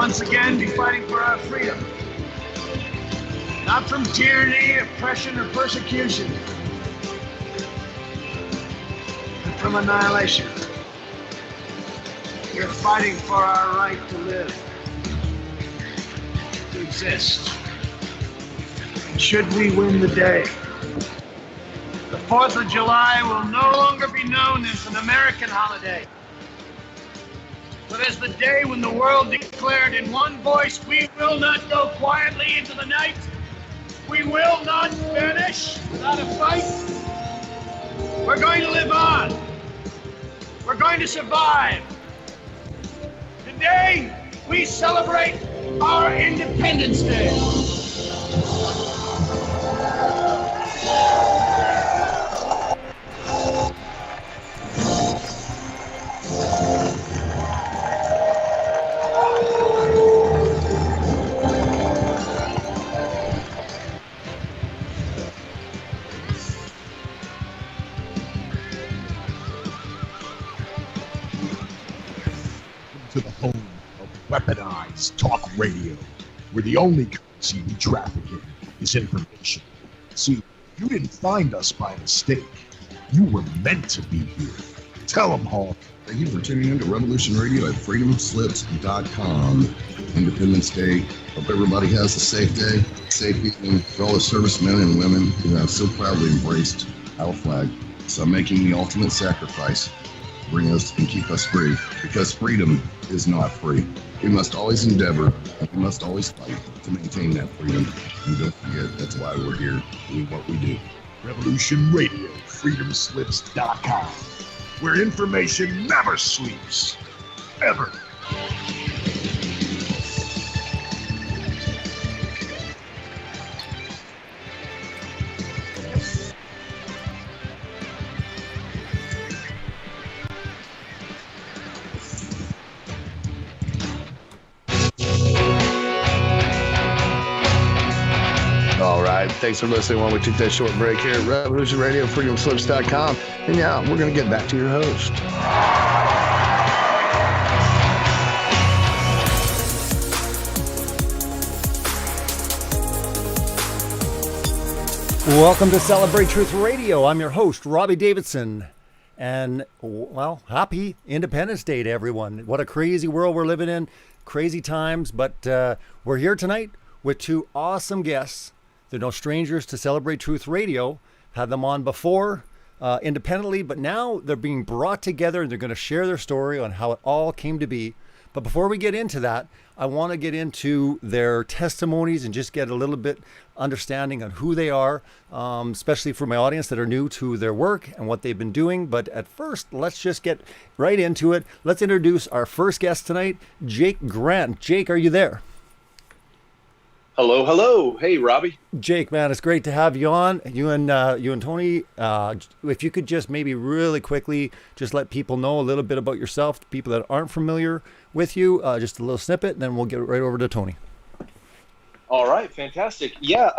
once again be fighting for our freedom. Not from tyranny, oppression, or persecution, but from annihilation. We're fighting for our right to live, to exist. And should we win the day, the 4th of July will no longer be known as an American holiday, but as the day when the world declared in one voice, we will not go quietly into the night. We will not vanish without a fight. We're going to live on. We're going to survive. Today, we celebrate our Independence Day. To the home of weaponized talk radio, where the only currency we traffic in is information. See, you didn't find us by mistake. You were meant to be here. Tell them, Hawk. Thank you for tuning in to Revolution Radio at freedomslips.com. Independence Day. Hope everybody has a safe day, safe evening for all the servicemen and women who have so proudly embraced our flag. So making the ultimate sacrifice, bring us and keep us free, because freedom is not free. We must always endeavor, and we must always fight to maintain that freedom. And don't forget, that's why we're here doing what we do. Revolution Radio, freedomslips.com, where information never sleeps. Ever. Thanks for listening while we took that short break here at Revolution Radio, freedomslips.com. And yeah, we're going to get back to your host. Welcome to Celebrate Truth Radio. I'm your host, Robbie Davidson. And, well, happy Independence Day to everyone. What a crazy world we're living in. Crazy times. But we're here tonight with two awesome guests. They're no strangers to Celebrate Truth Radio. Had them on before independently, but now they're being brought together and they're going to share their story on how it all came to be. But before we get into that, I want to get into their testimonies and just get a little bit understanding on who they are, especially for my audience that are new to their work and what they've been doing. But at first, let's just get right into it. Let's introduce our first guest tonight, Jake Grant. Jake, are you there? Hello, hello. Hey, Robbie. Jake, man, it's great to have you on. You and Tony, if you could just maybe really quickly just let people know a little bit about yourself, people that aren't familiar with you, just a little snippet, and then we'll get right over to Tony. All right, fantastic. Yeah,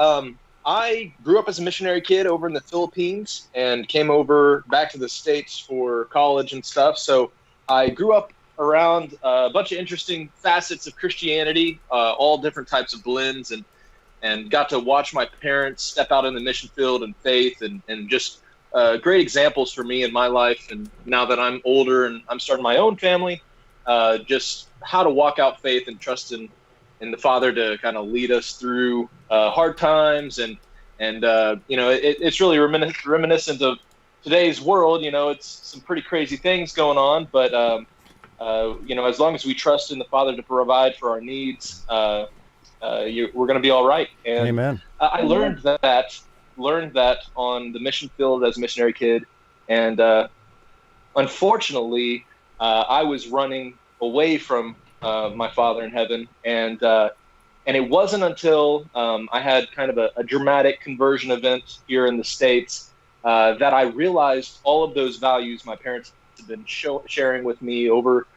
I grew up as a missionary kid over in the Philippines and came over back to the States for college and stuff. So I grew up around a bunch of interesting facets of Christianity, all different types of blends, and got to watch my parents step out in the mission field and faith, and just great examples for me in my life. And now that I'm older and I'm starting my own family, just how to walk out faith and trust in the Father to kind of lead us through hard times. And you know, it's really reminiscent of today's world. You know, it's some pretty crazy things going on, but you know, as long as we trust in the Father to provide for our needs, we're going to be all right. And Amen. I learned that on the mission field as a missionary kid, and unfortunately, I was running away from my Father in heaven, and it wasn't until I had kind of a dramatic conversion event here in the States that I realized all of those values my parents have been sharing with me over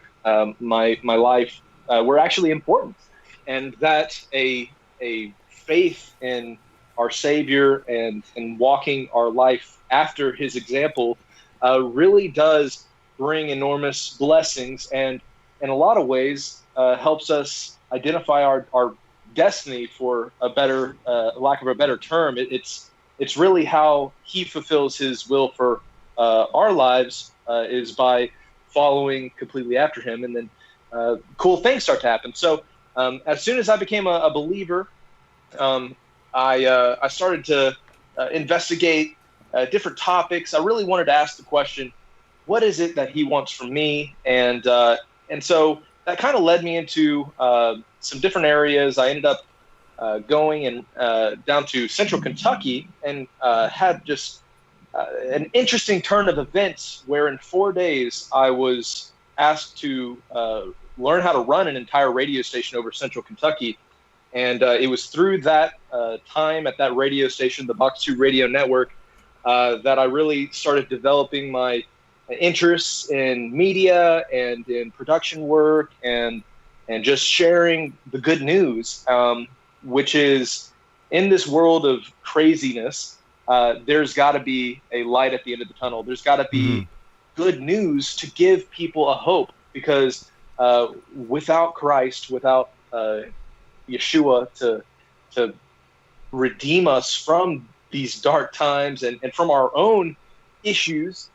my life were actually important, and that a faith in our Savior and walking our life after His example really does bring enormous blessings. And in a lot of ways helps us identify our destiny, for a better lack of a better term. It's really how he fulfills his will for our lives is by following completely after him, and then cool things start to happen. So as soon as I became a believer, I started to investigate different topics. I really wanted to ask the question, what is it that he wants from me? And so that kind of led me into some different areas. I ended up going and down to Central Kentucky, and had just an interesting turn of events where in 4 days I was asked to learn how to run an entire radio station over Central Kentucky. And it was through that time at that radio station, the Box 2 Radio Network, that I really started developing my interests in media and in production work, and just sharing the good news, which is, in this world of craziness, there's got to be a light at the end of the tunnel. There's got to be good news to give people a hope, because without Christ, without Yeshua to redeem us from these dark times and from our own issues,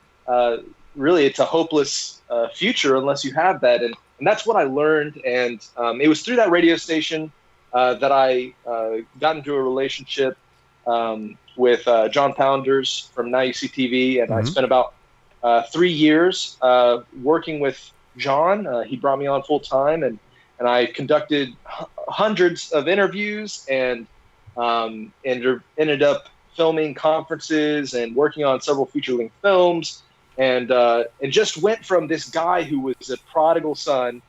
really it's a hopeless future unless you have that. And that's what I learned. And it was through that radio station that I got into a relationship with John Pounders from Now You See TV. And I spent about 3 years working with John. He brought me on full time, and I conducted hundreds of interviews, and ended up filming conferences and working on several feature-length films, and just went from this guy who was a prodigal son,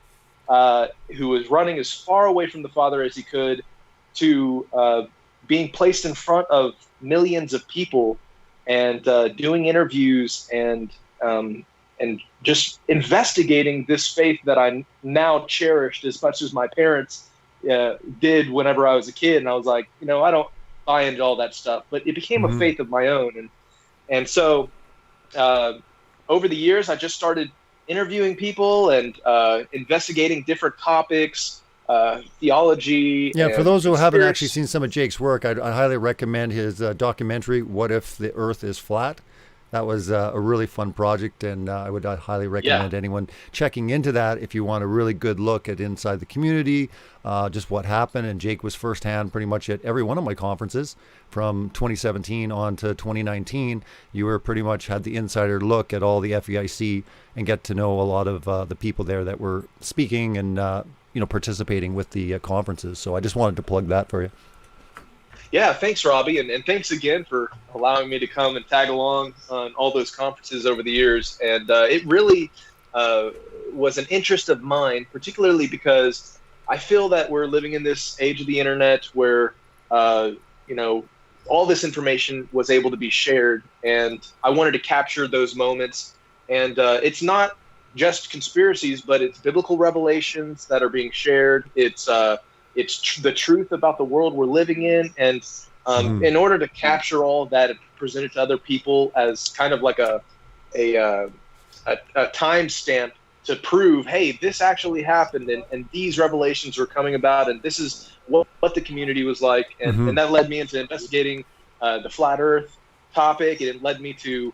who was running as far away from the Father as he could, to being placed in front of millions of people and doing interviews and just investigating this faith that I now cherished as much as my parents did whenever I was a kid. And I was like, I don't buy into all that stuff, but it became a faith of my own. And so over the years, I just started interviewing people and investigating different topics, theology. Yeah, for those who haven't actually seen some of Jake's work, I highly recommend his documentary, What If the Earth is Flat? That was a really fun project, and I would highly recommend anyone checking into that if you want a really good look at inside the community, just what happened. And Jake was firsthand pretty much at every one of my conferences from 2017 on to 2019. You were pretty much had the insider look at all the FEIC and get to know a lot of the people there that were speaking and participating with the conferences. So I just wanted to plug that for you. Yeah, thanks, Robbie, and thanks again for allowing me to come and tag along on all those conferences over the years. And it really was an interest of mine, particularly because I feel that we're living in this age of the internet where, all this information was able to be shared, and I wanted to capture those moments. And it's not just conspiracies, but it's biblical revelations that are being shared. It's the truth about the world we're living in, and in order to capture all of that and present it to other people as kind of like a timestamp to prove, hey, this actually happened, and these revelations are coming about, and this is what the community was like, and that led me into investigating the flat Earth topic, and it led me to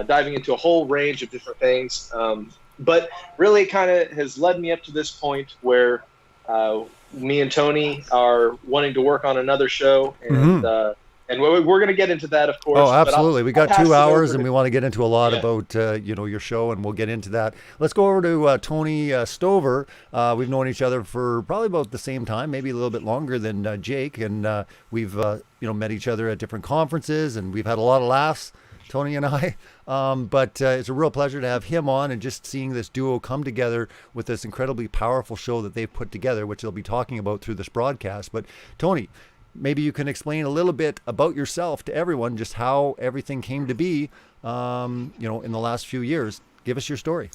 diving into a whole range of different things. But really, it kind of has led me up to this point where me and Tony are wanting to work on another show, and we're going to get into that, of course. Oh, absolutely. We got 2 hours, and we want to get into a lot about your show, and we'll get into that. Let's go over to Tony Stover. We've known each other for probably about the same time, maybe a little bit longer than Jake, and we've met each other at different conferences, and we've had a lot of laughs, Tony and I. But it's a real pleasure to have him on, and just seeing this duo come together with this incredibly powerful show that they've put together, which they'll be talking about through this broadcast. But Tony, maybe you can explain a little bit about yourself to everyone, just how everything came to be, in the last few years. Give us your story.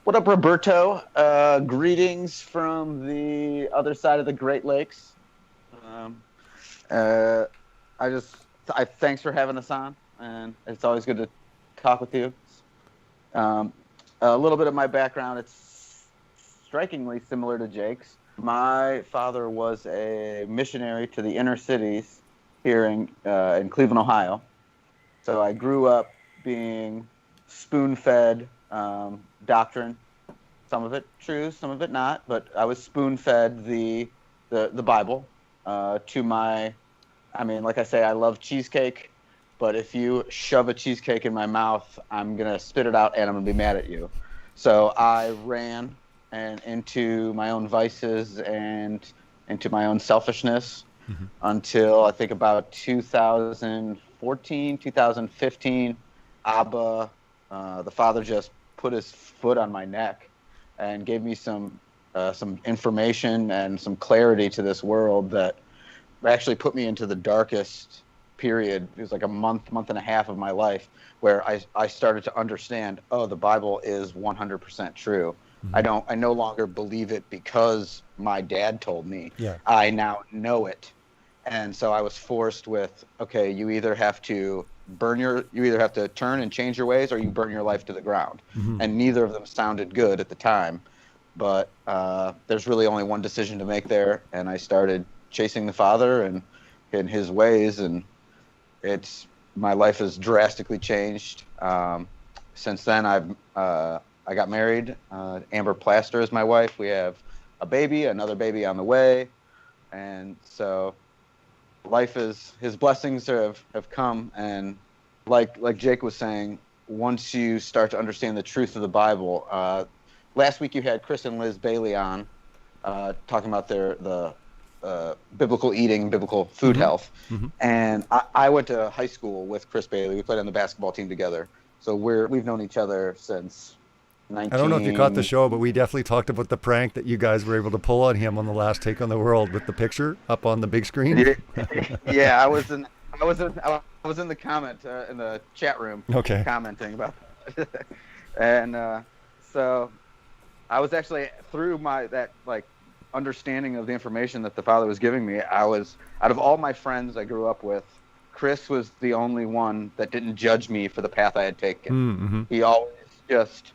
What up, Roberto? Greetings from the other side of the Great Lakes. Thanks for having us on, and it's always good to talk with you. a little bit of my background. It's strikingly similar to Jake's. My father was a missionary to the inner cities here in Cleveland, Ohio. So I grew up being spoon-fed doctrine. Some of it true, some of it not. But I was spoon-fed the Bible to my. I mean, like I say, I love cheesecake. But if you shove a cheesecake in my mouth, I'm going to spit it out and I'm going to be mad at you. So I ran into my own vices and into my own selfishness until I think about 2014, 2015. Abba, the Father, just put his foot on my neck and gave me some information and some clarity to this world that actually put me into the darkest period. It was like a month and a half of my life where I started to understand, the Bible is 100% true. I no longer believe it because my dad told me. Yeah. I now know it. And so I was forced with, okay, you either have to turn and change your ways, or you burn your life to the ground. And neither of them sounded good at the time. But there's really only one decision to make there, and I started chasing the Father and in his ways, and my life has drastically changed. Since then, I got married. Amber Plaster is my wife. We have a baby, another baby on the way, and so his blessings have come. And like Jake was saying, once you start to understand the truth of the Bible, last week you had Chris and Liz Bailey on talking about the biblical eating, biblical food health. And I went to high school with Chris Bailey. We played on the basketball team together. So we've known each other since 19... I don't know if you caught the show, but we definitely talked about the prank that you guys were able to pull on him on the last Take on the World with the picture up on the big screen. Yeah, I was in the comment in the chat room commenting about that. And so I was actually through that understanding of the information that the Father was giving me. I was, out of all my friends I grew up with, Chris was the only one that didn't judge me for the path I had taken. He always just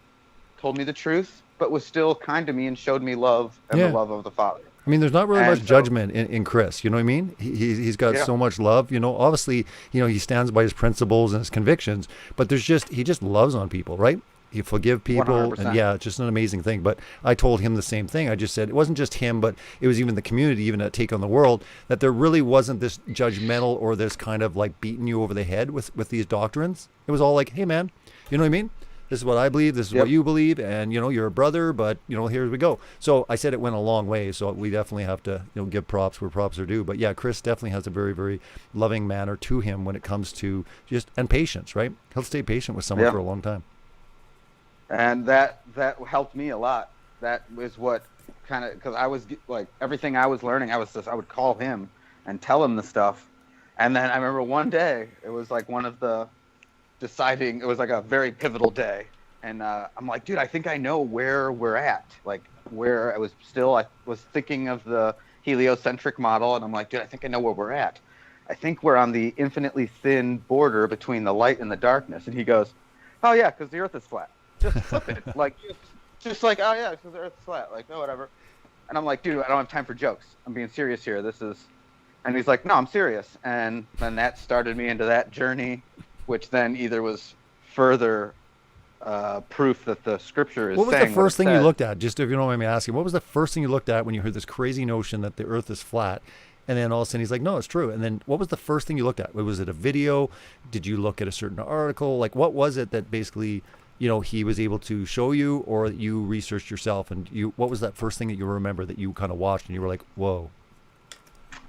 told me the truth, but was still kind to me and showed me love and the love of the Father. I mean, there's not really much judgment in Chris, you know what I mean? He's got so much love, obviously, he stands by his principles and his convictions, but he just loves on people, right? You forgive people, 100%. And it's just an amazing thing. But I told him the same thing. I just said it wasn't just him, but it was even the community, even at Take on the World, that there really wasn't this judgmental or this kind of beating you over the head with these doctrines. It was all like, hey man, you know what I mean? This is what I believe. This is what you believe, and you're a brother. But here we go. So I said it went a long way. So we definitely have to give props where props are due. But yeah, Chris definitely has a very, very loving manner to him when it comes to and patience. Right? He'll stay patient with someone for a long time. And that helped me a lot. That was what because I was everything I was learning, I would call him and tell him the stuff. And then I remember one day, it was one of the deciding, it was a very pivotal day. And I'm like, dude, I think I know where we're at. Where I was thinking of the heliocentric model. And I'm like, dude, I think I know where we're at. I think we're on the infinitely thin border between the light and the darkness. And he goes, oh yeah, because the earth is flat. Just flip it. Oh yeah, because the earth's flat. Oh, whatever. And I'm like, dude, I don't have time for jokes. I'm being serious here. And he's like, no, I'm serious. And then that started me into that journey, which then either was further proof that the Scripture is saying. What was the first thing you looked at? Just if you don't mind me asking, what was the first thing you looked at when you heard this crazy notion that the earth is flat? And then all of a sudden he's like, no, it's true. And then what was the first thing you looked at? Was it a video? Did you look at a certain article? What was it that basically he was able to show you, or you researched yourself? And what was that first thing that you remember that you kind of watched and you were like, whoa?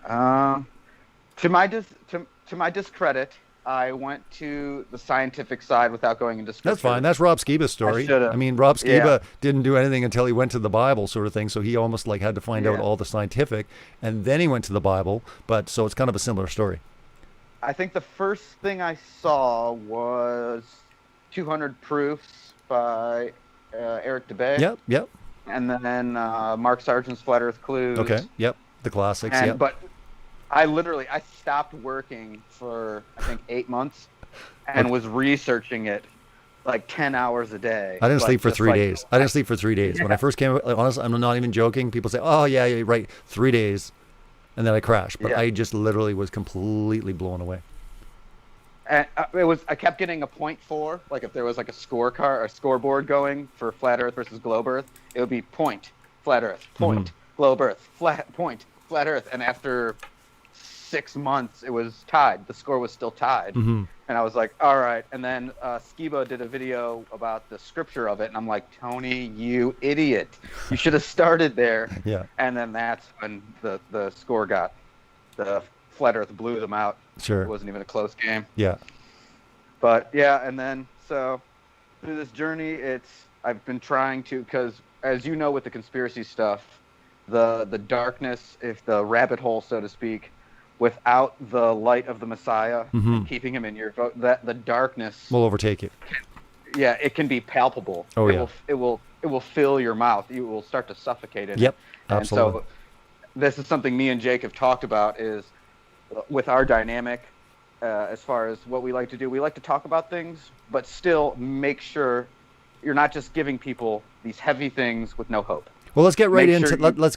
To my discredit, I went to the scientific side without going into Scripture. That's fine. That's Rob Skiba's story. I mean, Rob Skiba didn't do anything until he went to the Bible, sort of thing. So he almost had to find out all the scientific, and then he went to the Bible. But so it's kind of a similar story. I think the first thing I saw was 200 Proofs by Eric DeBay. Yep. And then Mark Sargent's Flat Earth Clues. Okay, yep. The classics, But I stopped working for, I think, 8 months and was researching it like 10 hours a day. I didn't Like, sleep for just 3 like- days. I didn't sleep for 3 days. When I first came, honestly, I'm not even joking. People say, oh, yeah, you're right, 3 days. And then I crashed. But Yeah. I just literally was completely blown away. And I kept getting a 0.4. Like if there was like a scoreboard going for flat Earth versus globe Earth, it would be point, flat Earth, point, globe Earth, point, flat Earth. And after 6 months, it was tied. The score was still tied. Mm-hmm. And I was like, all right. And then Skibo did a video about the scripture of it. And I'm like, Tony, you idiot. You should have started there. Yeah. And then that's when the score got. The flat Earth blew them out. Sure. It wasn't even a close game. Yeah. But yeah, and then so through this journey, I've been trying to, because as you know with the conspiracy stuff, the darkness, if the rabbit hole, so to speak, without the light of the Messiah, and keeping him in your vote, that the darkness We'll overtake it. Yeah, it can be palpable. Oh, It will fill your mouth. You will start to suffocate it. Yep, absolutely. And so this is something me and Jake have talked about, is with our dynamic, as far as what we like to do. We like to talk about things, but still make sure you're not just giving people these heavy things with no hope. Well, let's get right Make into sure let's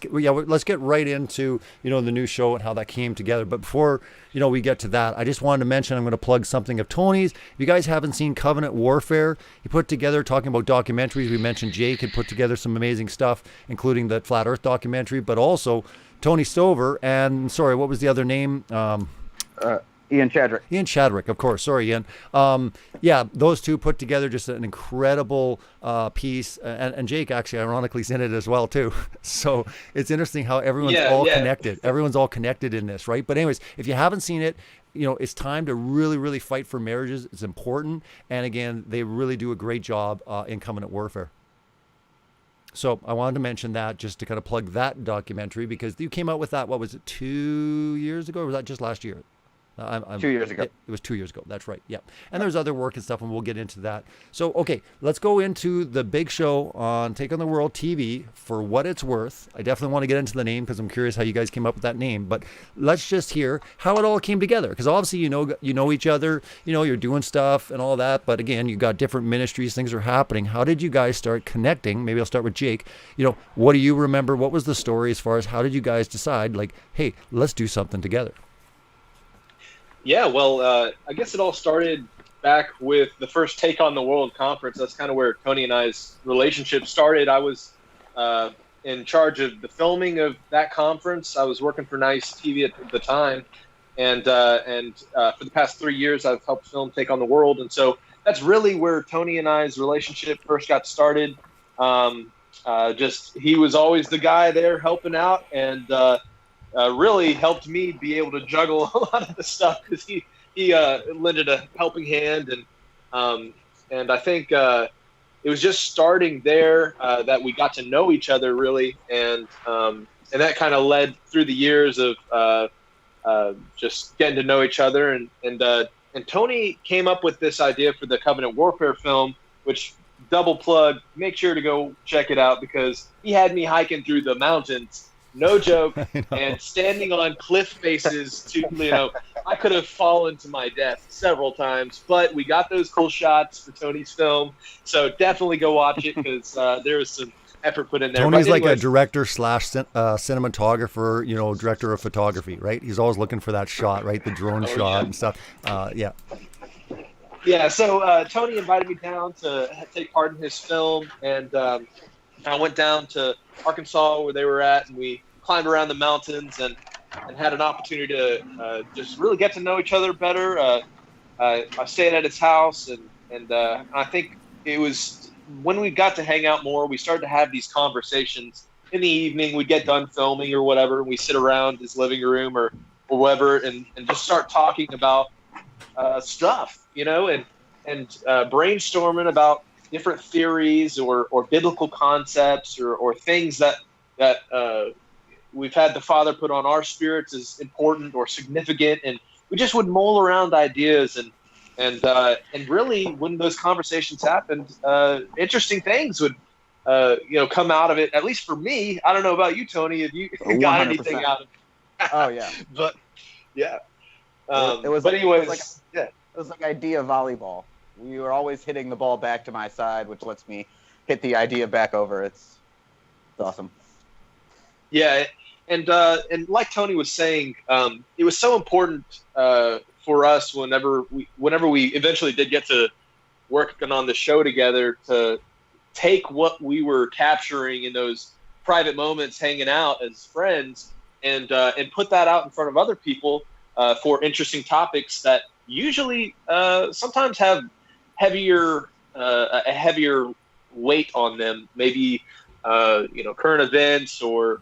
get right into the new show and how that came together. But before we get to that, I just wanted to mention, I'm going to plug something of Tony's. If you guys haven't seen Covenant Warfare, he put together, talking about documentaries. We mentioned Jake had put together some amazing stuff, including the Flat Earth documentary, but also Tony Stover and what was the other name? Ian Chadwick. Ian Chadwick, of course. Sorry, Ian. Yeah, those two put together just an incredible piece. And Jake, actually, ironically, is in it as well, too. So it's interesting how everyone's connected. Everyone's all connected in this, right? But anyways, if you haven't seen it, it's time to really, really fight for marriages. It's important. And again, they really do a great job in Covenant Warfare. So I wanted to mention that just to kind of plug that documentary, because you came out with that, what was it, 2 years ago? Or was that just last year? 2 years ago. It was 2 years ago. That's right. Yeah. And there's other work and stuff, and we'll get into that. So, okay, let's go into the big show on Take on the World TV, For What It's Worth. I definitely want to get into the name because I'm curious how you guys came up with that name. But let's just hear how it all came together, because obviously you know each other. You're doing stuff and all that. But again, you got different ministries. Things are happening. How did you guys start connecting? Maybe I'll start with Jake. What do you remember? What was the story as far as how did you guys decide, like, hey, let's do something together? Yeah, well, I guess it all started back with the first Take on the World conference. That's kind of where Tony and I's relationship started. I was in charge of the filming of that conference. I was working for Nice TV at the time, and for the past 3 years, I've helped film Take on the World. And so that's really where Tony and I's relationship first got started. He was always the guy there helping out, and really helped me be able to juggle a lot of the stuff, because he lended a helping hand, and I think it was just starting there that we got to know each other really, and that kind of led through the years of just getting to know each other, and Tony came up with this idea for the Covenant Warfare film, which, double plug, make sure to go check it out, because he had me hiking through the mountains. No joke, and standing on cliff faces I could have fallen to my death several times, but we got those cool shots for Tony's film, so definitely go watch it, because there was some effort put in there. Tony's like a director / cinematographer, director of photography, right? He's always looking for that shot, right? The drone shot and stuff. Yeah. Yeah, so Tony invited me down to take part in his film, and I went down to Arkansas where they were at, and we climbed around the mountains and had an opportunity to just really get to know each other better. I stayed at his house, and I think it was when we got to hang out more, we started to have these conversations in the evening. We'd get done filming or whatever, and we sit around his living room or whatever, and just start talking about stuff, and brainstorming about different theories or biblical concepts or things that we've had the Father put on our spirits as important or significant, and we just would mull around ideas, and really when those conversations happened, interesting things would come out of it. At least for me, I don't know about you, Tony, if you got 100%. Anything out of it. Oh yeah, but yeah, it was. But anyways, it was like idea volleyball. we were always hitting the ball back to my side, which lets me hit the idea back over. It's awesome. Yeah, and like Tony was saying, it was so important for us whenever we eventually did get to working on the show together to take what we were capturing in those private moments, hanging out as friends, and put that out in front of other people for interesting topics that usually sometimes have a heavier weight on them. Maybe current events or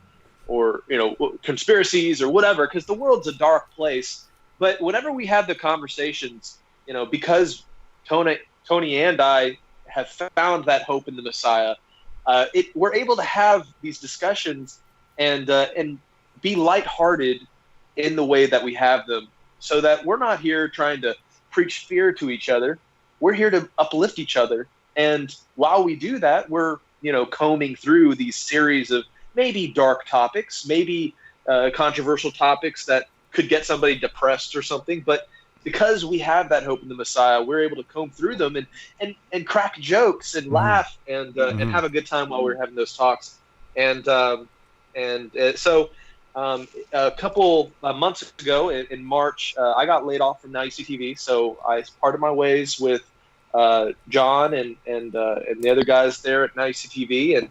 conspiracies or whatever, because the world's a dark place. But whenever we have the conversations, because Tony and I have found that hope in the Messiah, we're able to have these discussions and be lighthearted in the way that we have them, so that we're not here trying to preach fear to each other. We're here to uplift each other. And while we do that, we're combing through these series of maybe dark topics, maybe controversial topics that could get somebody depressed or something. But because we have that hope in the Messiah, we're able to comb through them and crack jokes and laugh and have a good time while we're having those talks. So a couple months ago in March, I got laid off from NYCTV. So I parted my ways with John and the other guys there at NYCTV,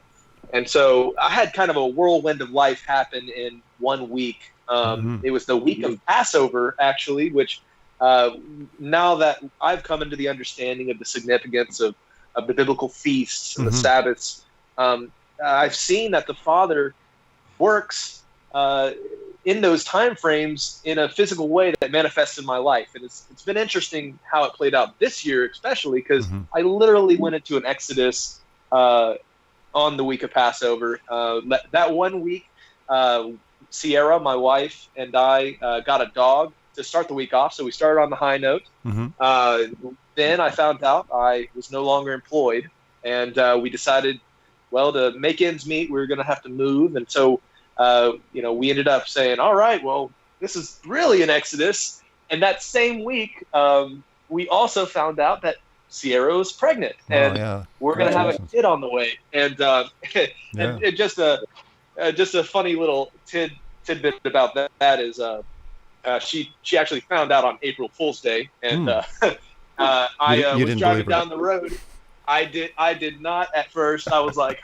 and so I had kind of a whirlwind of life happen in 1 week. It was the week of Passover, actually, which now that I've come into the understanding of the significance of the biblical feasts and the Sabbaths, I've seen that the Father works in those time frames in a physical way that manifests in my life. And it's been interesting how it played out this year, especially because I literally went into an exodus on the week of Passover. That 1 week, Sierra, my wife, and I got a dog to start the week off. So we started on the high note. Then I found out I was no longer employed, and we decided, well, to make ends meet, we were going to have to move. And so, we ended up saying, all right, well, this is really an exodus. And that same week, we also found out that Sierra was pregnant, and we're going to have a kid on the way. And and just a funny little tidbit about that is she actually found out on April Fool's Day, and I was driving down the road. I did not at first. I was like,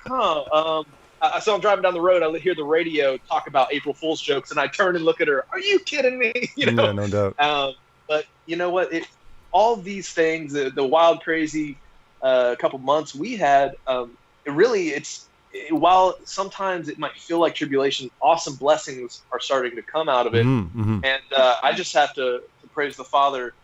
so I'm driving down the road. I hear the radio talk about April Fool's jokes, and I turn and look at her. Are you kidding me? No, no doubt. But you know what? All these things, the wild, crazy couple months we had, while sometimes it might feel like tribulation, awesome blessings are starting to come out of it. And I just have to praise the Father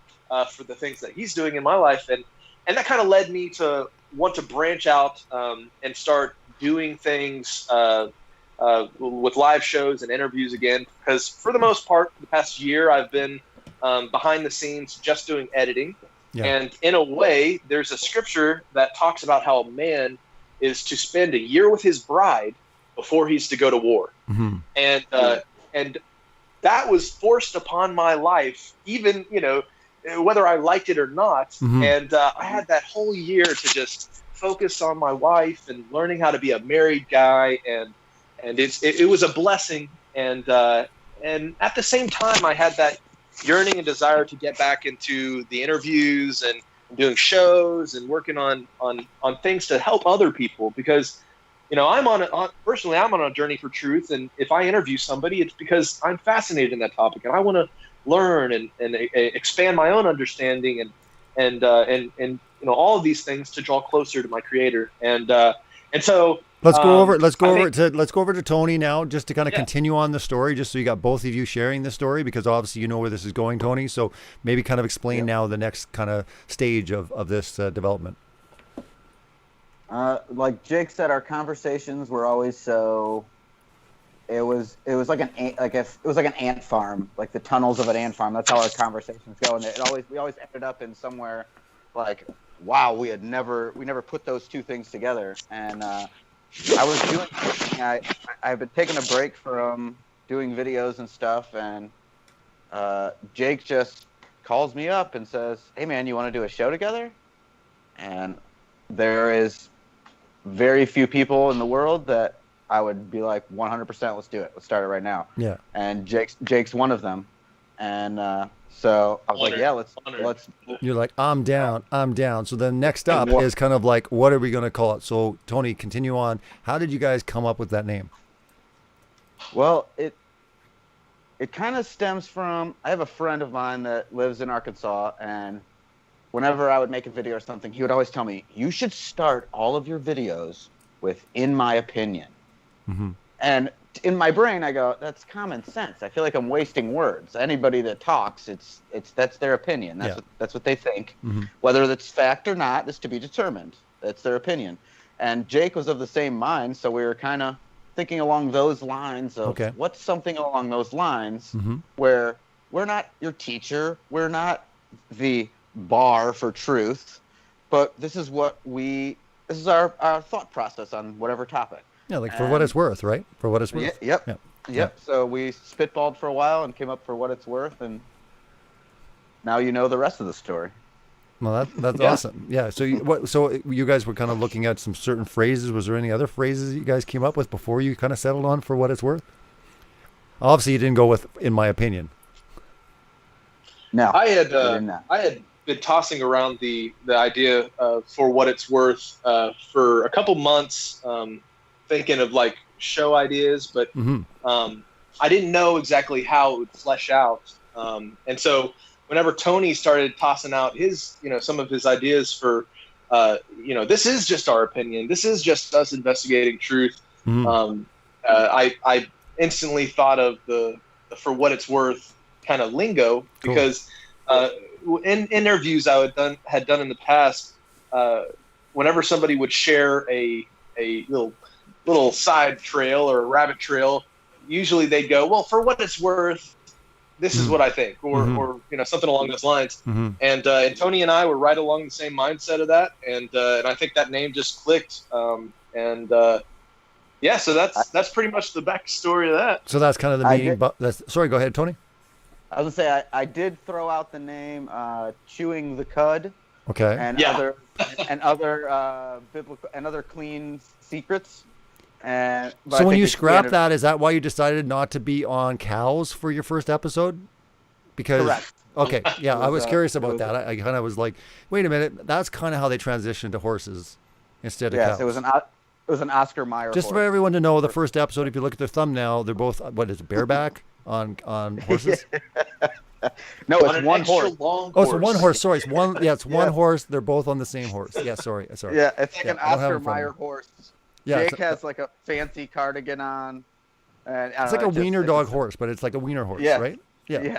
for the things that He's doing in my life. And that kind of led me to want to branch out and start doing things with live shows and interviews again. Because for the most part, the past year, I've been behind the scenes just doing editing. And in a way, there's a scripture that talks about how a man is to spend a year with his bride before he's to go to war. And that was forced upon my life, even, whether I liked it or not. And I had that whole year to just focus on my wife and learning how to be a married guy. And it was a blessing. And at the same time, I had that yearning and desire to get back into the interviews and doing shows and working on things to help other people, because I'm on a journey for truth, and if I interview somebody, it's because I'm fascinated in that topic and I want to learn and expand my own understanding and all of these things to draw closer to my Creator. And so let's go over to Tony now, just to kind of continue on the story, just so you got both of you sharing the story, because obviously you know where this is going, Tony. So maybe kind of explain now the next kind of stage of this development. Like Jake said, our conversations were always so. It was like an ant farm, like the tunnels of an ant farm. That's how our conversations go, and we always ended up in somewhere like, wow, we never put those two things together. And I was doing. I've been taking a break from doing videos and stuff, and Jake just calls me up and says, "Hey man, you want to do a show together?" And there is very few people in the world that I would be like 100%. Let's do it. Let's start it right now. Yeah. And Jake's one of them. And so I was like, yeah, let's. You're like, I'm down. So then next up is kind of like, what are we going to call it? So Tony, continue on. How did you guys come up with that name? Well, it kind of stems from, I have a friend of mine that lives in Arkansas, and whenever I would make a video or something, he would always tell me, you should start all of your videos with, in my opinion. Mm-hmm. And in my brain, I go, that's common sense. I feel like I'm wasting words. Anybody that talks, that's their opinion. That's what they think. Mm-hmm. Whether that's fact or not is to be determined. That's their opinion. And Jake was of the same mind, so we were kind of thinking along those lines of what's something along those lines where we're not your teacher, we're not the bar for truth, but this is our thought process on whatever topic. Yeah, like for what it's worth, right? For what it's worth. Yep. So we spitballed for a while and came up for what it's worth, and now you know the rest of the story. Well, that's awesome. Yeah. So you guys were kind of looking at some certain phrases. Was there any other phrases you guys came up with before you kind of settled on for what it's worth? Obviously, you didn't go with, in my opinion. No, I had been tossing around the idea of for what it's worth for a couple months, thinking of like show ideas, but I didn't know exactly how it would flesh out, and so whenever Tony started tossing out his, some of his ideas for, this is just our opinion, this is just us investigating truth, I instantly thought of the for what it's worth kind of lingo, because in interviews I had done in the past, whenever somebody would share a little side trail or a rabbit trail, usually they'd go, well, for what it's worth, this is what I think, or something along those lines. And Tony and I were right along the same mindset of that, and I think that name just clicked. So that's pretty much the backstory of that. So that's kind of the meaning. Sorry, go ahead, Tony. I was gonna say I did throw out the name Chewing the Cud. Okay. And other biblical and other clean secrets. So when you scrapped that, is that why you decided not to be on cows for your first episode? Because correct. Okay, yeah, I was curious about that. I kind of was like, wait a minute, that's kind of how they transitioned to horses instead of cows. It was an Oscar Mayer. Just for everyone to know, the first episode, if you look at their thumbnail, they're both bareback on horses. No, it's one horse. It's one horse. Sorry, it's one. Yeah, it's one horse. They're both on the same horse. Yeah, sorry. Yeah, it's like an Oscar Mayer horse. Yeah, Jake has like a fancy cardigan on. And it's like a wiener dog horse, but it's like a wiener horse, right? Yeah.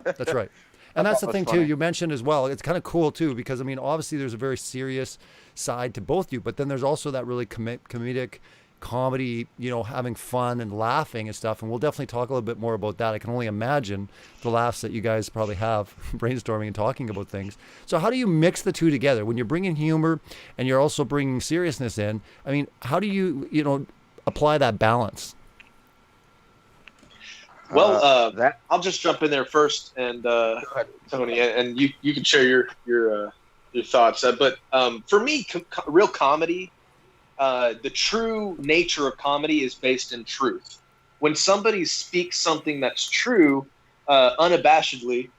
That's right. And that's the thing too. You mentioned as well. It's kind of cool too, because I mean, obviously there's a very serious side to both you, but then there's also that really comedic comedy, having fun and laughing and stuff. And we'll definitely talk a little bit more about that. I can only imagine the laughs that you guys probably have brainstorming and talking about things. So how do you mix the two together when you're bringing humor and you're also bringing seriousness in? I mean, how do you, apply that balance? Well, I'll just jump in there first, and Tony, and you can share your thoughts. But for me, real comedy, the true nature of comedy is based in truth. When somebody speaks something that's true, unabashedly,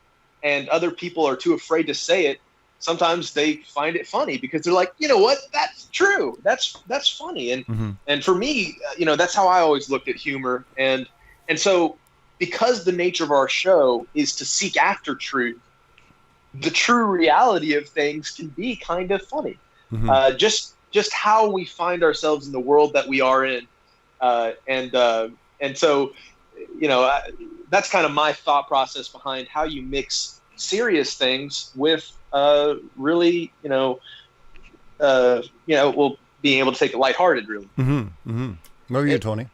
and other people are too afraid to say it, sometimes they find it funny because they're like, you know what, that's true, that's funny, and for me, that's how I always looked at humor, and so because the nature of our show is to seek after truth, the true reality of things can be kind of funny. Just how we find ourselves in the world that we are in, and so that's kind of my thought process behind how you mix serious things with really being able to take it lighthearted, really. What are you, Tony?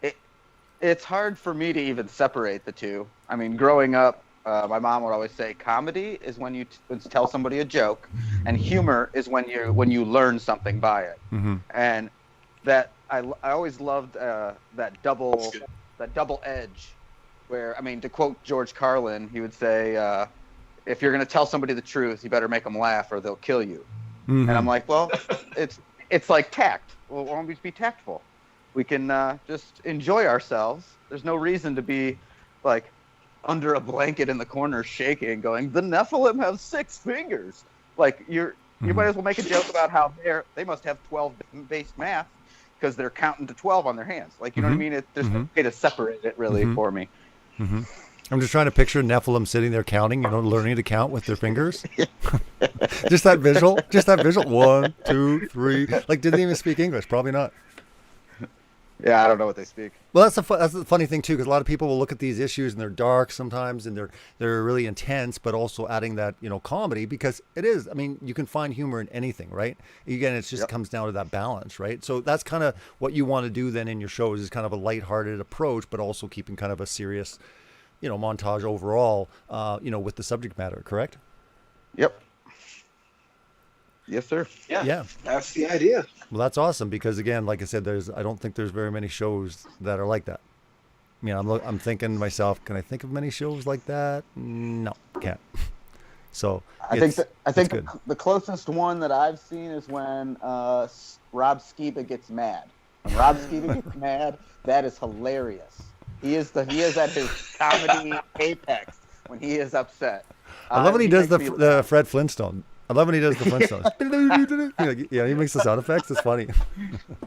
It's hard for me to even separate the two. I mean, growing up, my mom would always say, comedy is when you tell somebody a joke, and humor is when you learn something by it. And that I always loved that double edge, where, I mean, to quote George Carlin, he would say, if you're going to tell somebody the truth, you better make them laugh or they'll kill you. And I'm like, well, it's like tact. Well, why don't we be tactful? We can just enjoy ourselves. There's no reason to be like under a blanket in the corner shaking, going, the Nephilim have 6 fingers. Like you might as well make a joke about how they must have 12-based math because they're counting to 12 on their hands. Like, you know what I mean? There's no way to separate it really for me. I'm just trying to picture Nephilim sitting there counting, learning to count with their fingers. Just that visual. 1, 2, 3. Like, didn't even speak English. Probably not. Yeah, I don't know what they speak. Well, that's the funny thing too, because a lot of people will look at these issues and they're dark sometimes, and they're really intense, but also adding that comedy, because it is. I mean, you can find humor in anything, right? Again, it just comes down to that balance, right? So that's kind of what you want to do then in your shows, is kind of a lighthearted approach, but also keeping kind of a serious, montage overall, with the subject matter. Correct? Yep. Yes, sir. Yeah. That's the idea. Well, that's awesome, because again, like I said, I don't think there's very many shows that are like that. I mean, I'm thinking to myself, can I think of many shows like that? No, can't. So I think the closest one that I've seen is when Rob Skiba gets mad. When Rob Skiba gets mad, that is hilarious. He is at his comedy apex when he is upset. I love when he does the Fred Flintstone. I love when he does the Flintstones. Yeah, he makes the sound effects. It's funny.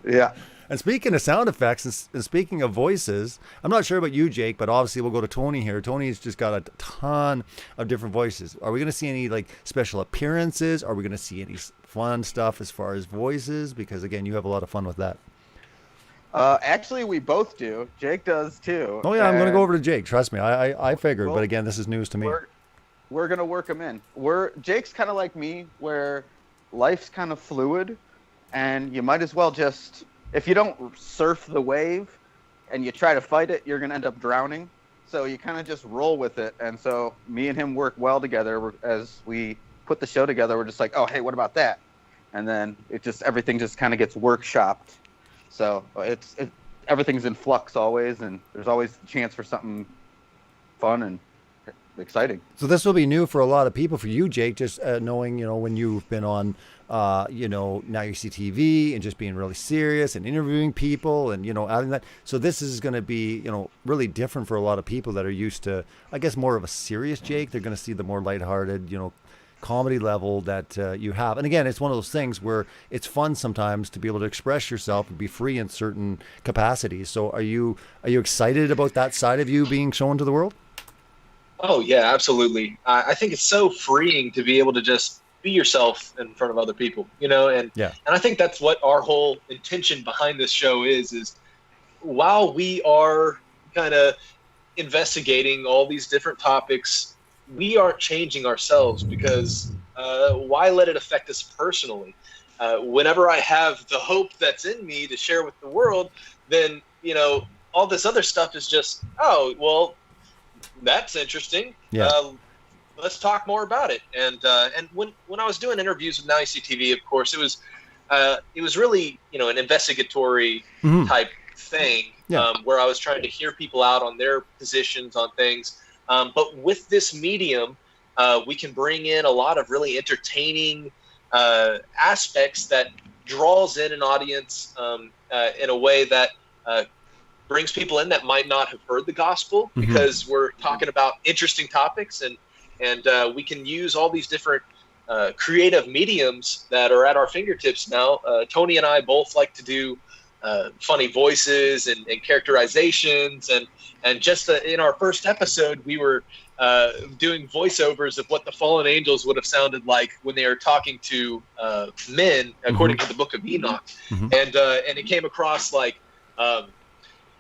Yeah. And speaking of sound effects and speaking of voices, I'm not sure about you, Jake, but obviously we'll go to Tony here. Tony's just got a ton of different voices. Are we going to see any special appearances? Are we going to see any fun stuff as far as voices? Because again, you have a lot of fun with that. Actually, we both do. Jake does too. Oh yeah, I'm going to go over to Jake. Trust me, I figured. But again, this is news to me. We're going to work him in. Jake's kind of like me, where life's kind of fluid, and you might as well just, if you don't surf the wave and you try to fight it, you're going to end up drowning. So you kind of just roll with it. And so me and him work well together. As we put the show together, we're just like, oh, hey, what about that? And then everything just kind of gets workshopped. So everything's in flux always, and there's always a chance for something fun and exciting. So this will be new for a lot of people. For you, Jake, just knowing, when you've been on, Now You See TV and just being really serious and interviewing people and, adding that. So this is going to be, really different for a lot of people that are used to, I guess, more of a serious Jake. They're going to see the more lighthearted, comedy level that you have. And again, it's one of those things where it's fun sometimes to be able to express yourself and be free in certain capacities. So are you excited about that side of you being shown to the world? Oh yeah, absolutely. I think it's so freeing to be able to just be yourself in front of other people, and I think that's what our whole intention behind this show is while we are kind of investigating all these different topics, we aren't changing ourselves, because why let it affect us personally? Whenever I have the hope that's in me to share with the world, then, all this other stuff is just, oh, well, that's interesting. Yeah. Let's talk more about it. And when I was doing interviews with Now You See TV, of course, it was really, an investigatory type thing, where I was trying to hear people out on their positions on things. But with this medium, we can bring in a lot of really entertaining aspects that draws in an audience in a way that brings people in that might not have heard the gospel, because we're talking about interesting topics, and we can use all these different creative mediums that are at our fingertips now. Tony and I both like to do funny voices and characterizations, and just in our first episode, we were doing voiceovers of what the fallen angels would have sounded like when they are talking to men, according to the Book of Enoch, and it came across like,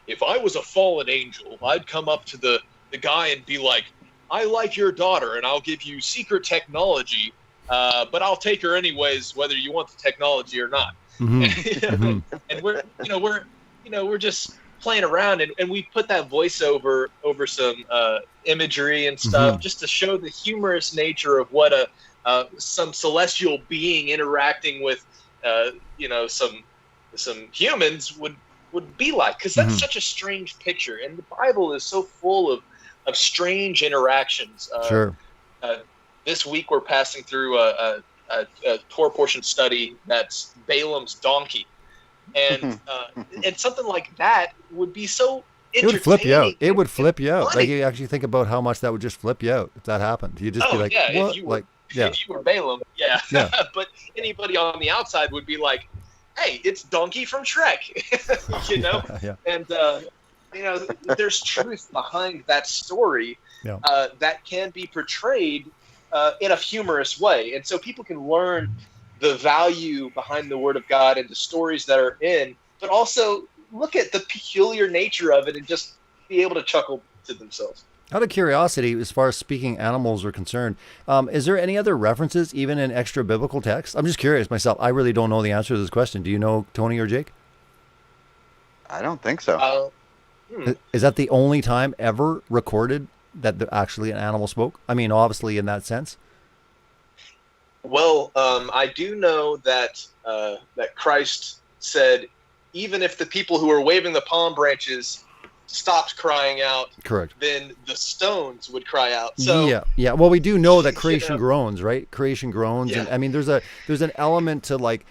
if I was a fallen angel, I'd come up to the guy and be like, I like your daughter, and I'll give you secret technology, but I'll take her anyways, whether you want the technology or not. And we're just playing around, and we put that voiceover over some imagery and stuff, just to show the humorous nature of what some celestial being interacting with some humans would be like, because that's such a strange picture, and the Bible is so full of strange interactions. Sure. This week we're passing through a a Torah portion study that's Balaam's donkey, and something like that would be so It would flip you out. It would flip you out. Funny. Like you actually think about how much that would just flip you out if that happened. You'd just be like, yeah, what? If you were Balaam, yeah. But anybody on the outside would be like, hey, it's Donkey from Shrek, you know? Yeah. And, you know, there's truth behind that story that can be portrayed in a humorous way. And so people can learn the value behind the Word of God and the stories that are in, but also look at the peculiar nature of it and just be able to chuckle to themselves. Out of curiosity, as far as speaking animals are concerned, is there any other references, even in extra biblical texts? I'm just curious myself. I really don't know the answer to this question. Do you know, Tony or Jake? I don't think so. Is that the only time ever recorded that actually an animal spoke? I mean, obviously in that sense. Well, I do know that that Christ said, even if the people who were waving the palm branches stopped crying out, correct, then the stones would cry out. So yeah. Well, we do know that creation groans, right? Creation groans, Yeah. and I mean, there's an element to like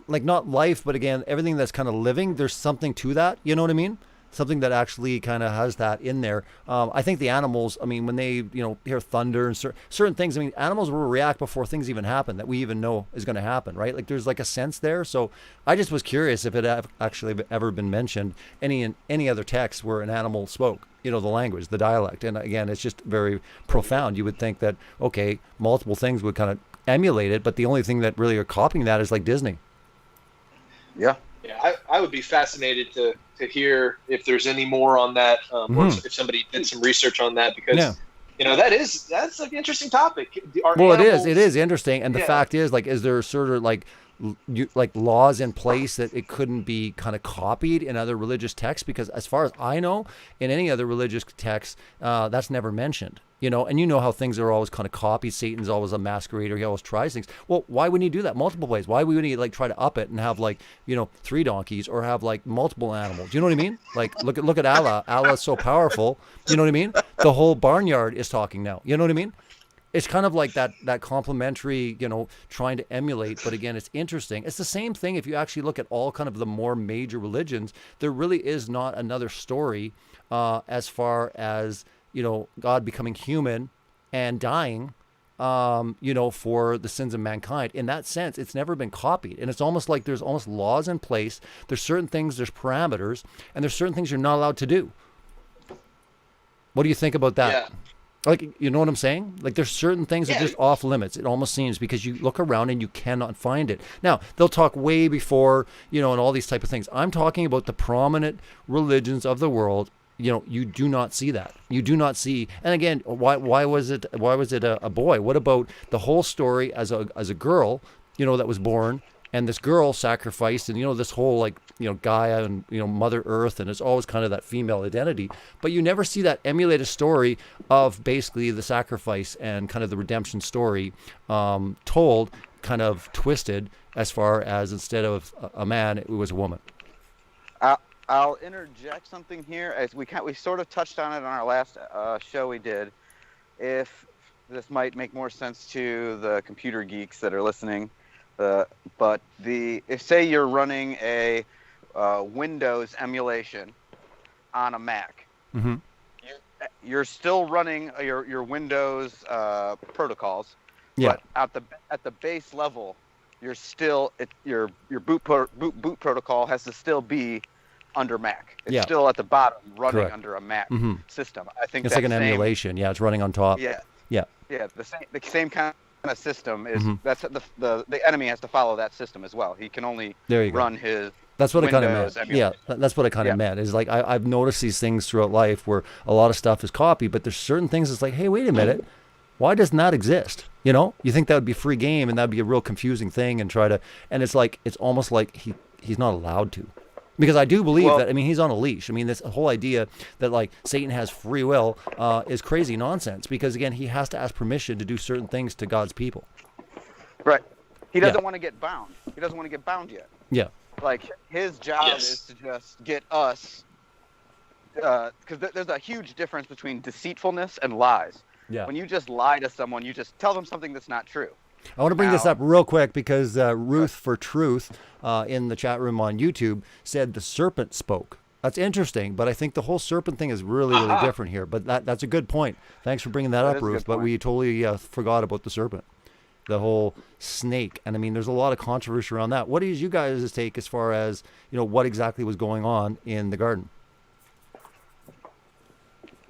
not life, but again, everything that's kind of living. There's something to that. You know what I mean? Something that actually kind of has that in there. I think the animals, I mean, when they, hear thunder and certain things, I mean, animals will react before things even happen that we even know is going to happen, right? Like there's like a sense there. So I just was curious if it actually ever been mentioned in any other text where an animal spoke, the language, the dialect. And again, it's just very profound. You would think that, okay, multiple things would kind of emulate it, but the only thing that really are copying that is like Disney. Yeah, I would be fascinated to hear if there's any more on that, or if somebody did some research on that, because that's an interesting topic. It is interesting, and the fact is, like, is there sort of like laws in place that it couldn't be kind of copied in other religious texts? Because as far as I know, in any other religious text, that's never mentioned. And how things are always kind of copied. Satan's always a masquerader. He always tries things. Well, why wouldn't he do that multiple ways? Why wouldn't he try to up it and have 3 donkeys or have multiple animals? You know what I mean? Like look at Allah. Allah's so powerful. You know what I mean? The whole barnyard is talking now. You know what I mean? It's kind of like that complementary, trying to emulate. But again, it's interesting. It's the same thing if you actually look at all kind of the more major religions. There really is not another story as far as God becoming human and dying, for the sins of mankind. In that sense, it's never been copied. And it's almost like there's almost laws in place. There's certain things, there's parameters, and there's certain things you're not allowed to do. What do you think about that? Yeah. Like, you know what I'm saying? Like, there's certain things that are just off limits. It almost seems, because you look around and you cannot find it. Now, they'll talk way before, and all these type of things. I'm talking about the prominent religions of the world. You do not see that. You do not see. And again, why was it a boy? What about the whole story as a girl, that was born, and this girl sacrificed, and this whole Gaia and Mother Earth, and it's always kind of that female identity. But you never see that emulated story of basically the sacrifice and kind of the redemption story told, kind of twisted, as far as instead of a man, it was a woman. I'll interject something here, as we sort of touched on it on our last show we did. If this might make more sense to the computer geeks that are listening, but if say you're running a Windows emulation on a Mac, mm-hmm. you're still running your Windows protocols, yeah. But at the base level, you're still your boot protocol has to still be under Mac. It's still at the bottom, running Correct. under a Mac mm-hmm. system. I think it's like an emulation. Yeah, it's running on top. Yeah. The same kind of system is mm-hmm. that's the enemy has to follow that system as well. He can only run his. That's what Windows I kind of meant. emulation. Yeah, that's what I kind of meant. Is like I've noticed these things throughout life where a lot of stuff is copied, but there's certain things that's like, hey, wait a minute, why doesn't that exist? You think that would be free game, and that'd be a real confusing thing, and it's almost like he's not allowed to. Because I do believe that, he's on a leash. This whole idea that, Satan has free will is crazy nonsense. Because, again, he has to ask permission to do certain things to God's people. Right. He doesn't want to get bound. He doesn't want to get bound yet. Yeah. His job is to just get us... Because there's a huge difference between deceitfulness and lies. Yeah. When you just lie to someone, you just tell them something that's not true. I want to bring this up real quick because Ruth for Truth in the chat room on YouTube said the serpent spoke. That's interesting, but I think the whole serpent thing is really, really different here. But that's a good point. Thanks for bringing that up, Ruth. But we totally forgot about the serpent, the whole snake. And I mean, there's a lot of controversy around that. What is you guys' take as far as, what exactly was going on in the garden?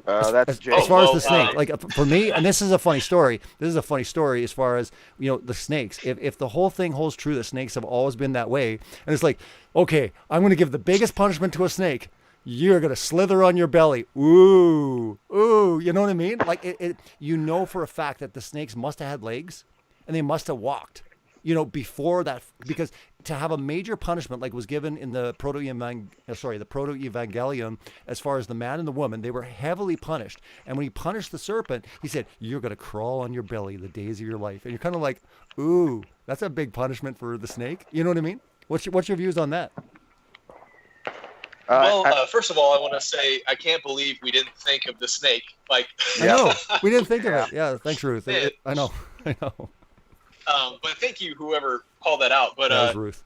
That's as far as the snake, like for me, and this is a funny story. This is a funny story as far as the snakes. If the whole thing holds true, that snakes have always been that way, and it's like, okay, I'm going to give the biggest punishment to a snake. You're going to slither on your belly. Ooh, you know what I mean? Like for a fact that the snakes must have had legs, and they must have walked. Before that, because to have a major punishment like was given in the proto-evangelium, as far as the man and the woman, they were heavily punished. And when he punished the serpent, he said, "You're going to crawl on your belly the days of your life." And you're kind of like, ooh, that's a big punishment for the snake. You know what I mean? What's your views on that? First of all, I want to say I can't believe we didn't think of the snake. Like, I know we didn't think of it. Yeah, thanks, Ruth. I know. But thank you, whoever called that out. But that was Ruth.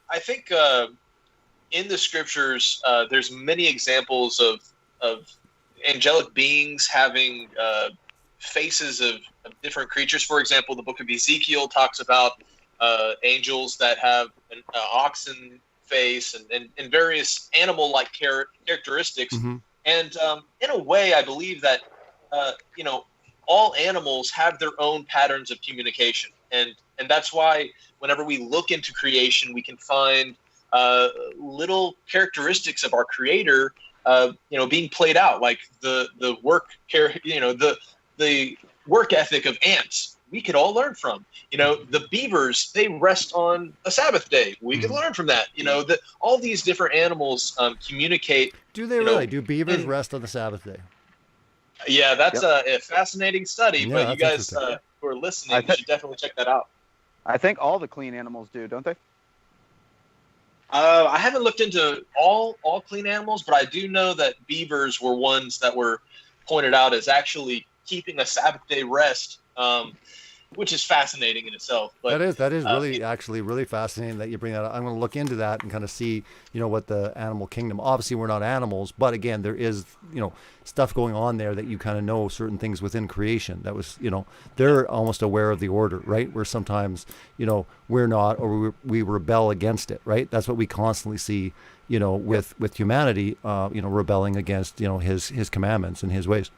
I think in the scriptures, there's many examples of angelic beings having faces of different creatures. For example, the book of Ezekiel talks about angels that have an oxen face and various animal-like characteristics. Mm-hmm. And in a way, I believe that all animals have their own patterns of communication, and that's why whenever we look into creation, we can find little characteristics of our Creator, being played out, like the work ethic of ants. We could all learn from. The beavers, they rest on a Sabbath day. We could learn from that. All these different animals communicate. Do they really? Do beavers rest on the Sabbath day? Yeah, that's a fascinating study, but you guys who are listening should definitely check that out. I think all the clean animals do, don't they? I haven't looked into all clean animals, but I do know that beavers were ones that were pointed out as actually keeping a Sabbath day rest, which is fascinating in itself. But that is really actually really fascinating that you bring that up. I'm going to look into that and kind of see, what the animal kingdom. Obviously, we're not animals, but again, there is, stuff going on there that you kind of know certain things within creation. That was, they're almost aware of the order, right? Where sometimes, we're not, or we rebel against it, right? That's what we constantly see, with humanity, rebelling against, his commandments and his ways.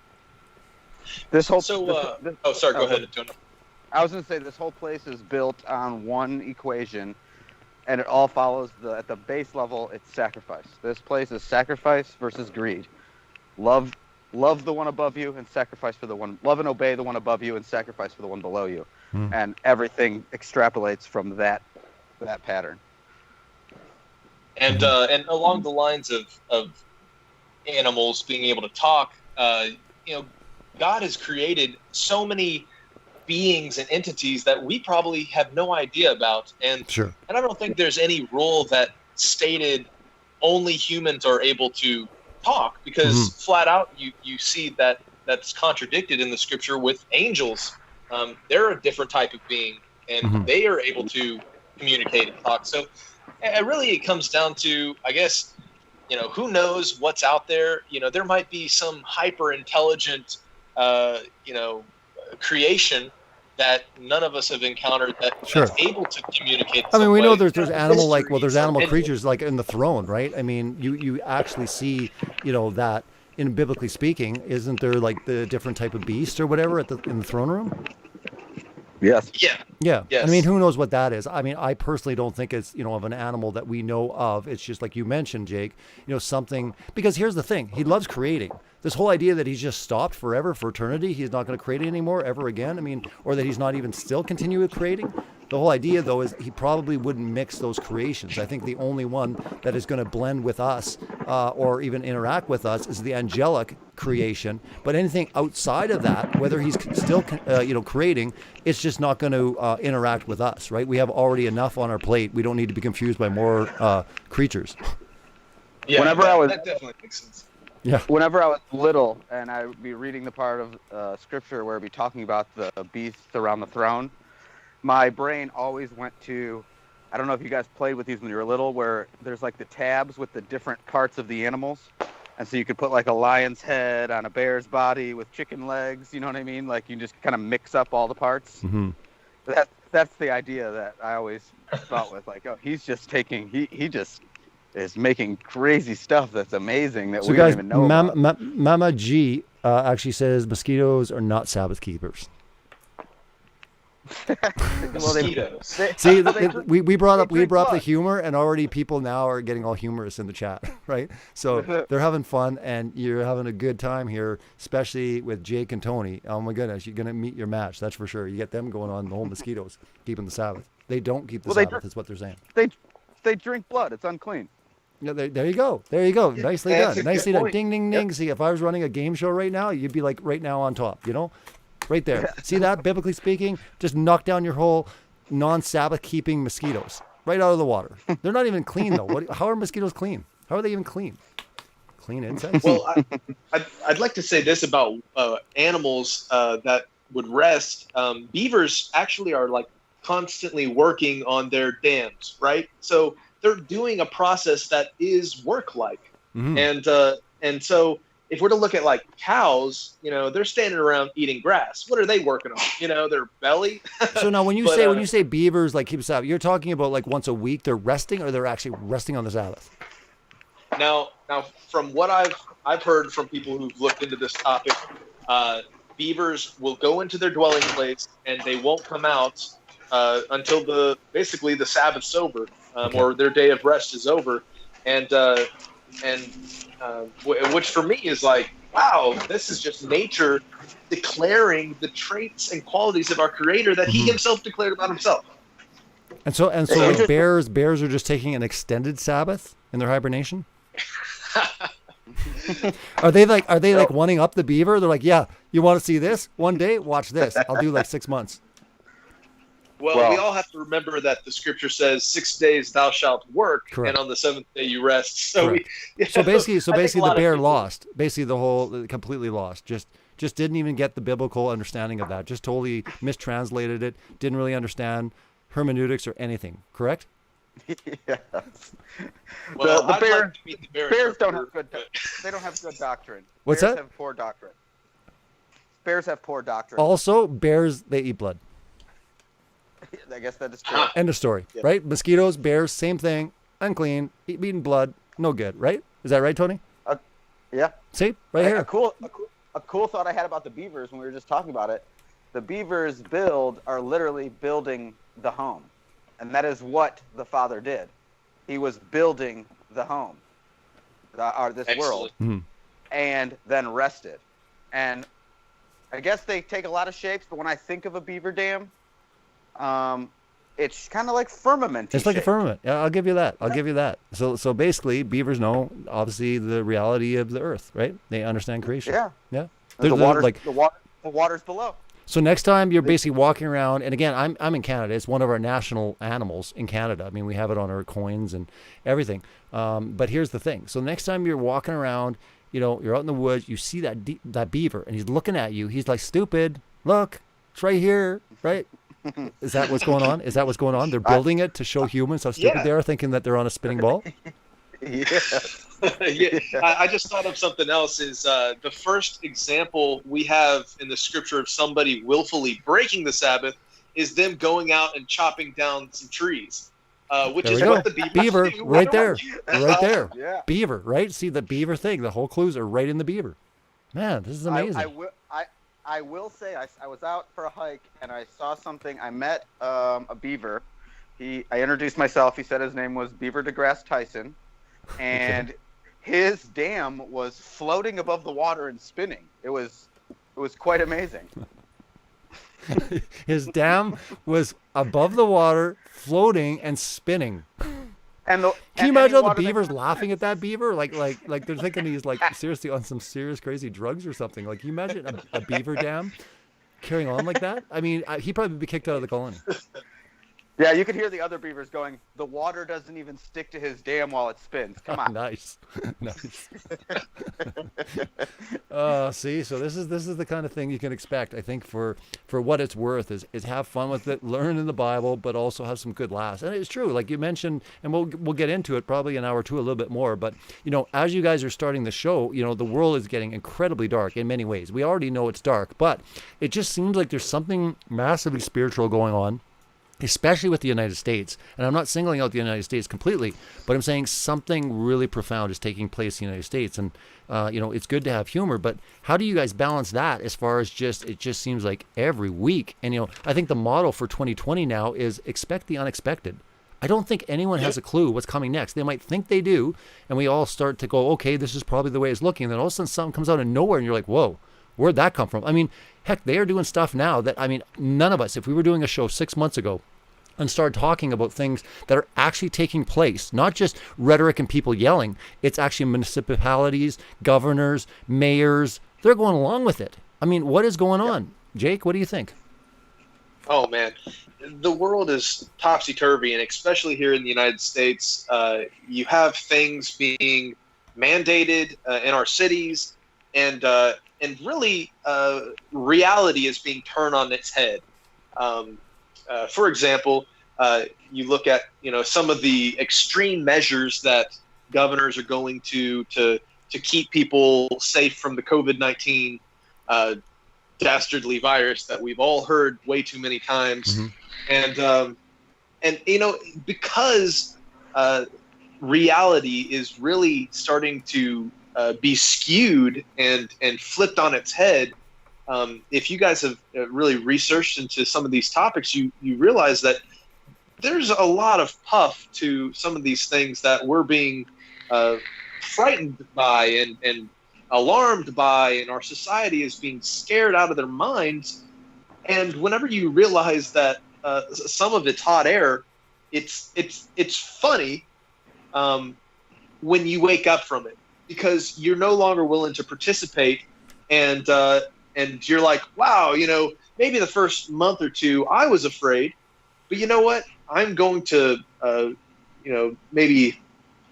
This whole sorry, go ahead, Tony. I was going to say this whole place is built on one equation, and it all follows at the base level. It's sacrifice. This place is sacrifice versus greed. Love the one above you, and sacrifice for the one. Love and obey the one above you, and sacrifice for the one below you. And everything extrapolates from that pattern. And along the lines of animals being able to talk, God has created so many beings and entities that we probably have no idea about, and I don't think there's any rule that stated only humans are able to talk, because flat out you see that's contradicted in the scripture with angels. They're a different type of being, and they are able to communicate and talk. So it comes down to, I guess, who knows what's out there. There might be some hyper intelligent creation that none of us have encountered that's able to communicate. I mean, we know there's animal there's animal creatures like in the throne, right? I mean, you actually see, that in biblically speaking, isn't there like the different type of beast or whatever in the throne room? Yes. Yeah. Yes. I mean, who knows what that is? I mean, I personally don't think it's, of an animal that we know of. It's just like you mentioned, Jake, something, because here's the thing. He loves creating. This whole idea that he's just stopped forever, for eternity, he's not going to create anymore ever again. I mean, or that he's not even still continuing creating. The whole idea, though, is he probably wouldn't mix those creations. I think the only one that is going to blend with us or even interact with us is the angelic creation. But anything outside of that, whether he's still, creating, it's just not going to interact with us, right? We have already enough on our plate. We don't need to be confused by more creatures. Yeah, that definitely makes sense. Yeah. Whenever I was little, and I would be reading the part of Scripture where it'd be talking about the beasts around the throne, my brain always went to, I don't know if you guys played with these when you were little, where there's like the tabs with the different parts of the animals. And so you could put like a lion's head on a bear's body with chicken legs, you know what I mean? Like you just kind of mix up all the parts. Mm-hmm. That's the idea that I always thought with, like, oh, he's just taking, he just is making crazy stuff that's amazing that we don't even know about. Mama G actually says mosquitoes are not Sabbath keepers. Well, See, we brought up the humor, and already people now are getting all humorous in the chat, right? So they're having fun, and you're having a good time here, especially with Jake and Tony. Oh my goodness, you're gonna meet your match, that's for sure. You get them going on the whole mosquitoes, keeping the Sabbath. They don't keep the Sabbath, is what they're saying. They drink blood. It's unclean. Yeah, there you go. Nicely done. Nicely done. Ding, ding, ding. Yep. See, if I was running a game show right now, you'd be like right now on top, you know? Right there. See that, biblically speaking? Just knock down your whole non-Sabbath keeping mosquitoes right out of the water. They're not even clean, though. How are mosquitoes clean? How are they even clean? Clean insects? Well, I'd like to say this about animals that would rest. Beavers actually are like constantly working on their dams, right? So they're doing a process that is work-like. Mm-hmm. And so if we're to look at like cows, you know, they're standing around eating grass. What are they working on? You know, their belly. So now when you say beavers like keep Sabbath, you're talking about like once a week they're resting, or they're actually resting on the Sabbath? Now from what I've heard from people who've looked into this topic, beavers will go into their dwelling place and they won't come out until basically the Sabbath's over, or their day of rest is over, and which for me is like, wow, this is just nature declaring the traits and qualities of our Creator that He Himself declared about Himself. And so like bears are just taking an extended Sabbath in their hibernation. Are they like wanting up the beaver? They're like, yeah, you want to see this one day? Watch this. I'll do like 6 months. Well, we all have to remember that the Scripture says 6 days thou shalt work, correct, and on the seventh day you rest. So basically the bear lost. Basically the whole completely lost. Just didn't even get the biblical understanding of that. Just totally mistranslated it. Didn't really understand hermeneutics or anything. Correct? Yes. Well, the bears don't have good. They don't have good doctrine. What's bears that? Have poor doctrine. Bears have poor doctrine. Also, bears, they eat blood. I guess that is true. End of story, right? Mosquitoes, bears, same thing. Unclean, eating blood, no good, right? Is that right, Tony? Yeah. See, right here. A cool thought I had about the beavers when we were just talking about it. The beavers are literally building the home. And that is what the Father did. He was building the home, this world, and then rested. And I guess they take a lot of shapes, but when I think of a beaver dam, it's kind of like firmament. It's like a firmament. Yeah, I'll give you that. So basically, beavers know obviously the reality of the earth, right? They understand creation. Yeah. The water's below. So next time you're basically walking around, and again, I'm in Canada. It's one of our national animals in Canada. I mean, we have it on our coins and everything. But here's the thing. So next time you're walking around, you know, you're out in the woods, you see that beaver, and he's looking at you. He's like, "Stupid! Look, it's right here, right?" Is that what's going on? They're building it to show humans how stupid they are, thinking that they're on a spinning ball. I just thought of something else. Is the first example we have in the Scripture of somebody willfully breaking the Sabbath is them going out and chopping down some trees, which is what the beaver do. right there. Yeah. Beaver, right? See the beaver thing. The whole clues are right in the beaver. Man, this is amazing. I will say I was out for a hike and I saw something. I met a beaver. I introduced myself. He said his name was Beaver DeGrasse Tyson, and his dam was floating above the water and spinning. It was quite amazing. His dam was above the water, floating and spinning. Can you imagine all the beavers laughing at that beaver? Like they're thinking he's like seriously on some serious crazy drugs or something. Like, can you imagine a beaver dam carrying on like that? I mean, he'd probably be kicked out of the colony. Yeah, you could hear the other beavers going, "The water doesn't even stick to his dam while it spins. Come on." Nice. See, so this is the kind of thing you can expect, I think, for what it's worth, is have fun with it, learn in the Bible, but also have some good laughs. And it's true, like you mentioned, and we'll get into it probably an hour or two a little bit more. But as you guys are starting the show, the world is getting incredibly dark in many ways. We already know it's dark, but it just seems like there's something massively spiritual going on, especially with the United States. And I'm not singling out the United States completely, but I'm saying something really profound is taking place in the United States. And, it's good to have humor, but how do you guys balance that as far as it just seems like every week? And, I think the motto for 2020 now is expect the unexpected. I don't think anyone has a clue what's coming next. They might think they do, and we all start to go, okay, this is probably the way it's looking. And then all of a sudden something comes out of nowhere, and you're like, whoa, where'd that come from? I mean, heck, they are doing stuff now that, none of us, if we were doing a show 6 months ago, and start talking about things that are actually taking place, not just rhetoric and people yelling. It's actually municipalities, governors, mayors. They're going along with it. What is going on? Jake, what do you think? Oh, man. The world is topsy-turvy, and especially here in the United States, you have things being mandated in our cities, and really reality is being turned on its head. For example, you look at some of the extreme measures that governors are going to keep people safe from the COVID-19 dastardly virus that we've all heard way too many times, and because reality is really starting to be skewed and flipped on its head. If you guys have really researched into some of these topics, you realize that there's a lot of puff to some of these things that we're being frightened by and alarmed by, and our society is being scared out of their minds. And whenever you realize that some of it's hot air, it's funny when you wake up from it, because you're no longer willing to participate, and you're like, wow, maybe the first month or two I was afraid, but you know what? I'm going to, maybe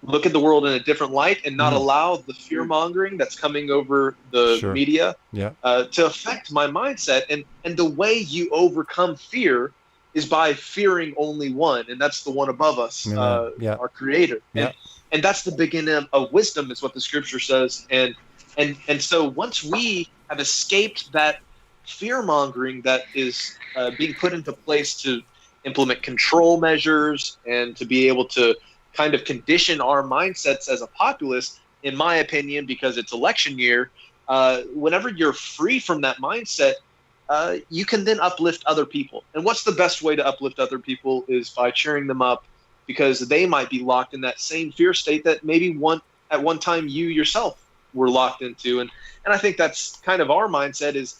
look at the world in a different light and not allow the fear mongering that's coming over the media to affect my mindset. And the way you overcome fear is by fearing only one, and that's the one above us, our Creator. And that's the beginning of wisdom, is what the Scripture says. And so once we have escaped that fear mongering that is being put into place to implement control measures and to be able to kind of condition our mindsets as a populace, in my opinion, because it's election year, whenever you're free from that mindset, you can then uplift other people. And what's the best way to uplift other people is by cheering them up, because they might be locked in that same fear state that maybe at one time you yourself were locked into. And I think that's kind of our mindset is,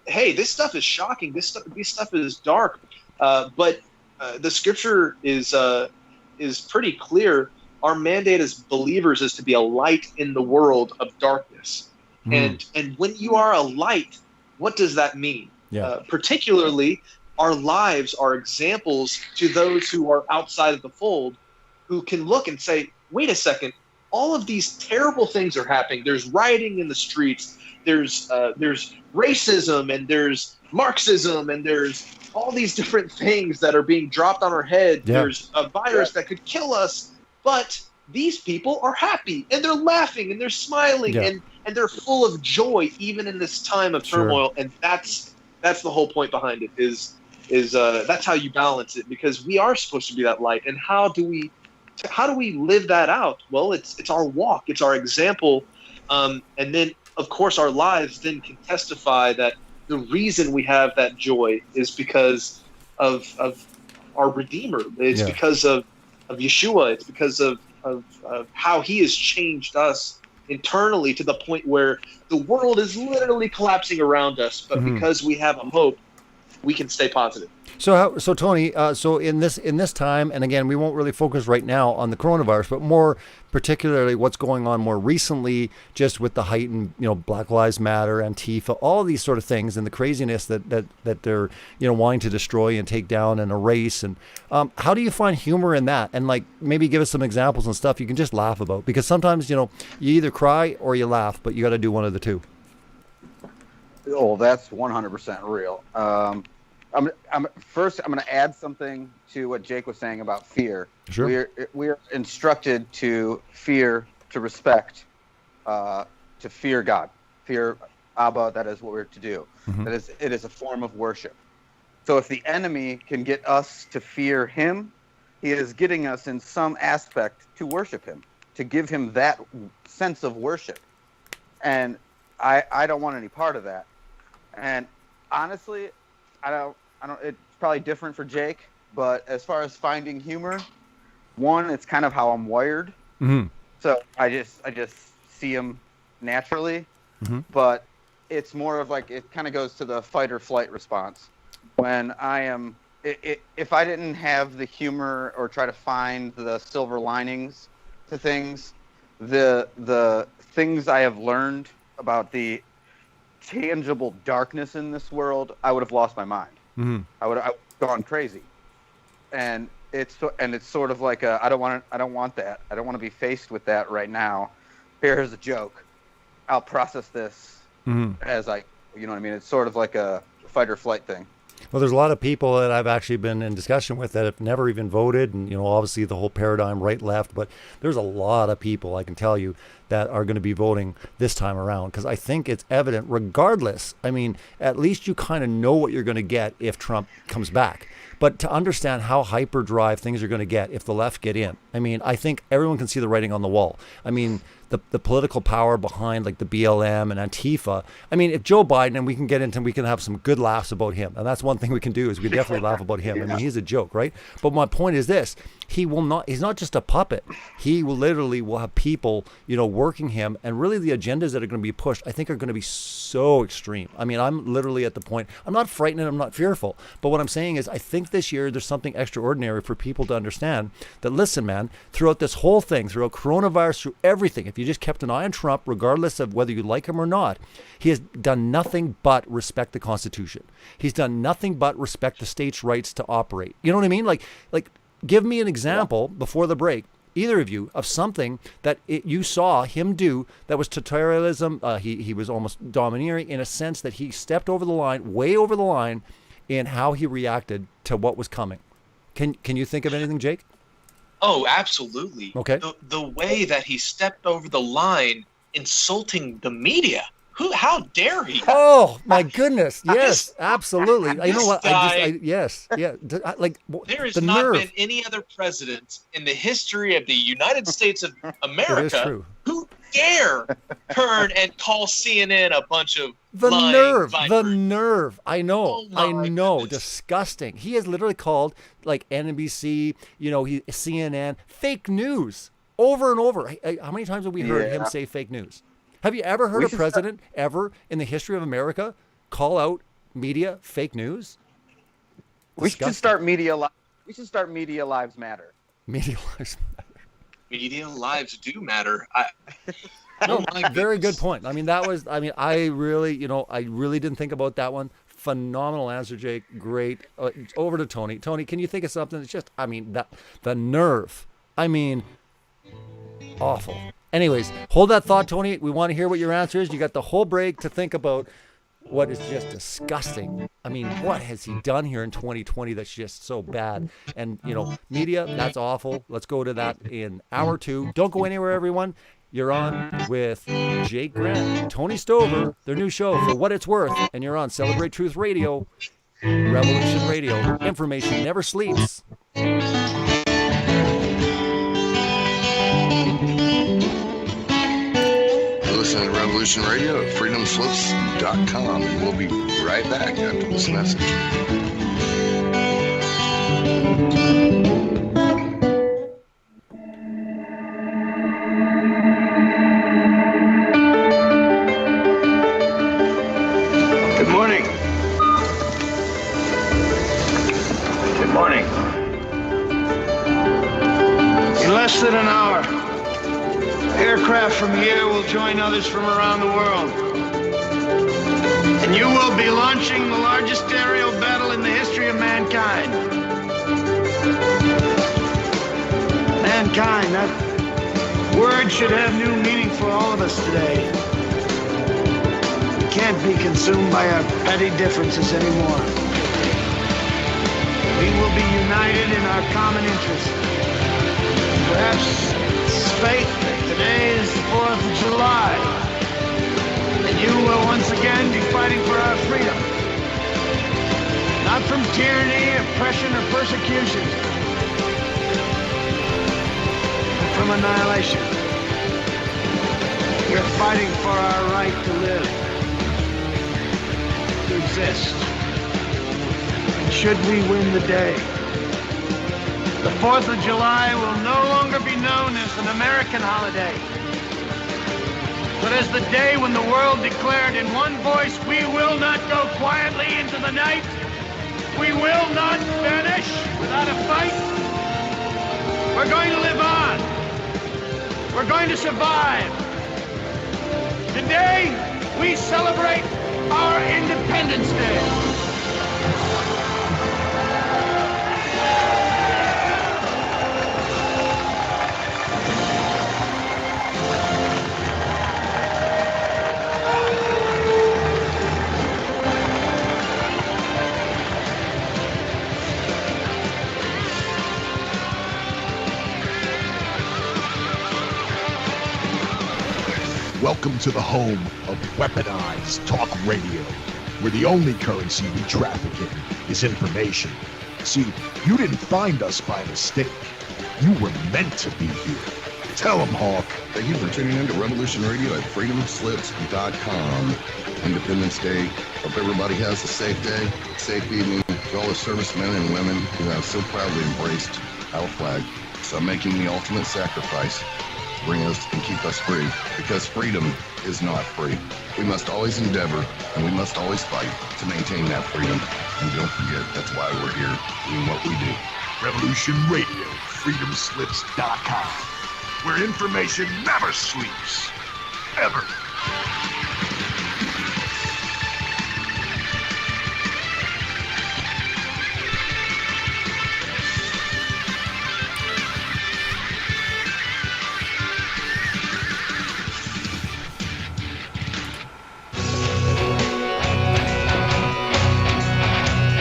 hey, this stuff is shocking. This stuff is dark. But the Scripture is pretty clear. Our mandate as believers is to be a light in the world of darkness. And when you are a light, what does that mean? Particularly, our lives are examples to those who are outside of the fold, who can look and say, wait a second, all of these terrible things are happening. There's rioting in the streets. There's racism, and there's Marxism, and there's all these different things that are being dropped on our head. There's a virus that could kill us, but these people are happy, and they're laughing, and they're smiling, and they're full of joy even in this time of turmoil. And that's the whole point behind it, is that's how you balance it, because we are supposed to be that light. And how do we live that out? Well, it's our walk, it's our example, and then of course our lives then can testify that the reason we have that joy is because of our Redeemer. It's because of Yeshua. It's because of how He has changed us internally to the point where the world is literally collapsing around us. But because we have a hope, we can stay positive. So Tony, so in this time, and again, we won't really focus right now on the coronavirus, but more particularly what's going on more recently, just with the heightened, Black Lives Matter, Antifa, all of these sort of things, and the craziness that they're, wanting to destroy and take down and erase. And how do you find humor in that? And like maybe give us some examples and stuff you can just laugh about, because sometimes you either cry or you laugh, but you got to do one of the two. Oh, that's 100% real. I'm going to add something to what Jake was saying about fear. Sure. We're instructed to fear, to respect, to fear God, fear Abba. That is what we're to do. Mm-hmm. It is a form of worship. So if the enemy can get us to fear him, he is getting us in some aspect to worship him, to give him that sense of worship. And I don't want any part of that. And honestly, I don't. It's probably different for Jake, but as far as finding humor, one, it's kind of how I'm wired. Mm-hmm. So I just see him naturally, mm-hmm. but it's more of like it kind of goes to the fight or flight response. When I am, if I didn't have the humor or try to find the silver linings to things, the things I have learned about the tangible darkness in this world, I would have lost my mind. Mm-hmm. I would have gone crazy, and it's sort of like I don't want that. I don't want to be faced with that right now. Here's a joke. I'll process this as you know what I mean. It's sort of like a fight or flight thing. Well, there's a lot of people that I've actually been in discussion with that have never even voted, and obviously the whole paradigm right left, but there's a lot of people, I can tell you, that are going to be voting this time around, because I think it's evident regardless. I mean, at least you kind of know what you're going to get if Trump comes back. But to understand how hyperdrive things are going to get if the left get in, I mean, I think everyone can see the writing on the wall. I mean, the political power behind like the BLM and Antifa. I mean, if Joe Biden, and we can have some good laughs about him, and that's one thing we can do is we definitely laugh about him. I mean, he's a joke, right? But my point is this: he's not just a puppet. He will literally have people, working him, and really the agendas that are going to be pushed, I think, are going to be so extreme. I mean, I'm literally at the point, I'm not frightened and I'm not fearful, but what I'm saying is I think this year there's something extraordinary for people to understand that, listen, man, throughout this whole thing, throughout coronavirus, through everything, if you just kept an eye on Trump, regardless of whether you like him or not, he has done nothing but respect the Constitution. He's done nothing but respect the states' rights to operate. You know what I mean? Like give me an example before the break, either of you, of something that you saw him do that was totalitarianism. He was almost domineering in a sense that he stepped over the line, way over the line, in how he reacted to what was coming. Can you think of anything, Jake? Oh, absolutely. Okay. The way that he stepped over the line, insulting the media. How dare he? Oh my goodness! Yes, absolutely. You know what? Yes. Like there has the not nerve. been any other president in the history of the United States of America who dare turn and call CNN a bunch of lying vipers. The nerve. I know. Goodness. Disgusting. He has literally called like NBC, CNN, fake news over and over. How many times have we heard him say fake news? Have you ever heard a president ever in the history of America call out media fake news? We should start media. We should start Media Lives Matter. Media Lives Matter. Media lives do matter. Very good point. I mean, I really didn't think about that one. Phenomenal answer, Jake. Great. Over to Tony. Tony, can you think of something that's just, the nerve. Awful. Anyways, hold that thought, Tony. We want to hear what your answer is. You got the whole break to think about what is just disgusting. I mean, what has he done here in 2020 that's just so bad? And, media, that's awful. Let's go to that in hour 2. Don't go anywhere, everyone. You're on with Jake Grant, Tony Stover, their new show, For What It's Worth. And you're on Celebrate Truth Radio, Revolution Radio. Information never sleeps. Listen to Revolution Radio at freedomslips.com, and we'll be right back after this message. Good morning. from here will join others from around the world. And you will be launching the largest aerial battle in the history of mankind. Mankind, that word should have new meaning for all of us today. We can't be consumed by our petty differences anymore. We will be united in our common interest. Perhaps it's fate that today is the 4th of July, and you will once again be fighting for our freedom. Not from tyranny, oppression, or persecution, but from annihilation. We're fighting for our right to live, to exist. And should we win the day, the 4th of July will no longer be known as an American holiday, but as the day when the world declared in one voice, we will not go quietly into the night. We will not vanish without a fight. We're going to live on. We're going to survive. Today, we celebrate our Independence Day. Welcome to the home of weaponized talk radio, where the only currency we traffic in is information. See, you didn't find us by mistake. You were meant to be here. Tell them, Hawk. Thank you for tuning in to Revolution Radio at freedomslips.com. Independence Day. Hope everybody has a safe day, safe evening to all the servicemen and women who have so proudly embraced our flag. So making the ultimate sacrifice to bring us and keep us free, because freedom is not free. We must always endeavor and we must always fight to maintain that freedom. And don't forget, that's why we're here doing what we do. Revolution Radio, freedomslips.com, where information never sleeps. Ever.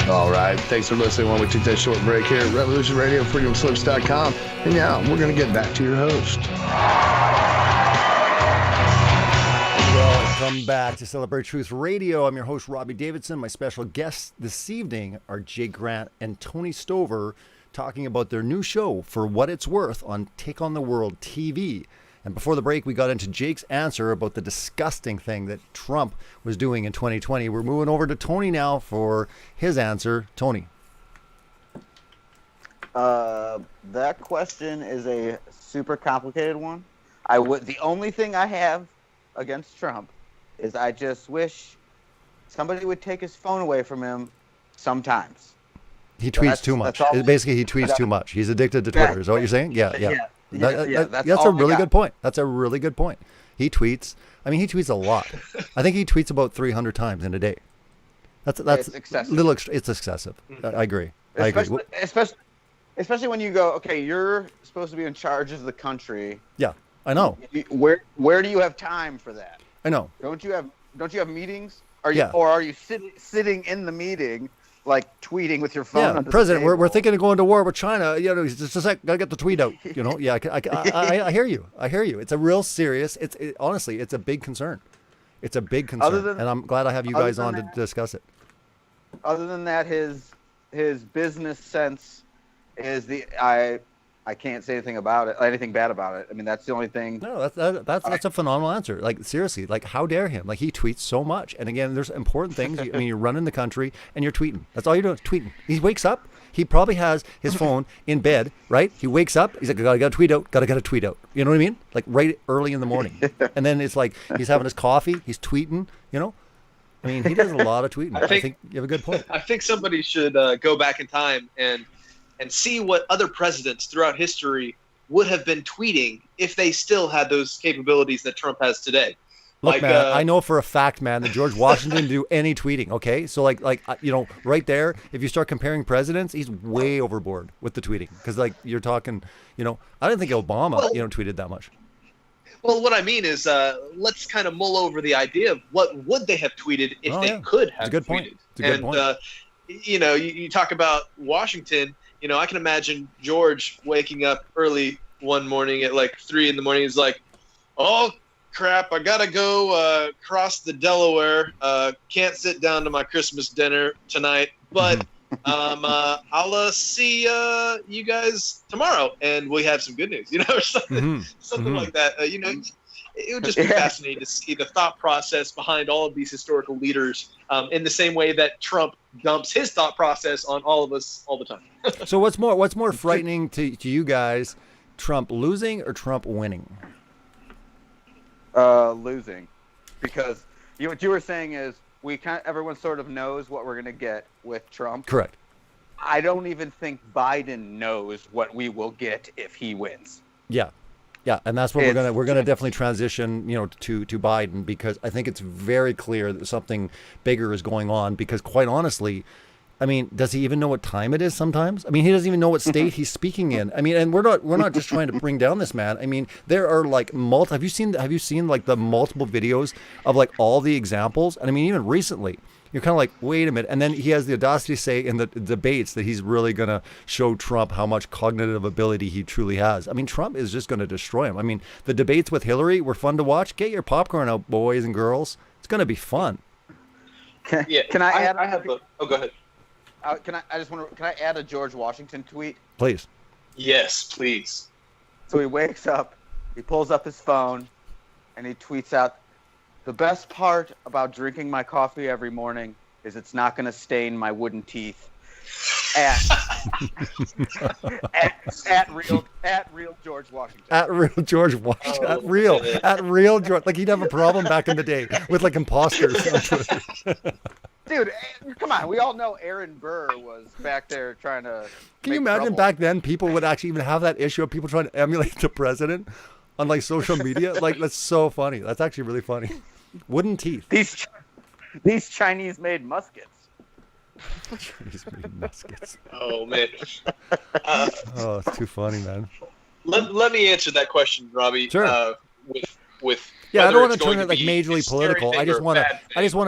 All right. Thanks for listening while we took that short break here at Revolution Radio, freedomslips.com. And now we're going to get back to your host. Welcome back to Celebrate Truth Radio. I'm your host, Robbie Davidson. My special guests this evening are Jake Grant and Tony Stover, talking about their new show, For What It's Worth, on Take on the World TV. And before the break, we got into Jake's answer about the disgusting thing that Trump was doing in 2020. We're moving over to Tony now for his answer. Tony. That question is a super complicated one. The only thing I have against Trump is I just wish somebody would take his phone away from him sometimes. He tweets too much. Basically, he tweets too much. He's addicted to Twitter. Is that what you're saying? Yeah. That's a really good point. That's a really good point. He tweets. I mean, he tweets a lot. I think he tweets about 300 times in a day. That's it's excessive. It's excessive. I agree. Especially when you go, okay, you're supposed to be in charge of the country. Yeah, I know. Where do you have time for that? I know. Don't you have meetings? Or are you sitting in the meeting, like tweeting with your phone? Yeah, President, we're thinking of going to war with China. You know, just a sec, gotta get the tweet out. You know, yeah, I hear you. I hear you. It's a real serious. Honestly, it's a big concern. It's a big concern, and I'm glad I have you guys on to discuss it. Other than that, his business sense is I can't say anything about it, anything bad about it. I mean, that's the only thing. No, that's a phenomenal answer. Like, seriously, like, how dare him? Like, he tweets so much. And again, there's important things. I mean, you're running the country and you're tweeting. That's all you're doing, tweeting. He wakes up. He probably has his phone in bed, right? He wakes up. He's like, gotta tweet out. Gotta get a tweet out. You know what I mean? Like, right early in the morning. And then it's like he's having his coffee. He's tweeting, you know? I mean, he does a lot of tweeting. I think you have a good point. I think somebody should go back in time and see what other presidents throughout history would have been tweeting if they still had those capabilities that Trump has today. Look, man, I know for a fact, man, that George Washington didn't do any tweeting. Okay, so like right there, if you start comparing presidents, he's way overboard with the tweeting, because like you're talking, I don't think Obama, tweeted that much. Well, what I mean is, let's kind of mull over the idea of what would they have tweeted if they could have tweeted. Point. It's a good point. You talk about Washington. I can imagine George waking up early one morning at like 3 a.m. He's like, "Oh crap! I gotta go cross the Delaware. Can't sit down to my Christmas dinner tonight, but I'll see you guys tomorrow, and we have some good news." Or something like that. It would just be fascinating to see the thought process behind all of these historical leaders, in the same way that Trump dumps his thought process on all of us all the time. So what's more frightening to you guys, Trump losing or Trump winning? Losing, because what you were saying is everyone sort of knows what we're going to get with Trump. Correct. I don't even think Biden knows what we will get if he wins. Yeah, and that's what we're gonna definitely transition, to Biden, because I think it's very clear that something bigger is going on. Because quite honestly, I mean, does he even know what time it is sometimes? I mean, he doesn't even know what state he's speaking in. I mean, and we're not just trying to bring down this man. I mean, there are like have you seen like the multiple videos of like all the examples? And I mean, even recently, you're kind of like, wait a minute. And then he has the audacity to say in the debates that he's really going to show Trump how much cognitive ability he truly has. I mean, Trump is just going to destroy him. I mean, the debates with Hillary were fun to watch. Get your popcorn out, boys and girls. It's going to be fun. Can I add? Go ahead. Can I add a George Washington tweet? Please. Yes, please. So he wakes up, he pulls up his phone, and he tweets out, "The best part about drinking my coffee every morning is it's not going to stain my wooden teeth." At real George Washington. At real George Washington. At real George. Like he'd have a problem back in the day with like imposters on Twitter. Dude, come on. We all know Aaron Burr was back there trying to. Can you imagine trouble. back then people would actually even have that issue of people trying to emulate the president on like social media? Like that's so funny. That's actually really funny. Wooden teeth. These Chinese-made muskets. Chinese-made muskets. Oh man. Oh, it's too funny, man. Let me answer that question, Robbie. Sure. With I don't want to turn it like majorly political. I just want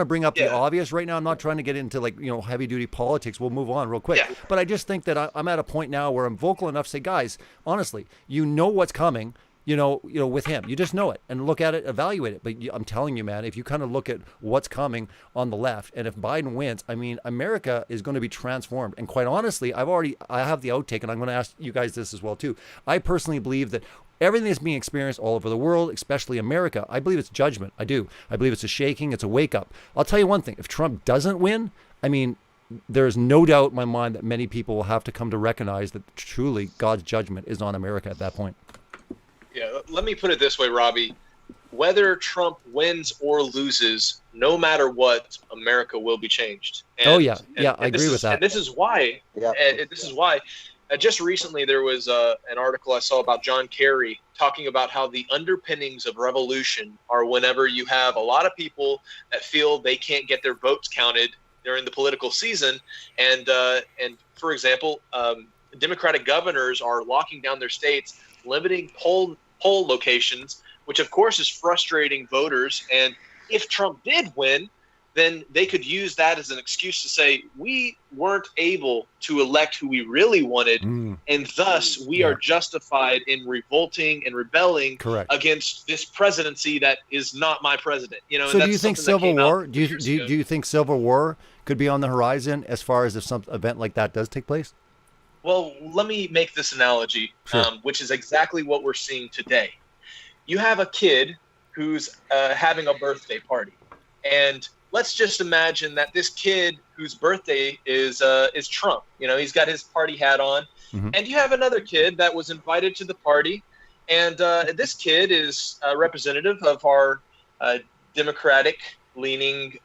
to bring up the obvious right now. I'm not trying to get into like heavy duty politics. We'll move on real quick. Yeah. But I just think that I'm at a point now where I'm vocal enough to say, guys, honestly, what's coming. With him, you just know it and look at it, evaluate it. But I'm telling you, man, if you kind of look at what's coming on the left, and if Biden wins, I mean, America is going to be transformed. And quite honestly, I have the outtake, and I'm going to ask you guys this as well too. I personally believe that everything that's being experienced all over the world, especially America, I believe it's judgment. I do. I believe it's a shaking. It's a wake up. I'll tell you one thing: if Trump doesn't win, I mean, there's no doubt in my mind that many people will have to come to recognize that truly God's judgment is on America at that point. Yeah, let me put it this way, Robbie. Whether Trump wins or loses, no matter what, America will be changed. And, I agree with that. And this is why. Just recently, there was an article I saw about John Kerry talking about how the underpinnings of revolution are whenever you have a lot of people that feel they can't get their votes counted during the political season, and for example, Democratic governors are locking down their states, limiting poll locations, which of course is frustrating voters. And if Trump did win, then they could use that as an excuse to say we weren't able to elect who we really wanted, and thus we are justified in revolting and rebelling against this presidency that is not my president. So do you think civil war? Do you think civil war could be on the horizon as far as if some event like that does take place? Well, let me make this analogy, which is exactly what we're seeing today. You have a kid who's having a birthday party, and let's just imagine that this kid whose birthday is Trump. He's got his party hat on, and you have another kid that was invited to the party, and this kid is representative of our Democratic-leaning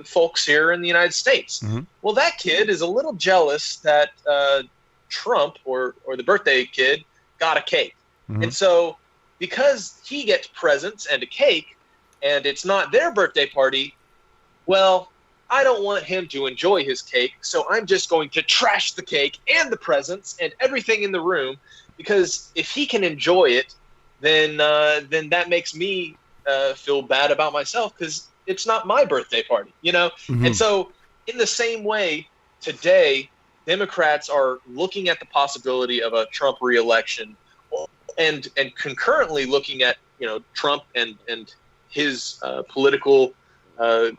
folks here in the United States. Well, that kid is a little jealous that Trump or the birthday kid got a cake. Mm-hmm. And so because he gets presents and a cake and it's not their birthday party, well, I don't want him to enjoy his cake, so I'm just going to trash the cake and the presents and everything in the room, because if he can enjoy it, then that makes me feel bad about myself, because it's not my birthday party, you know? Mm-hmm. And so in the same way, today, Democrats are looking at the possibility of a Trump reelection, and concurrently looking at, you know, Trump and his political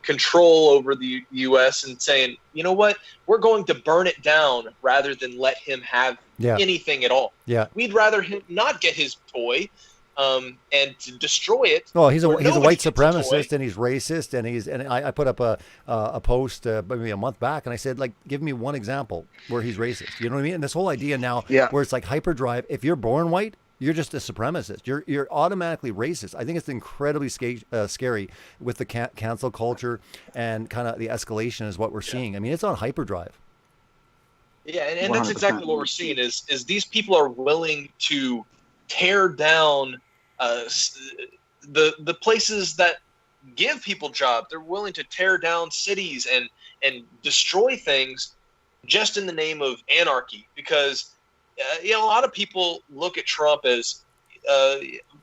control over the U.S. and saying, you know what, we're going to burn it down rather than let him have anything at all. Yeah. We'd rather him not get his toy and to destroy it. Well, he's a white gets a supremacist, toy. and he's racist, and I put up a post maybe a month back, and I said, like, give me one example where he's racist. You know what I mean? And this whole idea now where it's like hyperdrive. If you're born white, you're just a supremacist. You're automatically racist. I think it's incredibly scary with the cancel culture and kind of the escalation is what we're seeing. I mean, it's on hyperdrive. Yeah, and that's exactly what we're seeing is these people are willing to tear down the places that give people jobs. They're willing to tear down cities and destroy things just in the name of anarchy, because you know, a lot of people look at Trump as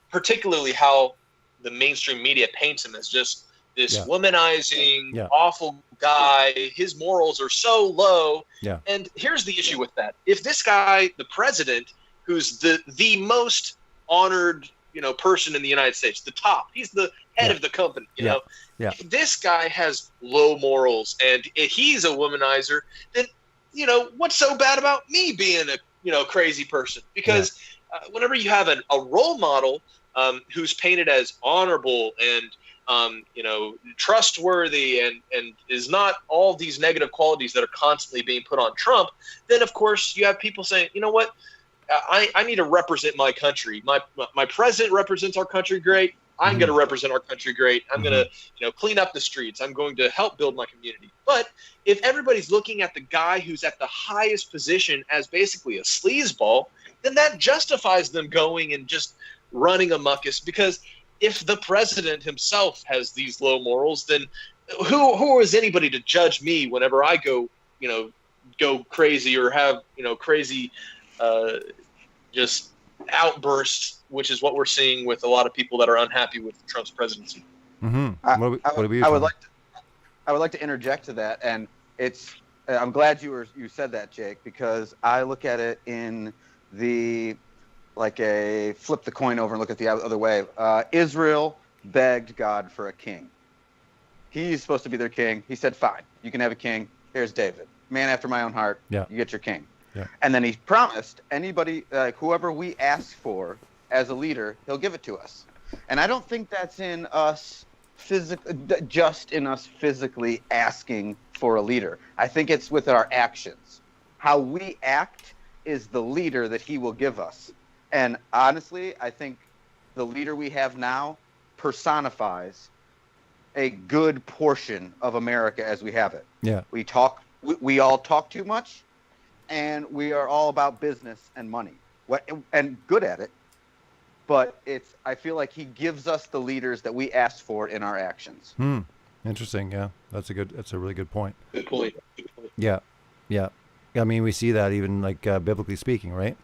particularly how the mainstream media paints him as just this womanizing, awful guy. His morals are so low. Yeah. And here's the issue with that. If this guy, the president, who's the most honored, you know, person in the United States, the top, he's the head of the company, you know, if this guy has low morals and if he's a womanizer, then, you know, what's so bad about me being a, you know, crazy person? Because whenever you have a role model who's painted as honorable and you know, trustworthy and is not all these negative qualities that are constantly being put on Trump, then of course you have people saying, you know what, I need to represent my country. My president represents our country great. I'm going to represent our country great. I'm going to, you know, clean up the streets. I'm going to help build my community. But if everybody's looking at the guy who's at the highest position as basically a sleazeball, then that justifies them going and just running amuckus. Because if the president himself has these low morals, then who is anybody to judge me whenever I go crazy or have, you know, crazy just outbursts, which is what we're seeing with a lot of people that are unhappy with Trump's presidency. Mm-hmm. I would like to interject to that, and I'm glad you said that, Jake, because I look at it in the like a flip the coin over and look at the other way. Israel begged God for a king. He's supposed to be their king. He said, "Fine, you can have a king. Here's David, man after my own heart. Yeah. You get your king." Yeah. And then he promised anybody, whoever we ask for as a leader, he'll give it to us. And I don't think that's in us just in us physically asking for a leader. I think it's with our actions. How we act is the leader that he will give us. And honestly, I think the leader we have now personifies a good portion of America as we have it. Yeah. We all talk too much. And we are all about business and money, and good at it. But I feel like he gives us the leaders that we asked for in our actions. Interesting. Yeah, that's a really good point. Good point. Yeah. I mean, we see that even like biblically speaking, right?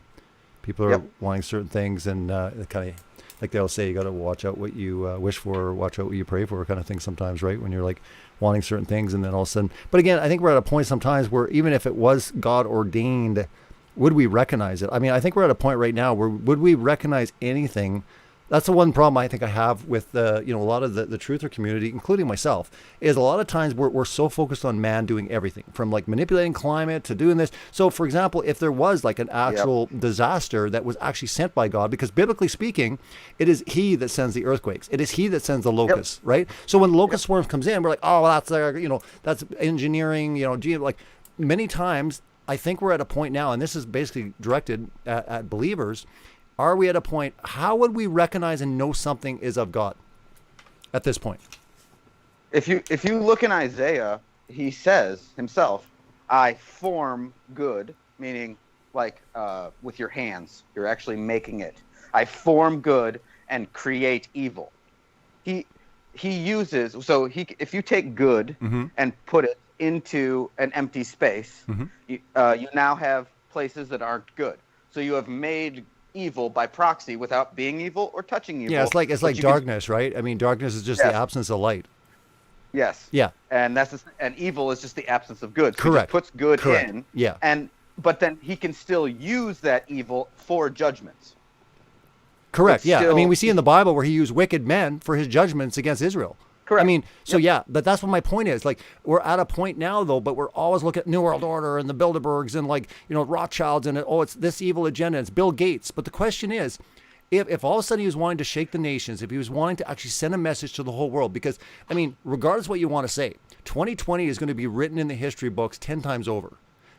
People are wanting certain things, and kind of like they'll say, you got to watch out what you wish for, or watch out what you pray for, kind of thing sometimes, right? When you're like wanting certain things, and then all of a sudden, but again, I think we're at a point sometimes where even if it was God ordained, would we recognize it? I mean, I think we're at a point right now where would we recognize anything? That's the one problem I think I have with a lot of the truther community, including myself, is a lot of times we're so focused on man doing everything, from like manipulating climate to doing this. So for example, if there was like an actual disaster that was actually sent by God, because biblically speaking, it is he that sends the earthquakes. It is he that sends the locusts, right? So when the locust swarm comes in, we're like, oh, that's that's engineering, like many times I think we're at a point now, and this is basically directed at believers. Are we at a point, how would we recognize and know something is of God at this point? If you look in Isaiah, he says himself, I form good, meaning like with your hands. You're actually making it. I form good and create evil. He uses, so if you take good and put it into an empty space, you now have places that aren't good. So you have made evil by proxy without being evil or touching evil. Yeah, it's like darkness, right? I mean, darkness is just the absence of light. Yes. Yeah. And and evil is just the absence of good. So Correct. He just puts good Correct. in. Yeah. But then he can still use that evil for judgments. Correct. It's Yeah. still- I mean, we see in the Bible where he used wicked men for his judgments against Israel. Correct. I mean, so yeah, but that's what my point is. Like, we're at a point now, though, but we're always looking at New World Order and the Bilderbergs and, like, you know, Rothschilds and, it's this evil agenda. It's Bill Gates. But the question is, if all of a sudden he was wanting to shake the nations, if he was wanting to actually send a message to the whole world, because, I mean, regardless of what you want to say, 2020 is going to be written in the history books 10 times over.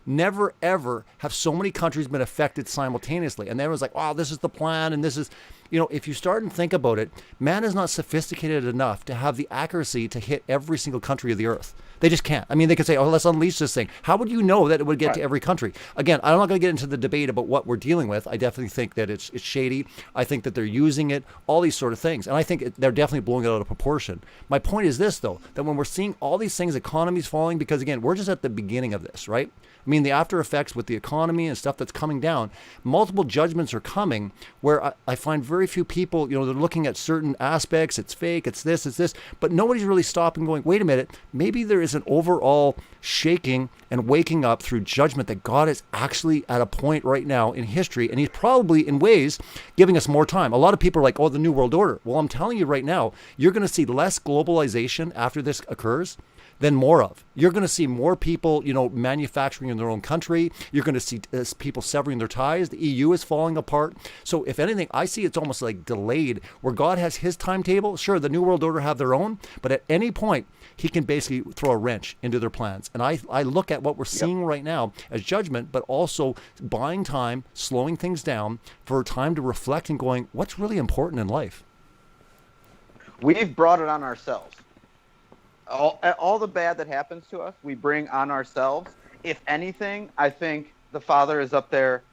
Never, ever have so many countries been affected simultaneously. And everyone's like, wow, this is the plan. And this is, you know, if you start and think about it, man is not sophisticated enough to have the accuracy to hit every single country of the earth. They just can't. I mean, they could say, oh, let's unleash this thing. How would you know that it would get to every country? Again, I'm not going to get into the debate about what we're dealing with. I definitely think that it's shady. I think that they're using it, all these sort of things. And I think they're definitely blowing it out of proportion. My point is this, though, that when we're seeing all these things, economies falling, because, again, we're just at the beginning of this, right? I mean, the after effects with the economy and stuff that's coming down, multiple judgments are coming where I find very few people, you know, they're looking at certain aspects. It's fake, it's this, but nobody's really stopping going, wait a minute, maybe there is an overall shaking and waking up through judgment that God is actually at a point right now in history. And he's probably in ways giving us more time. A lot of people are like, oh, the New World Order. Well, I'm telling you right now, you're going to see less globalization after this occurs than more of. You're going to see more people, you know, manufacturing in their own country. You're going to see people severing their ties. The EU is falling apart. So if anything, I see it's almost like delayed where God has his timetable. Sure, the New World Order have their own, but at any point, he can basically throw a wrench into their plans. And I look at what we're seeing right now as judgment, but also buying time, slowing things down for time to reflect and going, what's really important in life? We've brought it on ourselves. All the bad that happens to us, we bring on ourselves. If anything, I think the Father is up there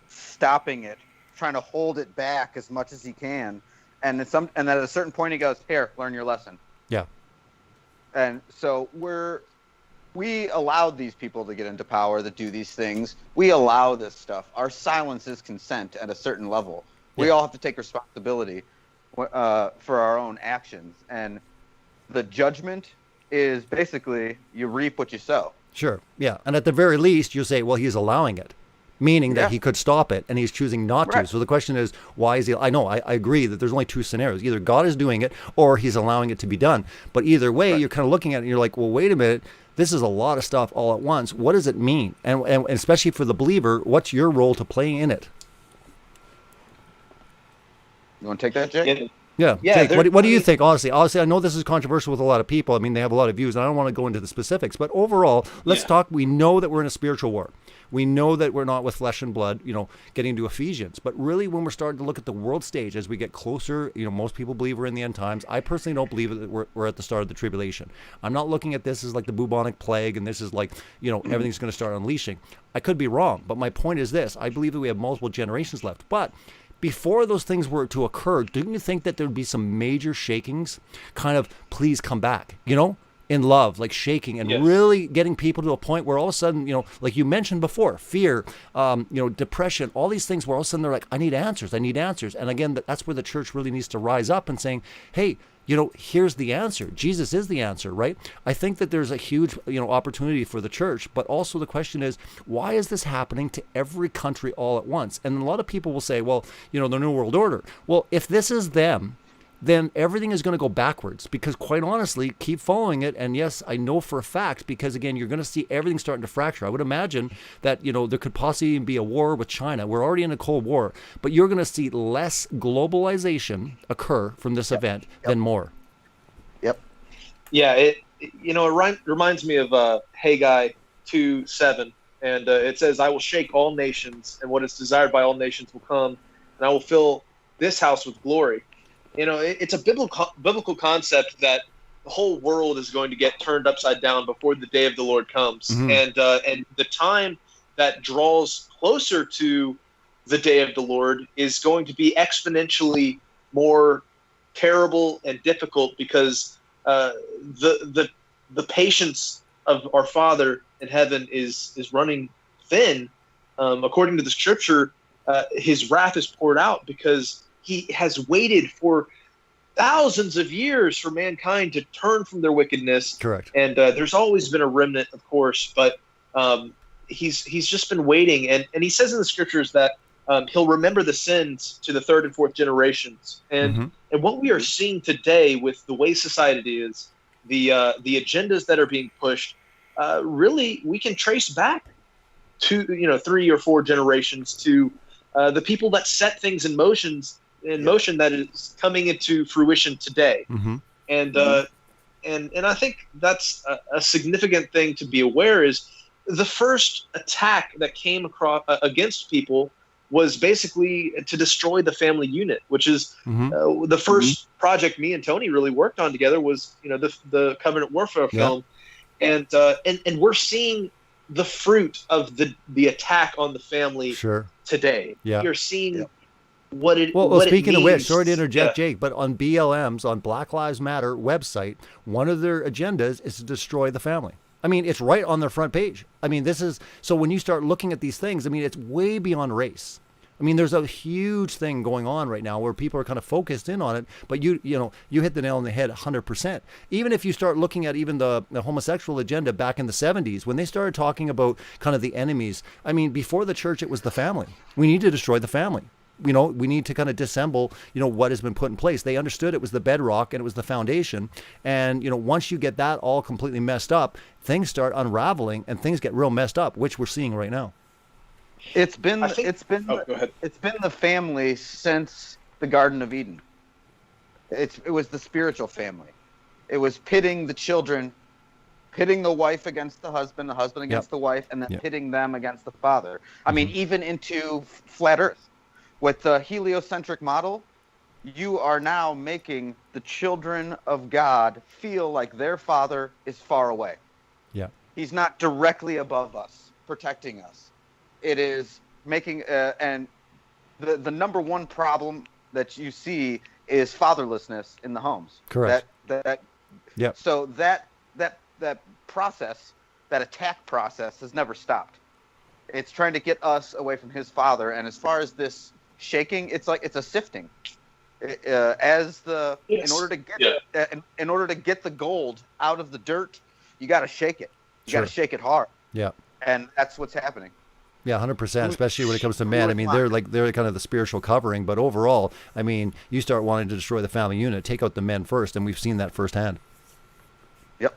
stopping it, trying to hold it back as much as he can. And at a certain point, he goes, here, learn your lesson. Yeah. And so we allowed these people to get into power that do these things. We allow this stuff. Our silence is consent at a certain level. We all have to take responsibility for our own actions. And the judgment is basically you reap what you sow. Sure. Yeah. And at the very least, you say, well, he's allowing it, meaning that he could stop it and he's choosing not to. So the question is, why is he? I know, I agree that there's only two scenarios. Either God is doing it or he's allowing it to be done. But either way, you're kind of looking at it and you're like, well, wait a minute. This is a lot of stuff all at once. What does it mean? And especially for the believer, what's your role to play in it? You want to take that, Jake? Yeah. Jake, what do you think? Honestly, I know this is controversial with a lot of people. I mean, they have a lot of views, and I don't want to go into the specifics. But overall, let's talk. We know that we're in a spiritual war. We know that we're not with flesh and blood, you know, getting to Ephesians. But really, when we're starting to look at the world stage as we get closer, you know, most people believe we're in the end times. I personally don't believe that we're at the start of the tribulation. I'm not looking at this as like the bubonic plague, and this is like, you know, everything's going to start unleashing. I could be wrong, but my point is this. I believe that we have multiple generations left. But before those things were to occur, didn't you think that there would be some major shakings? Kind of, please come back, you know, in love, like shaking and really getting people to a point where all of a sudden, you know, like you mentioned before, fear, you know, depression, all these things where all of a sudden they're like, I need answers. And again, that's where the church really needs to rise up and saying, hey, you know, here's the answer. Jesus is the answer, right? I think that there's a huge, you know, opportunity for the church, but also the question is, why is this happening to every country all at once? And a lot of people will say, well, you know, the New World Order. Well, if this is them, then everything is going to go backwards because quite honestly, keep following it. And yes, I know for a fact, because again, you're going to see everything starting to fracture. I would imagine that, you know, there could possibly be a war with China. We're already in a Cold War, but you're going to see less globalization occur from this event than more. Yeah. It reminds me of Haggai 2:7. And it says, I will shake all nations, and what is desired by all nations will come, and I will fill this house with glory. You know, it's a biblical concept that the whole world is going to get turned upside down before the day of the Lord comes. And the time that draws closer to the day of the Lord is going to be exponentially more terrible and difficult, because the patience of our Father in heaven is running thin. According to the Scripture, his wrath is poured out because he has waited for thousands of years for mankind to turn from their wickedness. Correct. And there's always been a remnant, of course, but he's just been waiting. And he says in the Scriptures that he'll remember the sins to the third and fourth generations. And what we are seeing today with the way society is, the agendas that are being pushed, really we can trace back to 3 or 4 generations to the people that set things in motion that is coming into fruition today. And I think that's a significant thing to be aware. Is the first attack that came across against people was basically to destroy the family unit, which is the first project me and Tony really worked on together. Was the Covenant Warfare film, and we're seeing the fruit of the attack on the family today. You're seeing what it. Well, what speaking it of which, means. sorry to interject, Jake, but on BLM's, on Black Lives Matter website, one of their agendas is to destroy the family. I mean, it's right on their front page. I mean, so when you start looking at these things, I mean, it's way beyond race. I mean, there's a huge thing going on right now where people are kind of focused in on it, but you hit the nail on the head 100%. Even if you start looking at even the homosexual agenda back in the 70s, when they started talking about kind of the enemies, I mean, before the church, it was the family. We need to destroy the family. We need to kind of disassemble, what has been put in place. They understood it was the bedrock and it was the foundation. And, once you get that all completely messed up, things start unraveling and things get real messed up, which we're seeing right now. It's been the family since the Garden of Eden. It was the spiritual family. It was pitting the children, pitting the wife against the husband against the wife, and then pitting them against the father. I mean, even into flat Earth. With the heliocentric model, you are now making the children of God feel like their father is far away. Yeah. He's not directly above us, protecting us. It is making, and the number one problem that you see is fatherlessness in the homes. Correct. So that process, that attack process, has never stopped. It's trying to get us away from his father. And as far as this shaking, it's like it's a sifting. In order to get the gold out of the dirt, you got to shake it. You got to shake it hard. Yeah. And that's what's happening. Yeah, 100%, especially when it comes to men. I mean, they're kind of the spiritual covering, but overall, I mean, you start wanting to destroy the family unit, take out the men first, and we've seen that firsthand. Yep.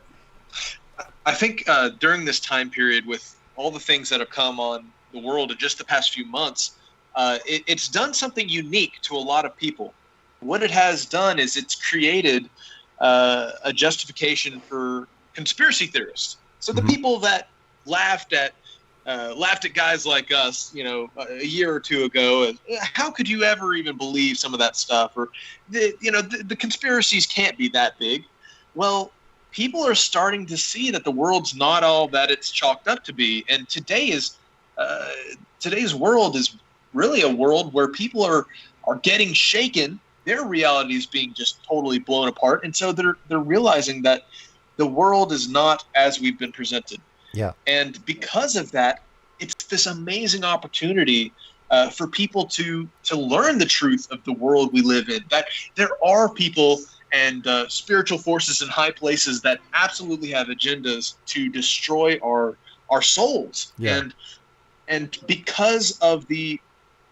I think during this time period, with all the things that have come on the world in just the past few months, it's done something unique to a lot of people. What it has done is it's created a justification for conspiracy theorists. So the people that laughed at guys like us, a year or two ago, how could you ever even believe some of that stuff? Or the conspiracies can't be that big. Well, people are starting to see that the world's not all that it's chalked up to be, and today's world is really a world where people are getting shaken. Their reality is being just totally blown apart, and so they're realizing that the world is not as we've been presented. Yeah. And because of that, it's this amazing opportunity for people to learn the truth of the world we live in, that there are people and spiritual forces in high places that absolutely have agendas to destroy our souls. Yeah. And because of the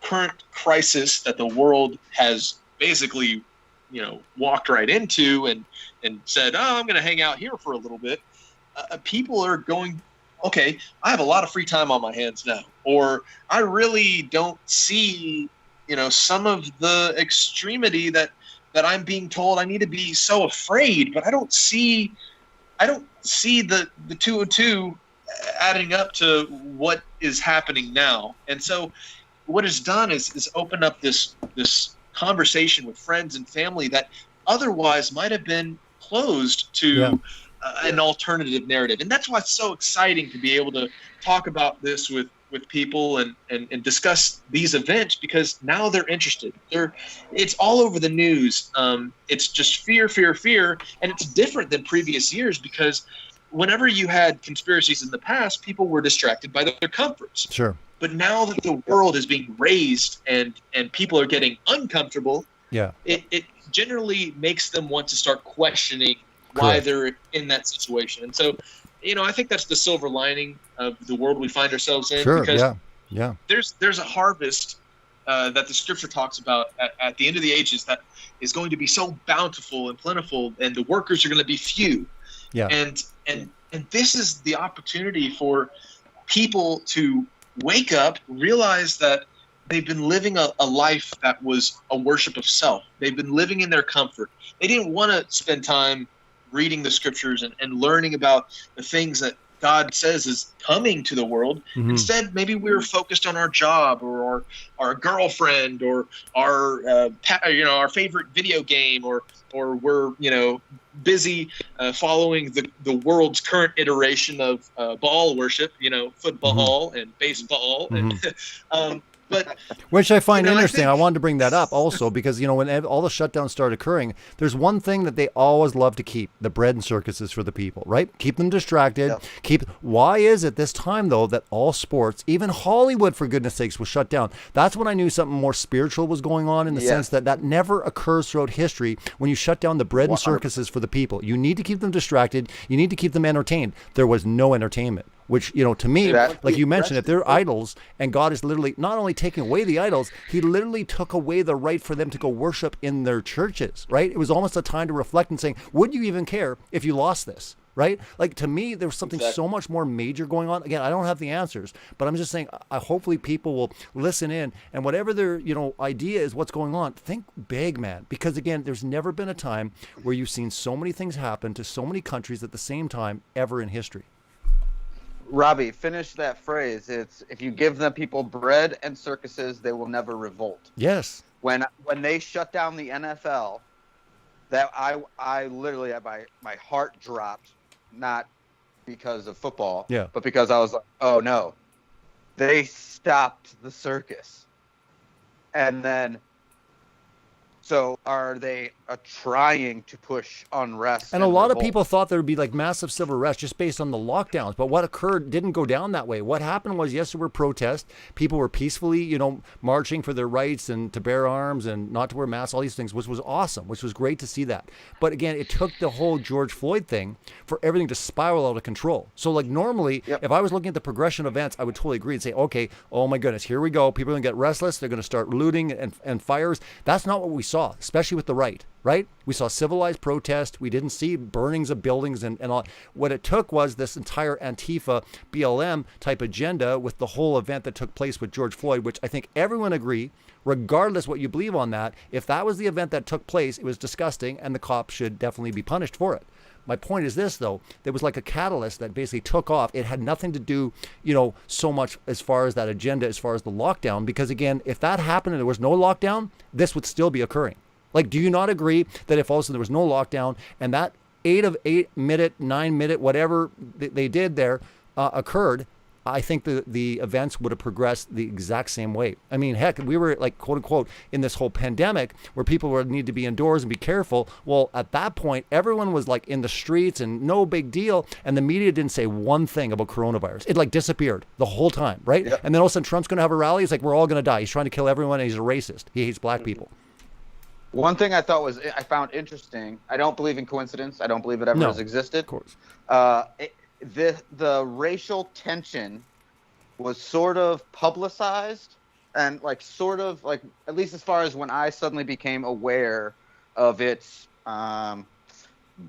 current crisis that the world has basically, walked right into and said, oh, I'm going to hang out here for a little bit, people are going, okay, I have a lot of free time on my hands now, or I really don't see, some of the extremity that I'm being told I need to be so afraid, but I don't see the 202 adding up to what is happening now. And so what it's done is open up this conversation with friends and family that otherwise might have been closed to an alternative narrative. And that's why it's so exciting to be able to talk about this with with people and discuss these events, because now they're interested. It's all over the news. It's just fear, and it's different than previous years, because whenever you had conspiracies in the past, people were distracted by their comforts. Sure. But now that the world is being raised and people are getting uncomfortable, it generally makes them want to start questioning why they're in that situation. And so, I think that's the silver lining of the world we find ourselves in. Sure. Because Yeah. there's a harvest that the Scripture talks about at the end of the ages that is going to be so bountiful and plentiful, and the workers are going to be few. Yeah. And this is the opportunity for people to wake up, realize that they've been living a life that was a worship of self. They've been living in their comfort. They didn't want to spend time reading the Scriptures and learning about the things that God says is coming to the world. Mm-hmm. Instead, maybe we were focused on our job or our girlfriend or our favorite video game, or we're busy following the world's current iteration of ball worship, football Mm-hmm. and baseball, Mm-hmm. and Which I find interesting. I think, wanted to bring that up also because, when all the shutdowns started occurring, there's one thing that they always love to keep: the bread and circuses for the people, right? Keep them distracted. Yeah. Why is it this time, though, that all sports, even Hollywood, for goodness sakes, was shut down? That's when I knew something more spiritual was going on, in the sense that never occurs throughout history when you shut down the bread and circuses for the people. You need to keep them distracted. You need to keep them entertained. There was no entertainment. Which, to me, like you mentioned, if they're idols and God is literally not only taking away the idols, he literally took away the right for them to go worship in their churches, right? It was almost a time to reflect and saying, would you even care if you lost this, right? Like, to me, there was something so much more major going on. Again, I don't have the answers, but I'm just saying, hopefully people will listen in, and whatever their, idea is what's going on, think big, man. Because again, there's never been a time where you've seen so many things happen to so many countries at the same time ever in history. Robbie, finish that phrase. It's, if you give them people bread and circuses, they will never revolt. Yes. When they shut down the NFL, that I literally, my heart dropped, not because of football, but because I was like, oh no, they stopped the circus. And then, so are they trying to push unrest? And a lot of people thought there would be like massive civil unrest just based on the lockdowns. But what occurred didn't go down that way. What happened was, yes, there were protests. People were peacefully, marching for their rights and to bear arms and not to wear masks, all these things, which was awesome, which was great to see that. But again, it took the whole George Floyd thing for everything to spiral out of control. So like normally, if I was looking at the progression of events, I would totally agree and say, okay, oh my goodness, here we go. People are going to get restless. They're going to start looting and fires. That's not what we saw, especially with the right? We saw civilized protest. We didn't see burnings of buildings and all. What it took was this entire Antifa, BLM type agenda with the whole event that took place with George Floyd, which I think everyone agree, regardless what you believe on that, if that was the event that took place, it was disgusting and the cops should definitely be punished for it. My point is this, though, there was like a catalyst that basically took off. It had nothing to do, so much as far as that agenda, as far as the lockdown, because again, if that happened and there was no lockdown, this would still be occurring. Like, do you not agree that if also there was no lockdown and that 8 minute, 9 minute, whatever they did there occurred, I think the events would have progressed the exact same way. I mean, heck, we were like, quote unquote, in this whole pandemic where people would need to be indoors and be careful. Well, at that point, everyone was like in the streets and no big deal. And the media didn't say one thing about coronavirus. It like disappeared the whole time, right? Yep. And then all of a sudden Trump's going to have a rally. It's like, we're all going to die. He's trying to kill everyone and he's a racist. He hates black people. One thing I found interesting, I don't believe in coincidence. I don't believe it ever has existed. Of course. The racial tension was sort of publicized and at least as far as when I suddenly became aware of its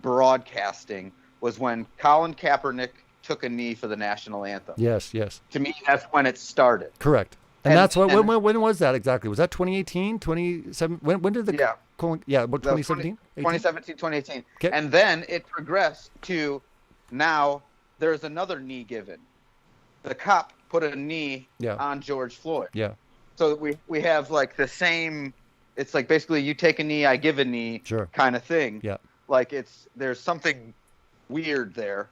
broadcasting, was when Colin Kaepernick took a knee for the national anthem. Yes. To me, that's when it started. Correct. And that's what. When was that exactly? Was that 2018, 27? When did the? Yeah. About 2017. 2017, 2018. Okay. And then it progressed to now. There's another knee given. The cop put a knee on George Floyd. Yeah. So we have like the same. It's like basically you take a knee, I give a knee, kind of thing. Yeah. Like there's something weird there.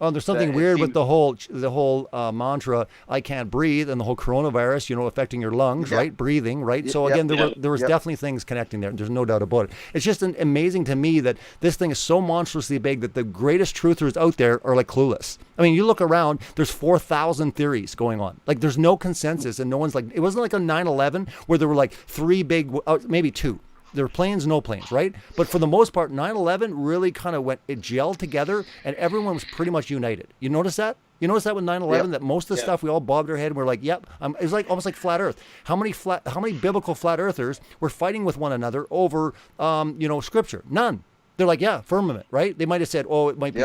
Oh, there's something weird with the whole mantra, I can't breathe, and the whole coronavirus, affecting your lungs, right? Breathing, right? So again, there was definitely things connecting there. There's no doubt about it. It's just amazing to me that this thing is so monstrously big that the greatest truthers out there are like clueless. I mean, you look around, there's 4,000 theories going on. Like there's no consensus, and no one's like, it wasn't like on 9/11 where there were like 3 big, maybe 2. There were planes, no planes, right? But for the most part, 9/11 really kind of it gelled together, and everyone was pretty much united. You notice that? You notice that with 9/11, that most of the stuff we all bobbed our head and we're like, yep. It was like almost like flat Earth. How many biblical flat earthers were fighting with one another over, Scripture? None. They're like, yeah, firmament, right? They might have said, oh, it might be,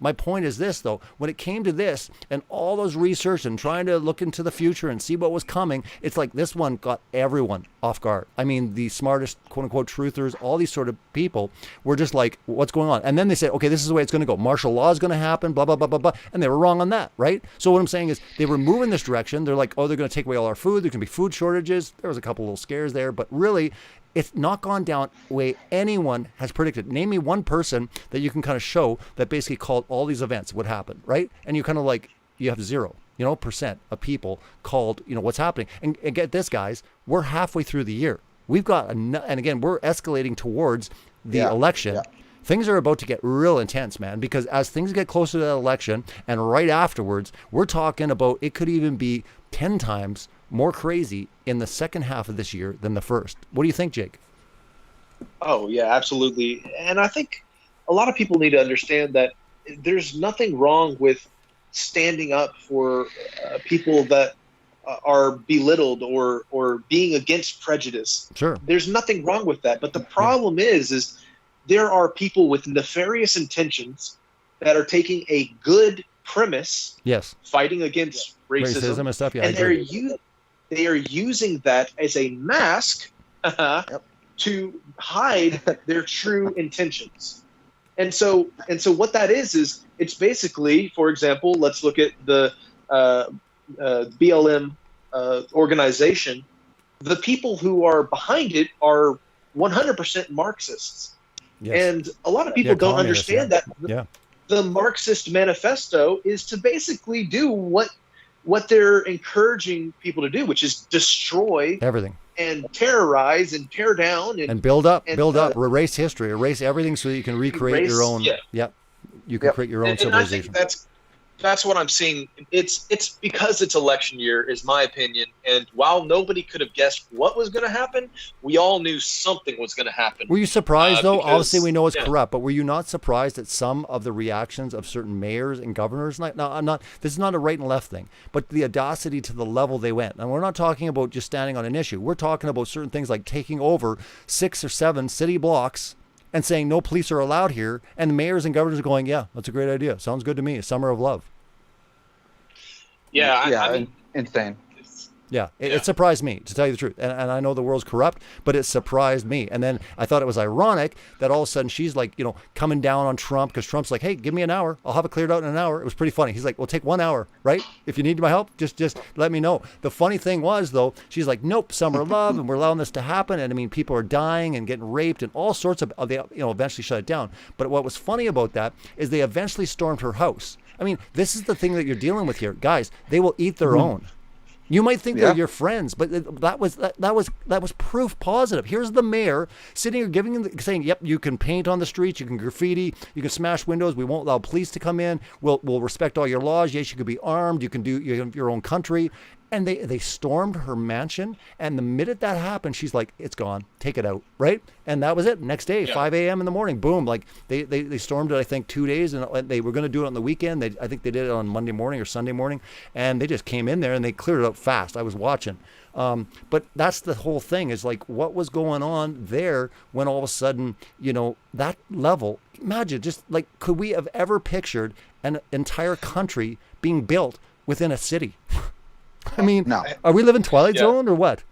my point is this, though. When it came to this and all those research and trying to look into the future and see what was coming, it's like this one got everyone off guard. I mean, the smartest, quote unquote, truthers, all these sort of people were just like, what's going on? And then they said, okay, this is the way it's going to go. Martial law is going to happen, blah, blah, blah, blah, blah. And they were wrong on that, right? So what I'm saying is they were moving this direction. They're like, oh, they're going to take away all our food. There's going to be food shortages. There was a couple little scares there, but really, it's not gone down the way anyone has predicted. Name me one person that you can kind of show that basically called all these events would happen, right? And you kind of like, you have 0% of people called, what's happening. And get this, guys, we're halfway through the year. We've got, and again, we're escalating towards the election. Yeah. Things are about to get real intense, man, because as things get closer to that election and right afterwards, we're talking about it could even be 10 times more crazy in the second half of this year than the first. What do you think, Jake? Oh, yeah, absolutely. And I think a lot of people need to understand that there's nothing wrong with standing up for people that are belittled or being against prejudice. Sure. There's nothing wrong with that. But the problem is there are people with nefarious intentions that are taking a good premise, fighting against racism and stuff. Yeah, and they are using that as a mask to hide their true intentions. And so what that is it's basically, for example, let's look at the BLM organization. The people who are behind it are 100% Marxists. Yes. And a lot of people don't understand that the Marxist manifesto is to basically do what they're encouraging people to do, which is destroy everything and terrorize and tear down and build up, erase history, erase everything so that you can recreate your own. You can create your own civilization. I think that's what I'm seeing. It's because it's election year, is my opinion. And while nobody could have guessed what was going to happen, we all knew something was going to happen. Were you surprised, though? Obviously, we know it's corrupt, but were you not surprised at some of the reactions of certain mayors and governors? No, I'm not. This is not a right and left thing, but the audacity to the level they went. And we're not talking about just standing on an issue. We're talking about certain things like taking over 6 or 7 city blocks and saying no police are allowed here. And the mayors and governors are going, yeah, that's a great idea. Sounds good to me. A summer of love. I mean, insane. It surprised me, to tell you the truth. And I know the world's corrupt, but it surprised me. And then I thought it was ironic that all of a sudden she's like, coming down on Trump because Trump's like, hey, give me an hour. I'll have it cleared out in an hour. It was pretty funny. He's like, well, take 1 hour, right? If you need my help, just let me know. The funny thing was, though, she's like, nope, summer of love, and we're allowing this to happen. And I mean, people are dying and getting raped and all sorts of, they eventually shut it down. But what was funny about that is they eventually stormed her house. I mean, this is the thing that you're dealing with here, guys. They will eat their own. You might think they're your friends, but that was proof positive. Here's the mayor sitting here saying, "Yep, you can paint on the streets, you can graffiti, you can smash windows. We won't allow police to come in. We'll respect all your laws. Yes, you can be armed. You can do your own country." And they stormed her mansion, and the minute that happened, she's like, "It's gone. Take it out." Right? And that was it. Next day, 5 a.m. in the morning, boom! Like they stormed it. I think 2 days, and they were going to do it on the weekend. I think they did it on Monday morning or Sunday morning, and they just came in there and they cleared it out fast. I was watching, but that's the whole thing. Is like what was going on there when all of a sudden, that level. Imagine just like, could we have ever pictured an entire country being built within a city? I mean, no. Are we living Twilight Zone or what?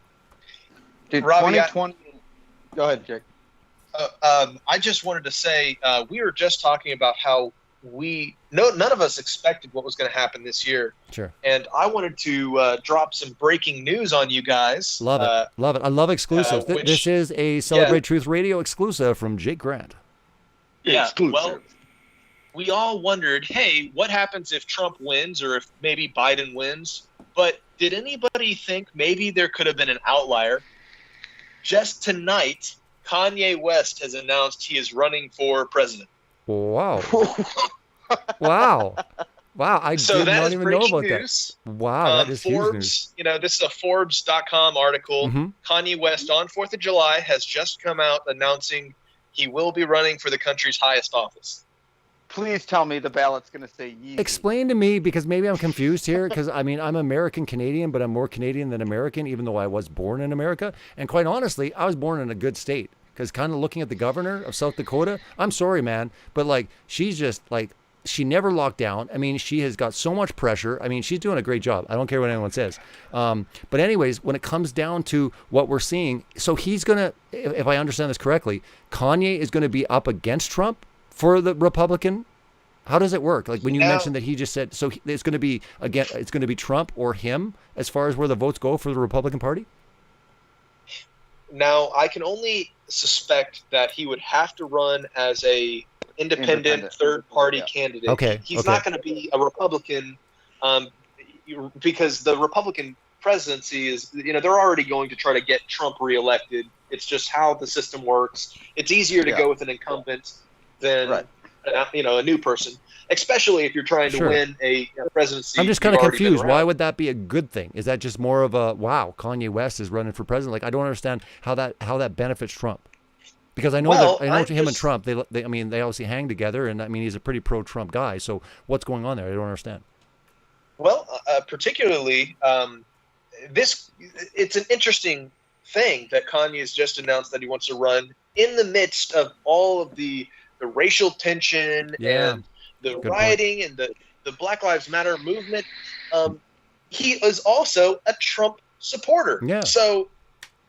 Dude, Robbie, 2020. Go ahead, Jake. I just wanted to say we were just talking about how none of us expected what was going to happen this year. Sure. And I wanted to drop some breaking news on you guys. Love it. I love exclusives. This is a Celebrate Truth Radio exclusive from Jake Grant. Yeah. Exclusive. we all wondered, hey, what happens if Trump wins or if maybe Biden wins? But did anybody think maybe there could have been an outlier? Just tonight, Kanye West has announced he is running for president. Wow. Wow. Wow. I So did that not is even know breaking about news. that. Wow. That is huge news. Forbes, this is a Forbes.com article. Mhm. Kanye West on 4th of July has just come out announcing he will be running for the country's highest office. Please tell me the ballot's going to say Yeezy. Explain to me, because maybe I'm confused here, because I mean, I'm American Canadian, but I'm more Canadian than American, even though I was born in America. And quite honestly, I was born in a good state, because kind of looking at the governor of South Dakota, I'm sorry, man, but like, she's just like, she never locked down. I mean, she has got so much pressure. I mean, she's doing a great job. I don't care what anyone says. But anyways, when it comes down to what we're seeing, so he's going to, if I understand this correctly, Kanye is going to be up against Trump for the Republican. How does it work? Like when you mentioned that he just said, so it's going to be, again, it's going to be Trump or him as far as where the votes go for the Republican Party? Now, I can only suspect that he would have to run as a independent third-party candidate. Okay. He's not going to be a Republican because the Republican presidency is, they're already going to try to get Trump reelected. It's just how the system works. It's easier to go with an incumbent than a new person, especially if you're trying to win a presidency. I'm just kind of confused. Why would that be a good thing? Is that just more of a, wow, Kanye West is running for president? Like, I don't understand how that benefits Trump. Because I know him and Trump, they obviously hang together, and I mean, he's a pretty pro-Trump guy. So what's going on there? I don't understand. Well, particularly, it's an interesting thing that Kanye has just announced that he wants to run in the midst of all of the racial tension and the rioting and the Black Lives Matter movement. He is also a Trump supporter. Yeah. So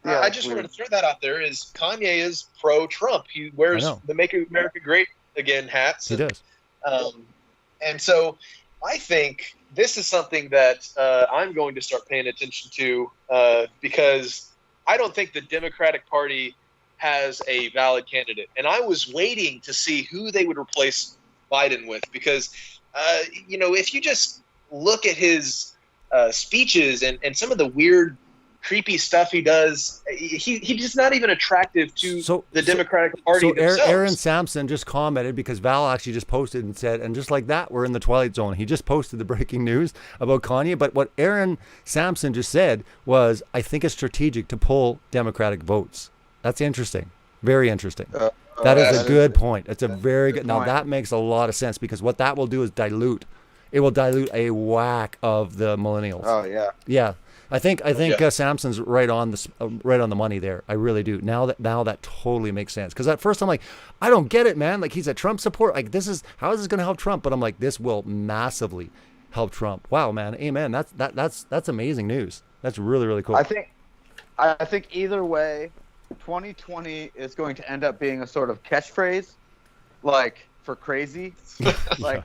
I just wanted to throw that out there. Is Kanye is pro-Trump. He wears the "Make America Great Again" hats. He does. And so I think this is something that I'm going to start paying attention to because I don't think the Democratic Party has a valid candidate. And I was waiting to see who they would replace Biden with because, if you just look at his speeches and some of the weird, creepy stuff he does, he's just not even attractive to the Democratic Party themselves. So Aaron Sampson just commented, because Val actually just posted and said, and just like that, we're in the Twilight Zone. He just posted the breaking news about Kanye. But what Aaron Sampson just said was, I think it's strategic to pull Democratic votes. That's interesting. Very interesting. That is a good point. It's a very good. Now that makes a lot of sense because what that will do is dilute. It will dilute a whack of the millennials. Oh yeah. Yeah. I think Samson's right on the money there. I really do. Now that totally makes sense. Because at first I'm like, I don't get it, man. Like he's a Trump supporter. Like how is this going to help Trump? But I'm like, this will massively help Trump. Wow, man. Amen. That's amazing news. That's really, really cool. I think either way, 2020 is going to end up being a sort of catchphrase, like for crazy, like.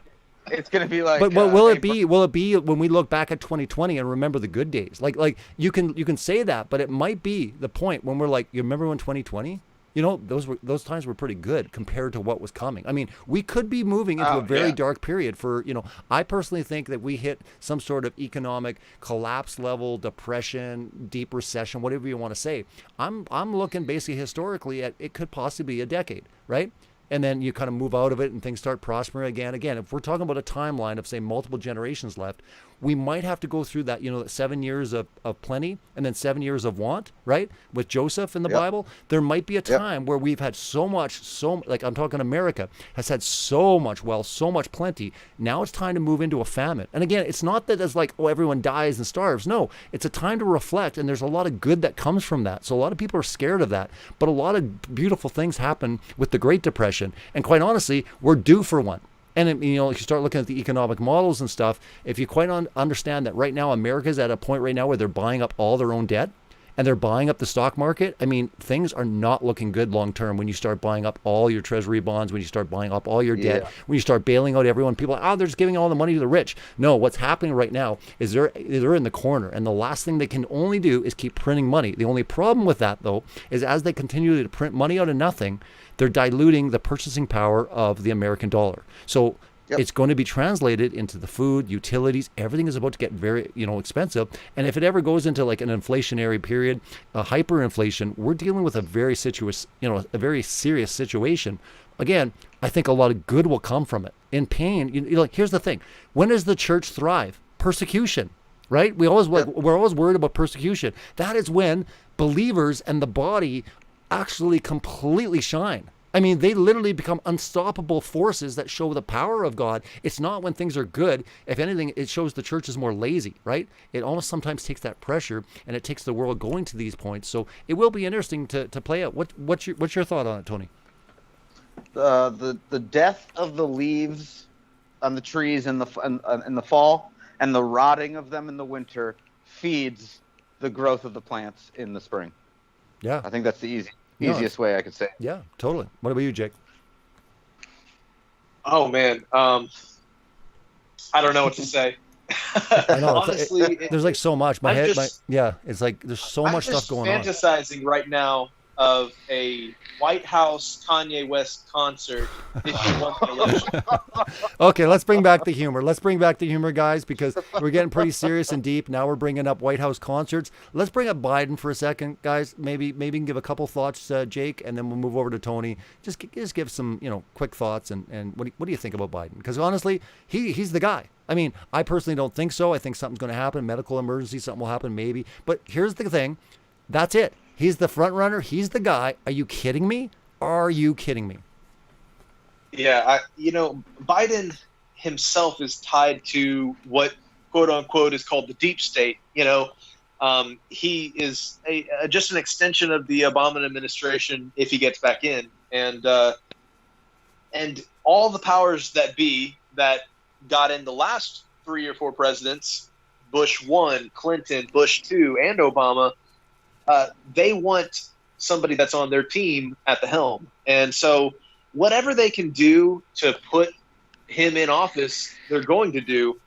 It's going to be like. But will it be? Will it be when we look back at 2020 and remember the good days? Like you can say that, but it might be the point when we're like, you remember when 2020? Those times were pretty good compared to what was coming. I mean, we could be moving into a very dark period for. I personally think that we hit some sort of economic collapse level, depression, deep recession, whatever you want to say. I'm looking basically historically at it could possibly be a decade, right? And then you kind of move out of it and things start prospering again. Again, if we're talking about a timeline of, say, multiple generations left, we might have to go through that, 7 years of plenty and then 7 years of want, right? With Joseph in the Bible, there might be a time where we've had like I'm talking America, has had so much wealth, so much plenty. Now it's time to move into a famine. And again, it's not that it's like, everyone dies and starves. No, it's a time to reflect, and there's a lot of good that comes from that. So a lot of people are scared of that. But a lot of beautiful things happen with the Great Depression. And quite honestly, we're due for one. And you start looking at the economic models and stuff. If you quite understand that right now, America's at a point right now where they're buying up all their own debt, and they're buying up the stock market, I mean, things are not looking good long term when you start buying up all your treasury bonds, when you start buying up all your debt, when you start bailing out everyone. People are, oh, they're just giving all the money to the rich. No, what's happening right now is they're in the corner, and the last thing they can only do is keep printing money. The only problem with that, though, is as they continue to print money out of nothing, they're diluting the purchasing power of the American dollar. So it's going to be translated into the food, utilities. Everything is about to get very, expensive. And if it ever goes into like an inflationary period, a hyperinflation, we're dealing with a very serious situation. Again, I think a lot of good will come from it. In pain, here's the thing: when does the church thrive? Persecution, right? We're always worried about persecution. That is when believers and the body actually completely shine. I mean, they literally become unstoppable forces that show the power of God. It's not when things are good. If anything, it shows the church is more lazy, right? It almost sometimes takes that pressure, and it takes the world going to these points. So it will be interesting to play out. What's your thought on it, Tony? The death of the leaves on the trees in the fall and the rotting of them in the winter feeds the growth of the plants in the spring. Yeah, I think that's the easiest way I could say it. Yeah, totally. What about you, Jake? Oh man, I don't know what to say. I know. Honestly, there's like so much. It's like there's so much stuff going on. I'm just fantasizing right now of a White House Kanye West concert if he won the election. Okay, let's bring back the humor. Guys, because we're getting pretty serious and deep. Now we're bringing up White House concerts. Let's bring up Biden for a second, guys. Maybe you can give a couple thoughts, Jake, and then we'll move over to Tony. Just give some quick thoughts and what do you think about Biden? Because honestly, he's the guy. I mean, I personally don't think so. I think something's going to happen, medical emergency, something will happen maybe. But here's the thing. That's it. He's the front runner. He's the guy. Are you kidding me? Yeah, Biden himself is tied to what, quote unquote, is called the deep state. He is just an extension of the Obama administration if he gets back in, and all the powers that be that got in the last 3 or 4 presidents, Bush 1, Clinton, Bush 2, and Obama. They want somebody that's on their team at the helm. And so whatever they can do to put him in office, they're going to do.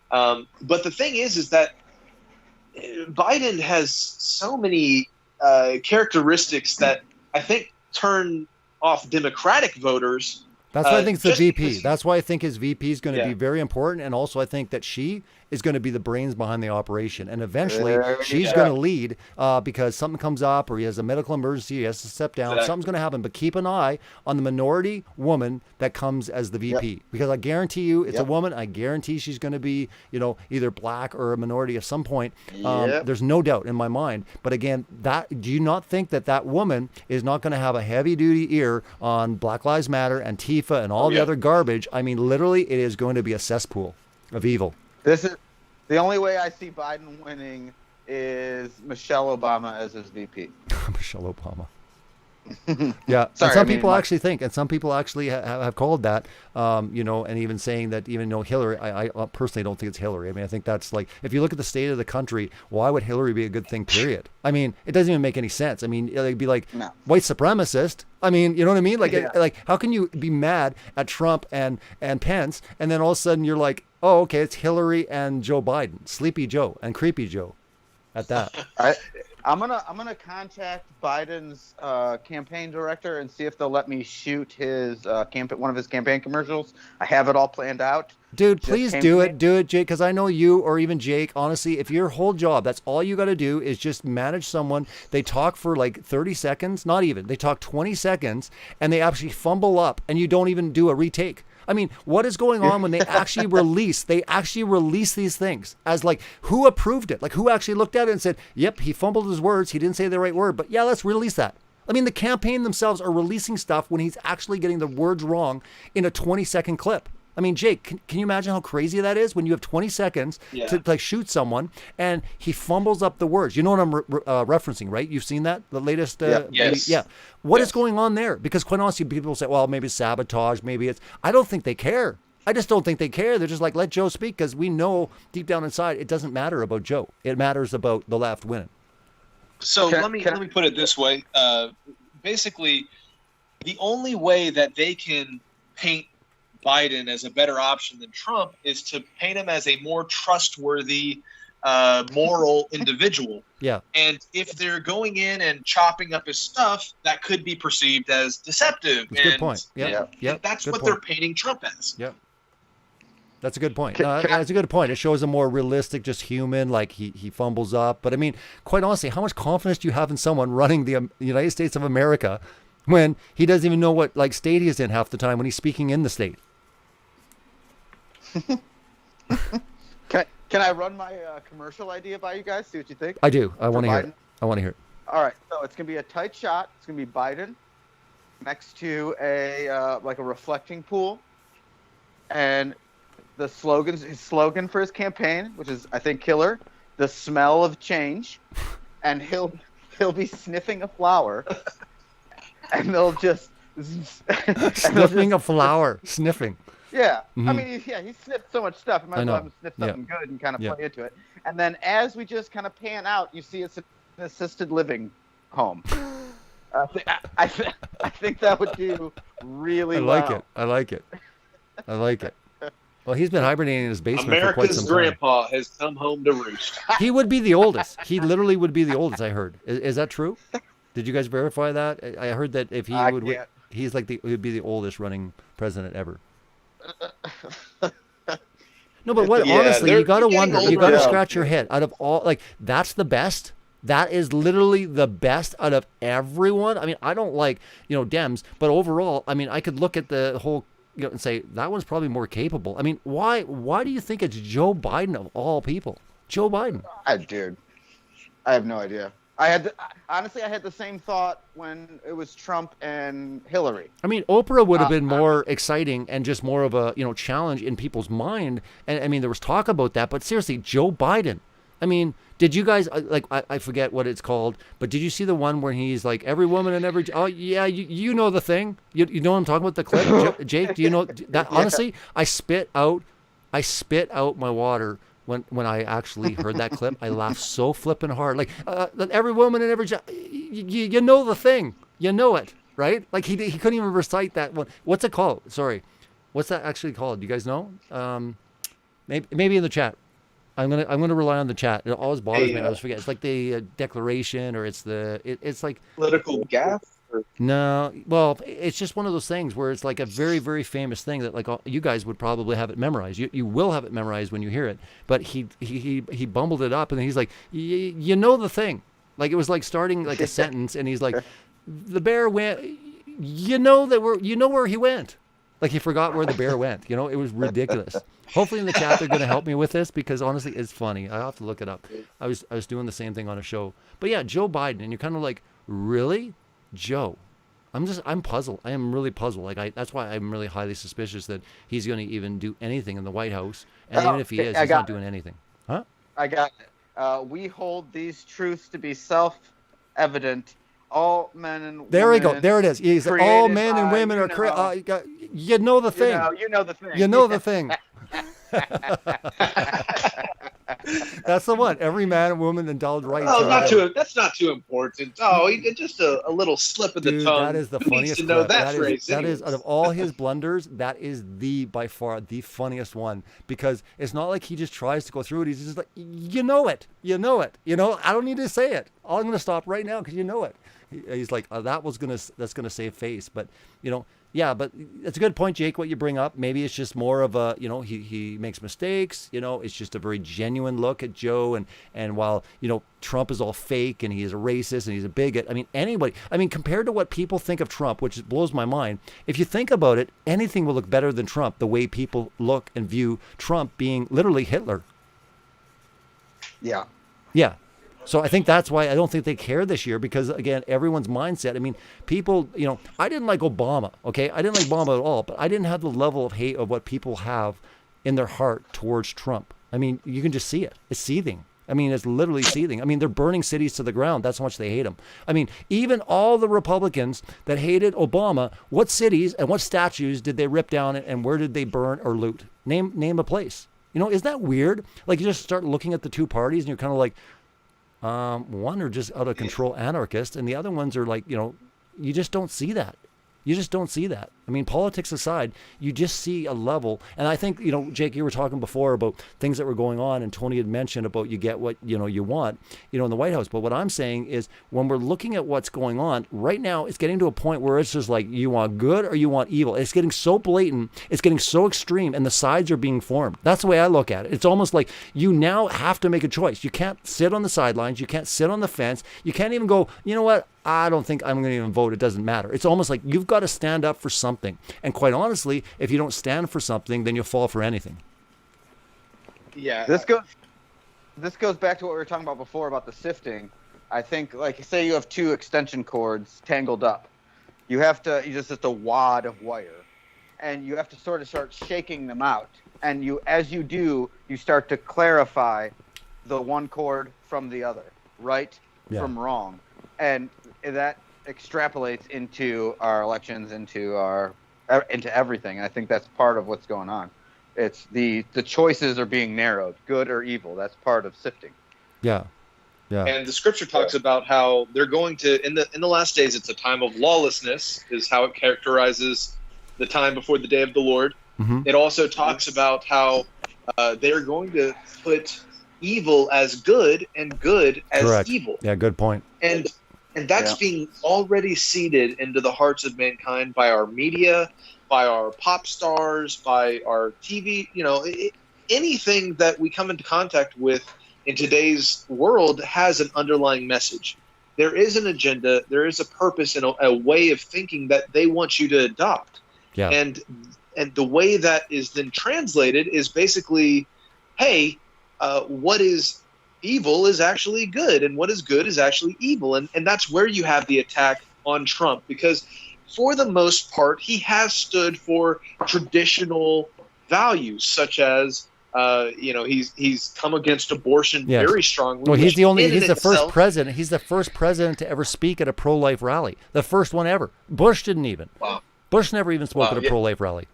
But the thing is that Biden has so many characteristics that I think turn off Democratic voters. That's why I think it's the VP. That's why I think his VP is going to be very important. And also I think that she is going to be the brains behind the operation. And eventually she's going to lead because something comes up or he has a medical emergency, he has to step down, something's going to happen. But keep an eye on the minority woman that comes as the VP. Because I guarantee you it's a woman. I guarantee she's going to be, either black or a minority at some point. There's no doubt in my mind. But again, do you not think that woman is not going to have a heavy duty ear on Black Lives Matter and Antifa and all the other garbage? I mean, literally it is going to be a cesspool of evil. This is the only way I see Biden winning is Michelle Obama as his VP. Michelle Obama. Yeah. Sorry, some people actually think, and some people actually have called that, and even saying that even though Hillary, I personally don't think it's Hillary. I mean, I think that's like, if you look at the state of the country, why would Hillary be a good thing, period? I mean, it doesn't even make any sense. I mean, it'd be like white supremacist. I mean, you know what I mean? Like how can you be mad at Trump and Pence, and then all of a sudden you're like, oh, okay, it's Hillary and Joe Biden, Sleepy Joe and Creepy Joe at that. I'm gonna contact Biden's campaign director and see if they'll let me shoot his one of his campaign commercials. I have it all planned out. Dude, please do it, Jake, because I know you or even Jake, honestly, if your whole job, that's all you got to do is just manage someone. They talk for like 30 seconds, not even. They talk 20 seconds, and they actually fumble up, and you don't even do a retake. I mean, what is going on when they actually release these things as like, who approved it? Like, who actually looked at it and said, yep, he fumbled his words. He didn't say the right word, but yeah, let's release that. I mean, the campaign themselves are releasing stuff when he's actually getting the words wrong in a 20-second clip. I mean, Jake, can you imagine how crazy that is when you have 20 seconds to like shoot someone and he fumbles up the words? You know what I'm referencing, right? You've seen that? The latest? Yes. Yeah. What is going on there? Because quite honestly, people say, well, maybe it's sabotage, maybe it's... I don't think they care. I just don't think they care. They're just like, let Joe speak, because we know deep down inside it doesn't matter about Joe. It matters about the left winning. So let me put it this way. Basically, the only way that they can paint Biden as a better option than Trump is to paint him as a more trustworthy, moral individual. Yeah. And if they're going in and chopping up his stuff, that could be perceived as deceptive. That's a good point. Yeah. And that's what they're painting Trump as. Yep. That's a good point. That's a good point. It shows a more realistic, just human, like he fumbles up. But I mean, quite honestly, how much confidence do you have in someone running the United States of America when he doesn't even know what like state he's in half the time when he's speaking in the state? Can I run my commercial idea by you guys? See what you think. I do. I want to hear it. I want to hear it. All right. So it's gonna be a tight shot. It's gonna be Biden next to a like a reflecting pool, and his slogan for his campaign, which is I think killer, the smell of change, and he'll be sniffing a flower, and they'll just sniffing a flower, sniffing. Yeah, Mm-hmm. I mean, he sniffed so much stuff. He might as well have sniffed something good and kind of play into it. And then as we just kind of pan out, you see it's an assisted living home. I think that would do really well. I like it. Well, he's been hibernating in his basement for quite some time. America's grandpa has come home to roost. He would be the oldest. He literally would be the oldest, I heard. Is that true? Did you guys verify that? I heard that if he he's like he would be the oldest running president ever. No, but honestly, you got to wonder, you got to scratch your head. Out of all, like, that's the best. That is literally the best out of everyone. I mean, I don't like, Dems, but overall, I mean, I could look at the whole, and say, that one's probably more capable. I mean, why do you think it's Joe Biden of all people? Joe Biden. Dude, I have no idea. Honestly, I had the same thought when it was Trump and Hillary. I mean, Oprah would have been more exciting and just more of a, challenge in people's mind. And I mean, there was talk about that, but seriously, Joe Biden. I mean, did you guys, I forget what it's called, but did you see the one where he's like, every woman and every, oh yeah, you know the thing? You know what I'm talking about, the clip? Jake, do you know that? Honestly, I spit out my water when I actually heard that clip. I laughed so flippin' hard. Like, every woman and every, you know the thing. You know it, right? Like, he couldn't even recite that one. What's it called? Sorry. What's that actually called? Do you guys know? Maybe in the chat. I'm gonna rely on the chat. It always bothers me. I always forget. It's like the Declaration, or it's like political gaffe. No, well, it's just one of those things where it's like a very, very famous thing that like you guys would probably have it memorized. You will have it memorized when you hear it. But he bumbled it up, and then he's like, you know the thing. Like, it was like starting like a sentence, and he's like, the bear went. You know where he went. Like, he forgot where the bear went. It was ridiculous. Hopefully in the chat they're going to help me with this, because honestly it's funny. I have to look it up. I was doing the same thing on a show. But yeah, Joe Biden, and you're kind of like, really? Joe? I'm puzzled. I am really puzzled. Like, that's why I'm really highly suspicious that he's going to even do anything in the White House. And even if he is, he's not doing anything. Huh? I got it. We hold these truths to be self-evident. All men and women. There we go. There it is. He's all men and women are created. You know the thing. You know the thing. You know the thing. That's the one. Every man and woman endowed rights. Oh, that's not too important. Oh, just a little slip of the tongue. That is the funniest. Who needs to know that phrase? That is, out of all his blunders, that is by far the funniest one, because it's not like he just tries to go through it. He's just like, you know it. I don't need to say it. I'm going to stop right now because you know it. He's like, that's gonna save face. But yeah, but it's a good point, Jake, what you bring up. Maybe it's just more of a, he makes mistakes. It's just a very genuine look at Joe. And while Trump is all fake and he's a racist and he's a bigot, compared to what people think of Trump, which blows my mind, if you think about it, anything will look better than Trump, the way people look and view Trump being literally Hitler. Yeah. So I think that's why I don't think they care this year, because, again, everyone's mindset. I mean, people, I didn't like Obama, okay? I didn't like Obama at all, but I didn't have the level of hate of what people have in their heart towards Trump. I mean, you can just see it. It's seething. I mean, it's literally seething. I mean, they're burning cities to the ground. That's how much they hate him. I mean, even all the Republicans that hated Obama, what cities and what statues did they rip down, and where did they burn or loot? Name a place. Isn't that weird? Like, you just start looking at the two parties and you're kind of like, One are just out of control anarchists, and the other ones are like, you just don't see that. You just don't see that. I mean, politics aside, you just see a level. And I think, Jake, you were talking before about things that were going on, and Tony had mentioned about you get what, you want, in the White House. But what I'm saying is when we're looking at what's going on right now, it's getting to a point where it's just like, you want good or you want evil. It's getting so blatant. It's getting so extreme, and the sides are being formed. That's the way I look at it. It's almost like you now have to make a choice. You can't sit on the sidelines. You can't sit on the fence. You can't even go, you know what? I don't think I'm going to even vote. It doesn't matter. It's almost like you've got to stand up for something. And quite honestly, if you don't stand for something, then you'll fall for anything. Yeah. This goes back to what we were talking about before about the sifting. I think, like, say you have two extension cords tangled up. You just have a wad of wire, and you have to sort of start shaking them out. And as you do, you start to clarify the one cord from the other, right from wrong. And that extrapolates into our elections, into everything. And I think that's part of what's going on. It's the choices are being narrowed, good or evil. That's part of sifting. Yeah. And the scripture talks about how they're going to, in the last days, it's a time of lawlessness, is how it characterizes the time before the day of the Lord. Mm-hmm. It also talks about how they're going to put evil as good and good as Correct. Evil. Yeah, good point. And that's being already seeded into the hearts of mankind by our media, by our pop stars, by our TV. Anything that we come into contact with in today's world has an underlying message. There is an agenda. There is a purpose and a way of thinking that they want you to adopt. Yeah. And the way that is then translated is basically, hey, what is evil is actually good, and what is good is actually evil. And that's where you have the attack on Trump, because for the most part, he has stood for traditional values, such as, he's come against abortion very strongly. Well, he's the first president. He's the first president to ever speak at a pro-life rally. The first one ever. Bush didn't even. Wow. Bush never even spoke at a pro-life rally.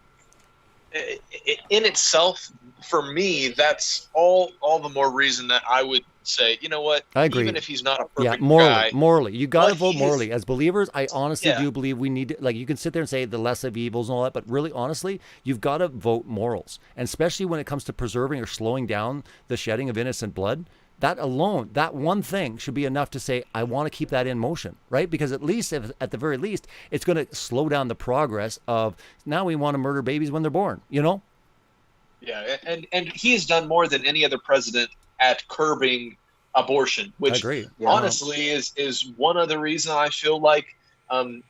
In itself, for me, that's all the more reason that I would say, you know what? I agree. Even if he's not a perfect guy. guy. Morally. You got to vote morally. As believers, I honestly do believe we need to, like, you can sit there and say the less of evils and all that, but really, honestly, you've got to vote morals. And especially when it comes to preserving or slowing down the shedding of innocent blood, that alone, that one thing should be enough to say, I want to keep that in motion, right? Because at the very least, it's going to slow down the progress of now we want to murder babies when they're born, Yeah, and he has done more than any other president at curbing abortion, which I agree. Honestly is one of the reasons I feel like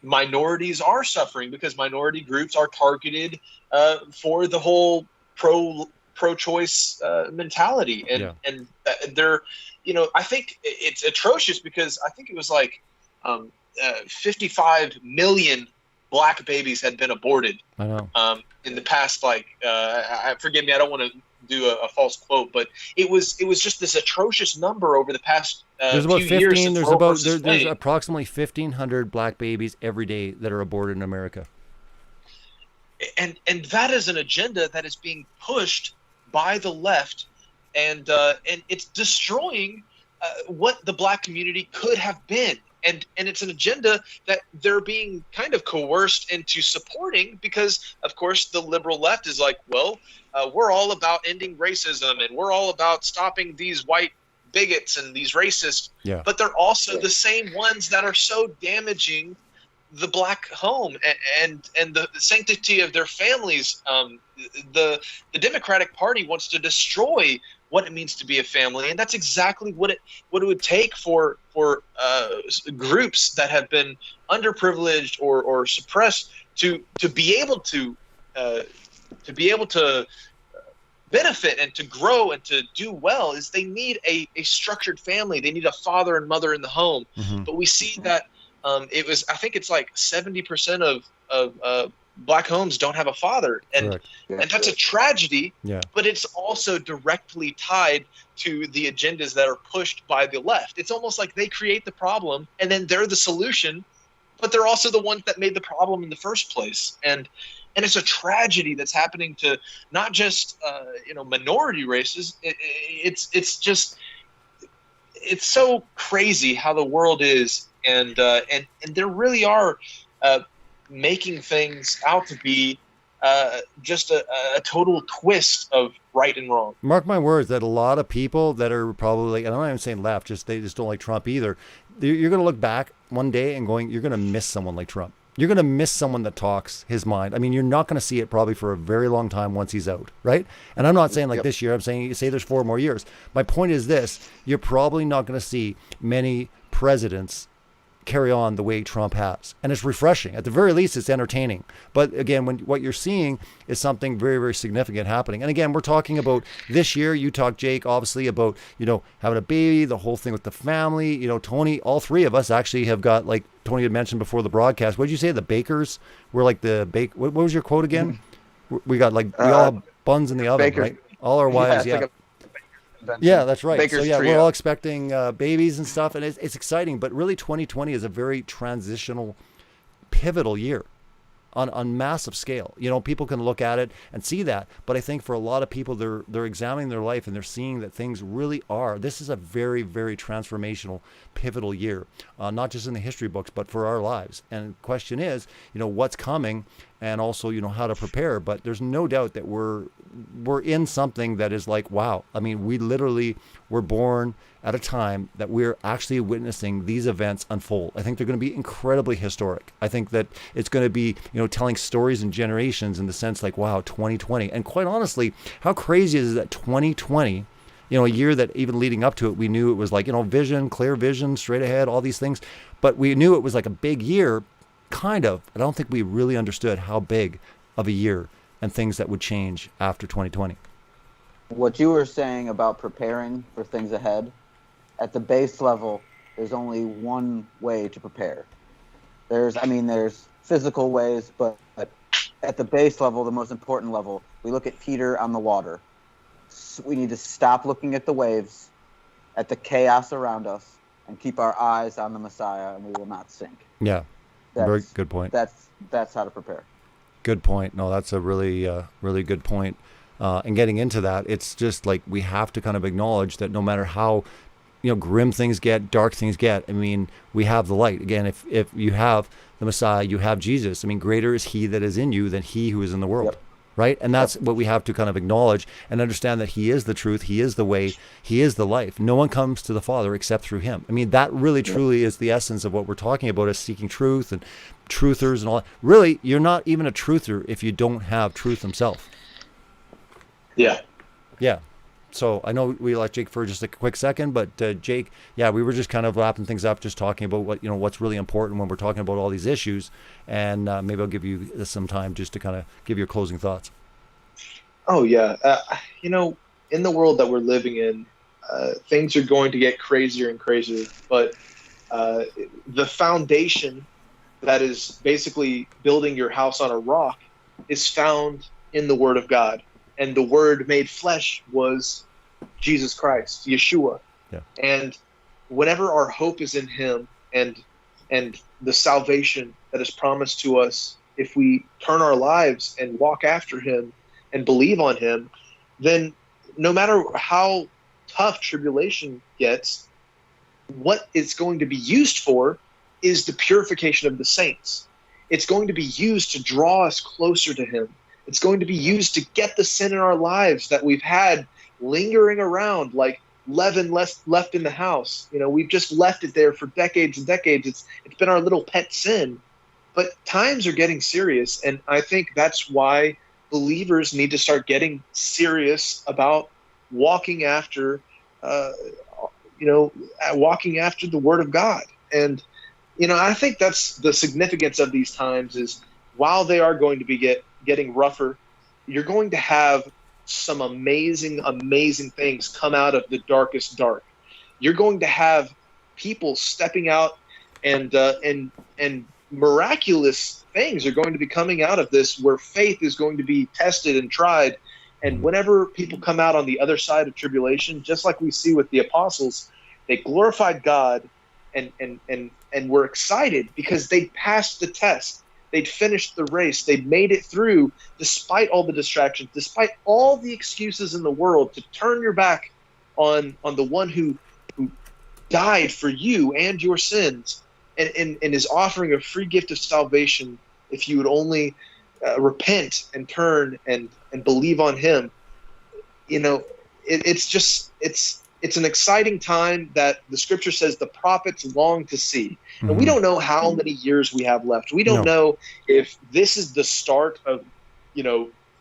minorities are suffering, because minority groups are targeted for the whole pro-choice mentality, and they're, I think it's atrocious, because I think it was like 55 million black babies had been aborted. I know. In the past, forgive me, I don't want to do a false quote, but it was just this atrocious number over the past there's about few 15 years. There's approximately 1,500 black babies every day that are aborted in America. And that is an agenda that is being pushed by the left, and it's destroying what the black community could have been. And it's an agenda that they're being kind of coerced into supporting, because, of course, the liberal left is like, well, we're all about ending racism, and we're all about stopping these white bigots and these racists. Yeah. But they're also the same ones that are so damaging the black home and the sanctity of their families. The Democratic Party wants to destroy what it means to be a family, and that's exactly what it would take for groups that have been underprivileged or suppressed to be able to benefit and to grow and to do well. Is they need a structured family. They need a father and mother in the home. Mm-hmm. But we see that I think it's like 70% of black homes don't have a father, and that's a tragedy. Yeah. But it's also directly tied to the agendas that are pushed by the left. It's almost like they create the problem and then they're the solution, but they're also the ones that made the problem in the first place. And it's a tragedy that's happening to not just minority races. It's just it's so crazy how the world is, and there really are making things out to be just a total twist of right and wrong. Mark my words that a lot of people that are probably, and I'm not even saying left, they just don't like Trump either. You're going to look back one day and you're going to miss someone like Trump. You're going to miss someone that talks his mind. I mean, you're not going to see it probably for a very long time once he's out, right? And I'm not saying like this year. I'm saying you say there's 4 more years. My point is this: you're probably not going to see many presidents carry on the way Trump has. And it's refreshing. At the very least, it's entertaining. But again, what you're seeing is something very, very significant happening. And again, we're talking about this year. You talk, Jake, obviously about, having a baby, the whole thing with the family. Tony, all 3 of us actually have got, like Tony had mentioned before the broadcast. What did you say? The bakers were like what was your quote again? We got we all have buns in the oven, bakers, right? All our wives, yeah. Yeah, that's right. Baker's so trio. We're all expecting babies and stuff, and it's exciting. But really, 2020 is a very transitional, pivotal year on massive scale. People can look at it and see that. But I think for a lot of people, they're examining their life and they're seeing that things really are. This is a very, very transformational, pivotal year, not just in the history books, but for our lives. And the question is, what's coming, and also, how to prepare. But there's no doubt that we're in something that is like, wow. I mean, we literally were born at a time that we're actually witnessing these events unfold. I think they're going to be incredibly historic. I think that it's going to be, telling stories in generations in the sense like, wow, 2020. And quite honestly, how crazy is it that 2020, a year that even leading up to it, we knew it was like, vision, clear vision, straight ahead, all these things. But we knew it was like a big year, kind of. I don't think we really understood how big of a year and things that would change after 2020. What you were saying about preparing for things ahead, at the base level, there's only one way to prepare. There's physical ways, but at the base level, the most important level, we look at Peter on the water. We need to stop looking at the waves, at the chaos around us, and keep our eyes on the Messiah, and we will not sink. Yeah, very good point. That's how to prepare. Good point. No, that's a really, really good point. And getting into that, it's just like we have to kind of acknowledge that no matter how, grim things get, dark things get, I mean, we have the light. Again, if you have the Messiah, you have Jesus. I mean, greater is he that is in you than he who is in the world. Yep. Right? And that's what we have to kind of acknowledge and understand, that he is the truth, he is the way, he is the life. No one comes to the Father except through him. I mean, that really truly is the essence of what we're talking about, is seeking truth and truthers and all that. Really, you're not even a truther if you don't have truth himself. Yeah. Yeah. So I know we let Jake for just a quick second, but Jake, yeah, we were just kind of wrapping things up, just talking about what's really important when we're talking about all these issues, and maybe I'll give you some time just to kind of give your closing thoughts. Oh yeah, in the world that we're living in, things are going to get crazier and crazier, but the foundation that is basically building your house on a rock is found in the Word of God. And the Word made flesh was Jesus Christ, Yeshua. Yeah. And whenever our hope is in him and the salvation that is promised to us, if we turn our lives and walk after him and believe on him, then no matter how tough tribulation gets, what it's going to be used for is the purification of the saints. It's going to be used to draw us closer to him. It's going to be used to get the sin in our lives that we've had lingering around like leaven left in the house. We've just left it there for decades and decades. It's been our little pet sin. But times are getting serious, and I think that's why believers need to start getting serious about walking after walking after the Word of God. And I think that's the significance of these times, is while they are going to be getting rougher, you're going to have some amazing things come out of the darkest dark. You're going to have people stepping out, and miraculous things are going to be coming out of this, where faith is going to be tested and tried. And whenever people come out on the other side of tribulation, just like we see with the apostles, they glorified God and were excited because they passed the test. They'd finished the race. They'd made it through despite all the distractions, despite all the excuses in the world to turn your back on the one who died for you and your sins, and is offering a free gift of salvation if you would only repent and turn and believe on him. It's an exciting time that the scripture says the prophets long to see. And we don't know how many years we have left. We don't know if this is the start of,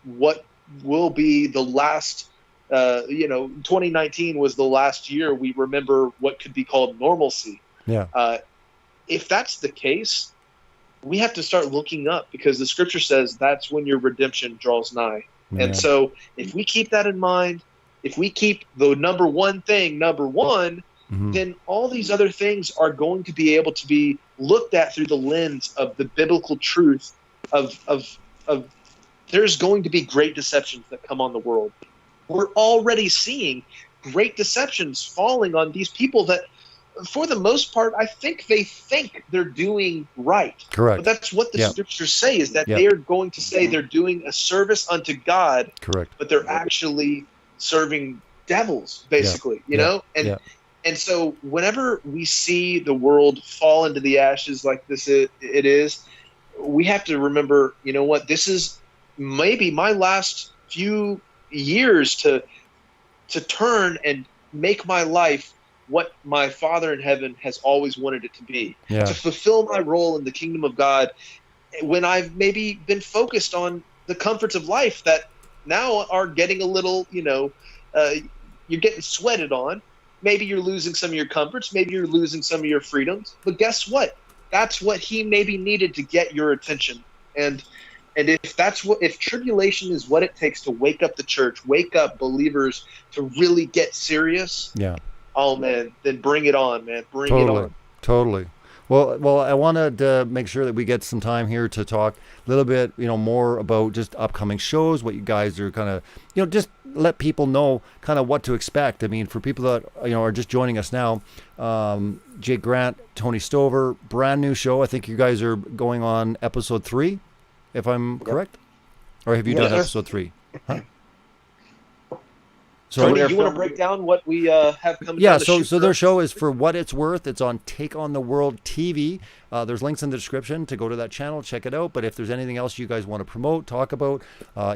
what will be the last, 2019 was the last year we remember what could be called normalcy. Yeah. If that's the case, we have to start looking up, because the scripture says that's when your redemption draws nigh. Yeah. And so if we keep that in mind, if we keep the number one, then all these other things are going to be able to be looked at through the lens of the biblical truth of there's going to be great deceptions that come on the world. We're already seeing great deceptions falling on these people that, for the most part, I think they think they're doing right. Correct. But that's what the scriptures say, is that they are going to say they're doing a service unto God. Correct. But they're actually serving devils, basically, And so whenever we see the world fall into the ashes like this it is, we have to remember, this is maybe my last few years to turn and make my life what my Father in heaven has always wanted it to be, to fulfill my role in the kingdom of God, when I've maybe been focused on the comforts of life that now are getting a little, you're getting sweated on. Maybe you're losing some of your comforts. Maybe you're losing some of your freedoms. But guess what? That's what he maybe needed to get your attention. And if tribulation is what it takes to wake up the church, wake up believers to really get serious. Yeah. Oh man, then bring it on, man. Bring it on. Totally. Well, I wanted to make sure that we get some time here to talk a little bit, more about just upcoming shows, what you guys are kind of, just let people know kind of what to expect. I mean, for people that, are just joining us now, Jake Grant, Tony Stover, brand new show. I think you guys are going on episode 3, if I'm correct. Or have you done episode 3? Huh? So Tony, you want to break down what we have coming? Yeah, so their show is For What It's Worth. It's on Take on the World TV. There's links in the description to go to that channel, check it out. But if there's anything else you guys want to promote, talk about,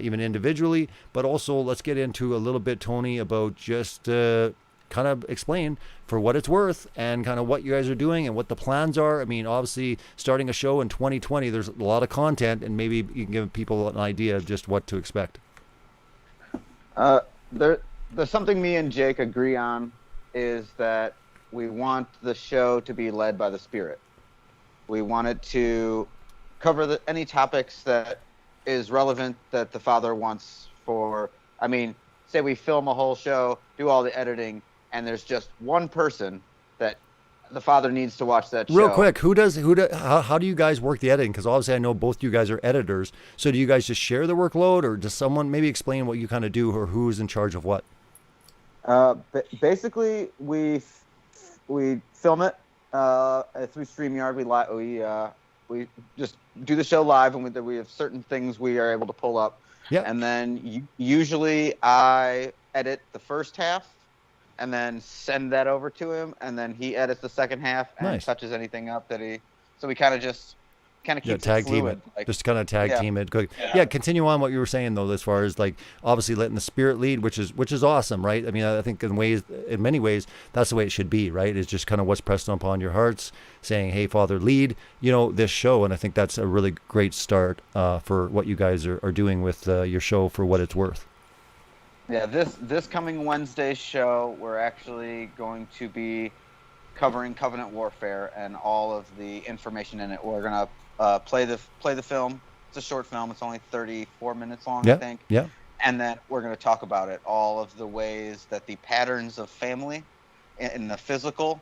even individually, but also let's get into a little bit, Tony, about just kind of explain For What It's Worth and kind of what you guys are doing and what the plans are. I mean, obviously, starting a show in 2020, there's a lot of content, and maybe you can give people an idea of just what to expect. There's something me and Jake agree on, is that we want the show to be led by the Spirit. We want it to cover any topics that is relevant that the Father wants for. I mean, say we film a whole show, do all the editing, and there's just one person that the Father needs to watch that show. Real quick, how do you guys work the editing? Because obviously I know both you guys are editors. So do you guys just share the workload, or does someone maybe explain what you kind of do, or who's in charge of what? Basically, we film it through StreamYard. We just do the show live, and we have certain things we are able to pull up. Yeah. And then usually I edit the first half, and then send that over to him, and then he edits the second half and touches anything up that he. So we kind of keep tag it fluid. team it. Just kind of tag team it. Continue on what you were saying though, as far as like obviously letting the Spirit lead, which is awesome, right? I mean, I think in many ways, that's the way it should be, right? It's just kind of what's pressed upon your hearts, saying, "Hey, Father, lead," this show, and I think that's a really great start for what you guys are doing with your show For What It's Worth. Yeah, this coming Wednesday's show, we're actually going to be covering covenant warfare and all of the information in it. We're gonna play the film. It's a short film. It's only 34 minutes long, I think. Yeah. And then we're going to talk about it, all of the ways that the patterns of family in the physical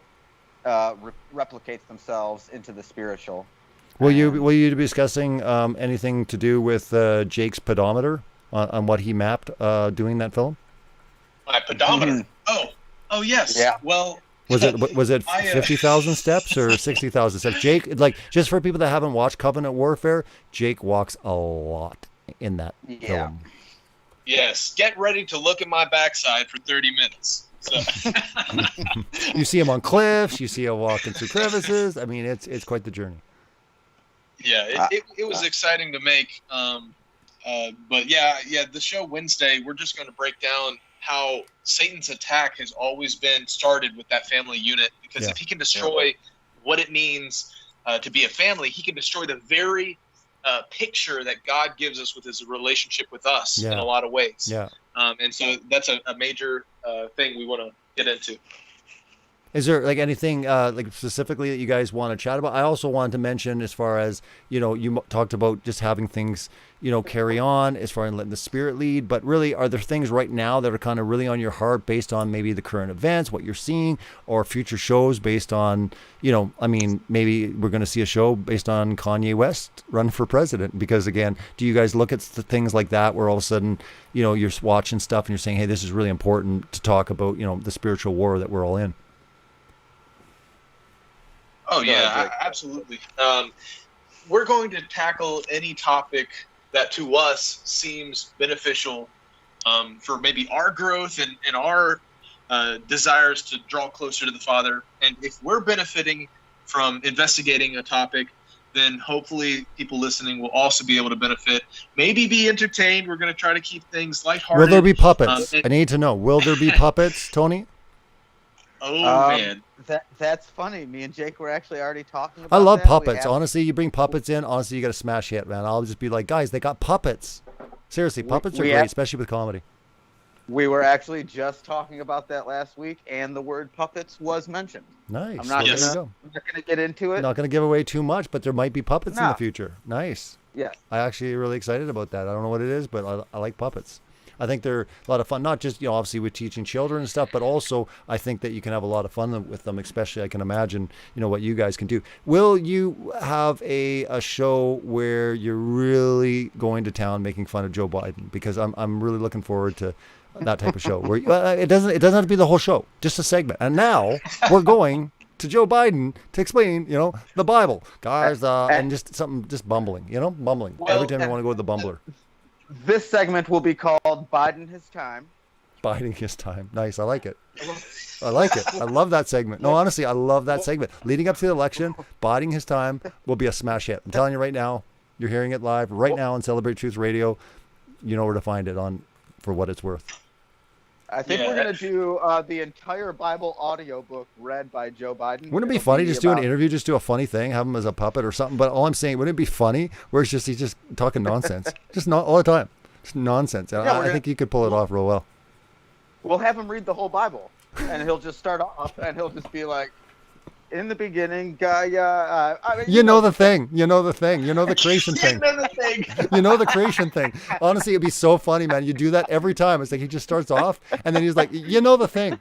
replicates themselves into the spiritual. Will you be discussing anything to do with Jake's pedometer on what he mapped doing that film? My pedometer. Mm-hmm. Oh yes. Yeah. Well. Was it 50,000 steps or 60,000 steps? Jake, like, just for people that haven't watched Covenant Warfare, Jake walks a lot in that film. Yes. Get ready to look at my backside for 30 minutes. So. You see him on cliffs. You see him walking through crevices. I mean, it's quite the journey. Yeah, it was exciting to make. But yeah, the show Wednesday, we're just going to break down how Satan's attack has always been started with that family unit. Because if he can destroy what it means to be a family, he can destroy the very picture that God gives us with his relationship with us in a lot of ways. Yeah. And so that's a major thing we want to get into. Is there like anything like specifically that you guys want to chat about? I also wanted to mention, as far as, you know, you talked about just having things, you know, carry on as far as letting the Spirit lead. But really, are there things right now that are kind of really on your heart based on maybe the current events, what you're seeing, or future shows based on, you know, I mean, maybe we're going to see a show based on Kanye West run for president? Because again, do you guys look at things like that where all of a sudden, you know, you're watching stuff and you're saying, hey, this is really important to talk about, you know, the spiritual war that we're all in? Oh, yeah, absolutely. We're going to tackle any topic that to us seems beneficial for maybe our growth and our desires to draw closer to the Father. And if we're benefiting from investigating a topic, then hopefully people listening will also be able to benefit, maybe be entertained. We're going to try to keep things lighthearted. Will there be puppets? I need to know. Will there be puppets, Tony? Oh, man. That's funny. Me and Jake were actually already talking about I love that. puppets. Honestly, you bring puppets in, honestly, you got to smash hit, man. I'll just be like, guys, they got puppets. Seriously, puppets are great, especially with comedy. We were actually just talking about that last week, and the word puppets was mentioned. Nice. I'm not going to get into it. Not going to give away too much, but there might be puppets in the future. Nice. Yeah. I actually really excited about that. I don't know what it is, but I like puppets. I think they're a lot of fun, not just, you know, obviously with teaching children and stuff, but also I think that you can have a lot of fun with them, especially I can imagine, you know, what you guys can do. Will you have a show where you're really going to town making fun of Joe Biden? Because I'm really looking forward to that type of show where it doesn't have to be the whole show, just a segment. And now we're going to Joe Biden to explain, you know, the Bible, guys, and just bumbling, you know, bumbling. Every time you want to go with the bumbler. This segment will be called Biden His Time. Biding his time. Nice. I like it. I like it. I love that segment. No, honestly, I love that segment. Leading up to the election, biding his time will be a smash hit. I'm telling you right now, you're hearing it live right now on Celebrate Truth Radio. You know where to find it on for what it's worth. I think we're going to do the entire Bible audiobook read by Joe Biden. Wouldn't it be funny just do an interview, just do a funny thing, have him as a puppet or something? But all I'm saying, wouldn't it be funny where it's just he's just talking nonsense, just not all the time, just nonsense. I think he could pull it off real well. We'll have him read the whole Bible, and he'll just start off, and he'll just be like, "In the beginning, Gaia." You know the thing. You know the thing. You know the creation thing. You know the thing. You know the creation thing. Honestly, it'd be so funny, man. You do that every time. It's like he just starts off, and then he's like, "You know the thing."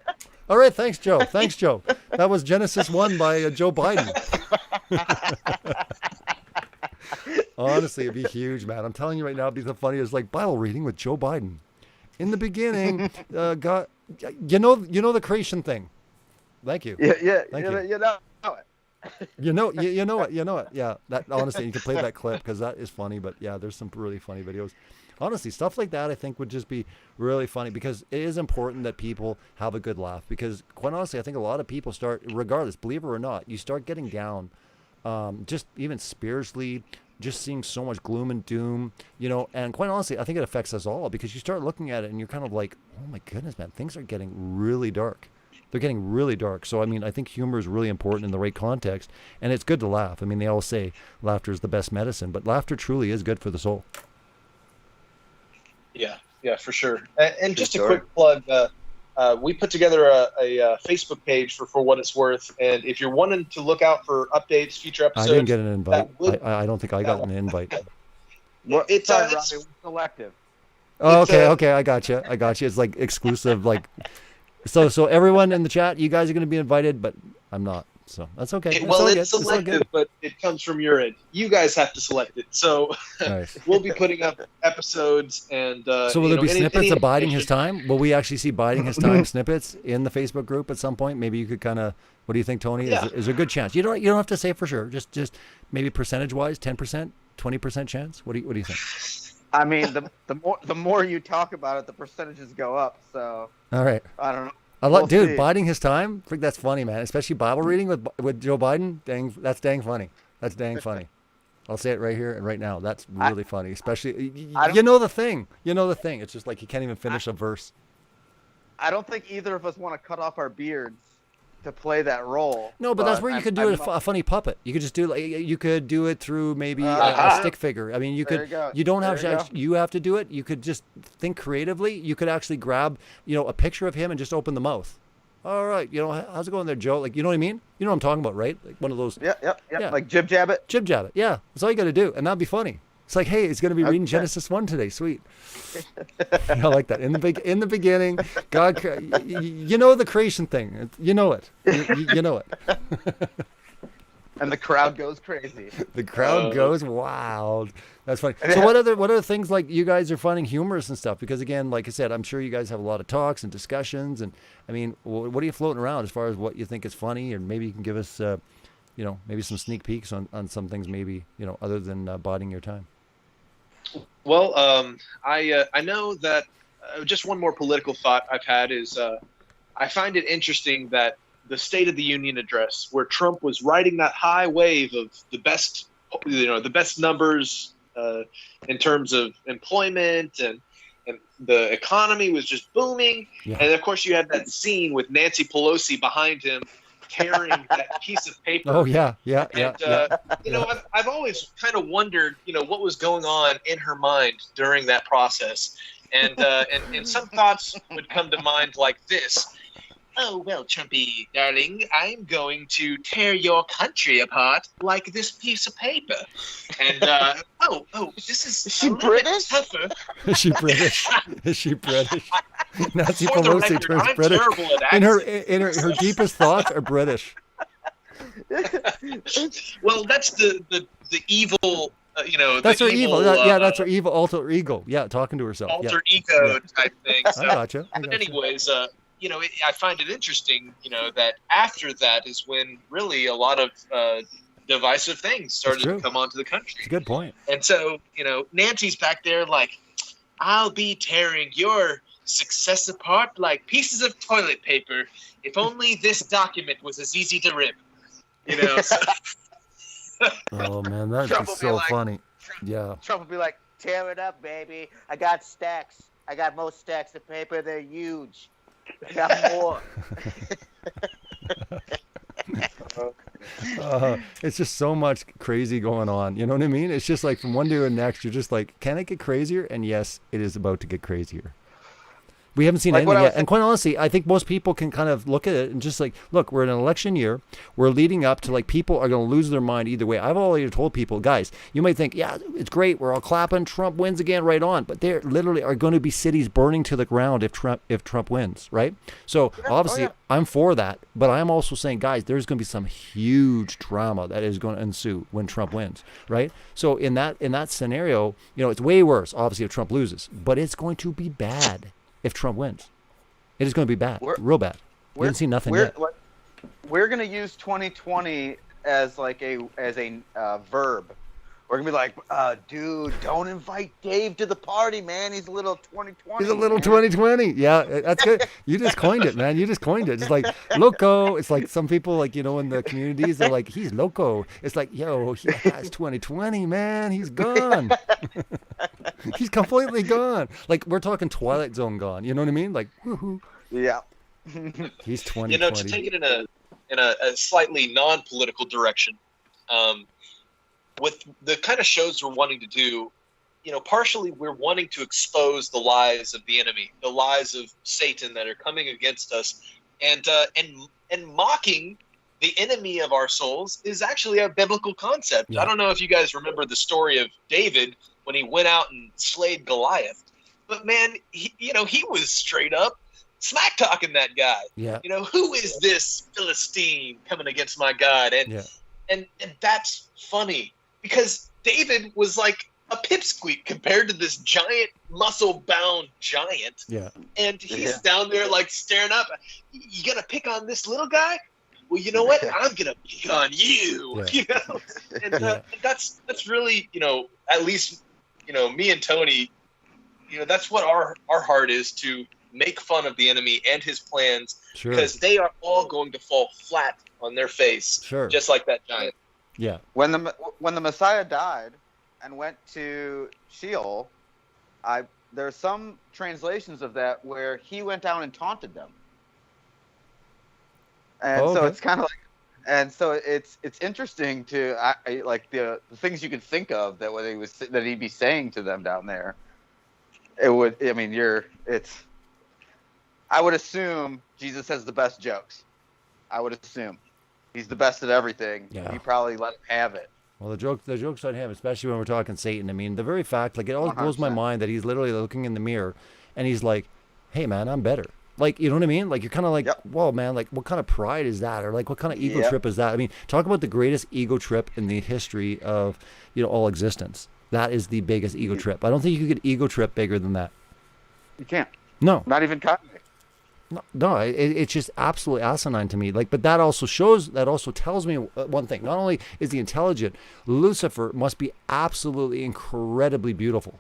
All right, thanks, Joe. Thanks, Joe. That was Genesis 1 by Joe Biden. Honestly, it'd be huge, man. I'm telling you right now, it'd be the funniest, like Bible reading with Joe Biden. In the beginning, God, you know the creation thing. Thank you. Yeah. Thank you. You know it. You know it. Yeah. That honestly, you can play that clip because that is funny. But yeah, there's some really funny videos. Honestly, stuff like that I think would just be really funny because it is important that people have a good laugh. Because quite honestly, I think a lot of people start, regardless, believe it or not, you start getting down, just even spiritually. Just seeing so much gloom and doom, you know, and quite honestly, I think it affects us all because you start looking at it and you're kind of like, oh my goodness, man, things are getting really dark. They're getting really dark. So, I mean, I think humor is really important in the right context, and it's good to laugh. I mean, they all say laughter is the best medicine, but laughter truly is good for the soul. Yeah, for sure. And just a quick plug, we put together a Facebook page for what it's worth, and if you're wanting to look out for updates, future episodes, I didn't get an invite. I don't think I got an invite. Well, it's selective. Oh, okay, I got you. It's like exclusive, like so. Everyone in the chat, you guys are going to be invited, but I'm not. So that's okay. It's selective, but it comes from your end. You guys have to select it. So nice. We'll be putting up episodes and. So will there be snippets of Biding His Time? Will we actually see Biding His Time snippets in the Facebook group at some point? Maybe you could kind of. What do you think, Tony? Yeah. Is there a good chance? You don't have to say for sure. Just maybe percentage wise, 10%, 20% chance. What do you think? I mean, the more you talk about it, the percentages go up. So. All right. I don't know. Dude, see. biding his time. I think that's funny, man. Especially Bible reading with Joe Biden. That's dang funny. That's dang funny. I'll say it right here and right now. That's really funny. Especially, you know the thing. It's just like you can't even finish a verse. I don't think either of us want to cut off our beards to play that role. No, but that's where you could do a funny puppet. You could just do you could do it through maybe a stick figure. I mean, you could. You don't have to. You have to do it. You could just think creatively. You could actually grab a picture of him and just open the mouth. All right, how's it going there, Joe? Like, you know what I mean? You know what I'm talking about, right? Like one of those. Yep. Like jib jab it. Jib jab it. Yeah, that's all you got to do, and that'd be funny. It's like, hey, it's going to be reading Genesis 1 today. Sweet. I like that. In the beginning, God, the creation thing. You know it. You know it. And the crowd goes crazy. The crowd goes wild. That's funny. So what other things like you guys are finding humorous and stuff? Because again, like I said, I'm sure you guys have a lot of talks and discussions. And I mean, what are you floating around as far as what you think is funny? And maybe you can give us, maybe some sneak peeks on some things, maybe, other than biding your time. Well, I know that just one more political thought I've had is I find it interesting that the State of the Union address, where Trump was riding that high wave of the best numbers in terms of employment and the economy was just booming. Yeah. And of course you had that scene with Nancy Pelosi behind him tearing that piece of paper. Oh yeah. I've always kind of wondered, what was going on in her mind during that process, and some thoughts would come to mind like this. Oh, well, Trumpy, darling, I'm going to tear your country apart like this piece of paper. And, this is she British? Tougher. Is she British? Nancy For the Pelosi record, turns I'm British. terrible at accents. Her deepest thoughts are British. Well, that's the evil, That's her evil. That's her evil evil alter ego. Yeah, talking to herself. alter ego type thing. So, I gotcha. But anyways, I find it interesting, that after that is when really a lot of divisive things started to come onto the country. It's a good point. And so, Nancy's back there like, I'll be tearing your success apart like pieces of toilet paper. If only this document was as easy to rip. So. Oh, man, that's just so funny. Yeah. Trump would be like, tear it up, baby. I got stacks. I got most stacks of paper. They're huge. I got more. It's just so much crazy going on. You know what I mean? It's just like from one day to the next, you're just like, can it get crazier? And yes, it is about to get crazier. We haven't seen anything yet. And quite honestly, I think most people can kind of look at it and just like, look, we're in an election year. We're leading up to like people are going to lose their mind either way. I've already told people, guys, you might think, yeah, it's great. We're all clapping. Trump wins again, right on. But there literally are going to be cities burning to the ground if Trump wins, right? So obviously I'm for that. But I'm also saying, guys, there's going to be some huge drama that is going to ensue when Trump wins, right? So in that scenario, it's way worse, obviously, if Trump loses. But it's going to be bad. If Trump wins, it is going to be bad, real bad. We haven't seen nothing yet. We're going to use 2020 as like a verb. We're going to be like, dude, don't invite Dave to the party, man. He's a little 2020. He's a little 2020. Yeah, that's good. You just coined it, man. You just coined it. It's like loco. It's like some people like, in the communities, they're like, he's loco. It's like, yo, that's 2020, man. He's gone. He's completely gone. Like we're talking Twilight Zone gone. You know what I mean? Like, woohoo. Yeah. He's 2020. To take it in a slightly non-political direction, with the kind of shows we're wanting to do, partially we're wanting to expose the lies of the enemy, the lies of Satan that are coming against us, and mocking the enemy of our souls is actually a biblical concept. Yeah. I don't know if you guys remember the story of David when he went out and slayed Goliath, but man, he was straight up smack talking that guy. Yeah. Who is this Philistine coming against my God? And that's funny because David was like a pipsqueak compared to this giant muscle-bound giant. Yeah. And he's down there like staring up. You gonna pick on this little guy? Well, you know what? I'm gonna pick on you. Yeah. And that's really, at least, me and Tony, that's what our heart is to make fun of the enemy and his plans, Sure. because they are all going to fall flat on their face, Sure. just like that giant. Yeah. When the Messiah died and went to Sheol, there's some translations of that where he went down and taunted them. And so it's kind of like, and so it's interesting to like the things you could think of that he'd be saying to them down there. It would, I mean, I would assume Jesus has the best jokes. I would assume he's the best at everything. Yeah. He probably let him have it. Well, the joke's on him, especially when we're talking Satan. I mean, the very fact, like, it always blows my 100%. mind that he's literally looking in the mirror and he's like, hey, man, I'm better. Like, you know what I mean? Like, you're kind of like, whoa, man, like, what kind of pride is that? Or, like, what kind of ego trip is that? I mean, talk about the greatest ego trip in the history of, all existence. That is the biggest ego trip. I don't think you could get ego trip bigger than that. You can't. No. Not even Kanye. No, it's just absolutely asinine to me. Like, but that also tells me one thing. Not only is he intelligent, Lucifer must be absolutely incredibly beautiful,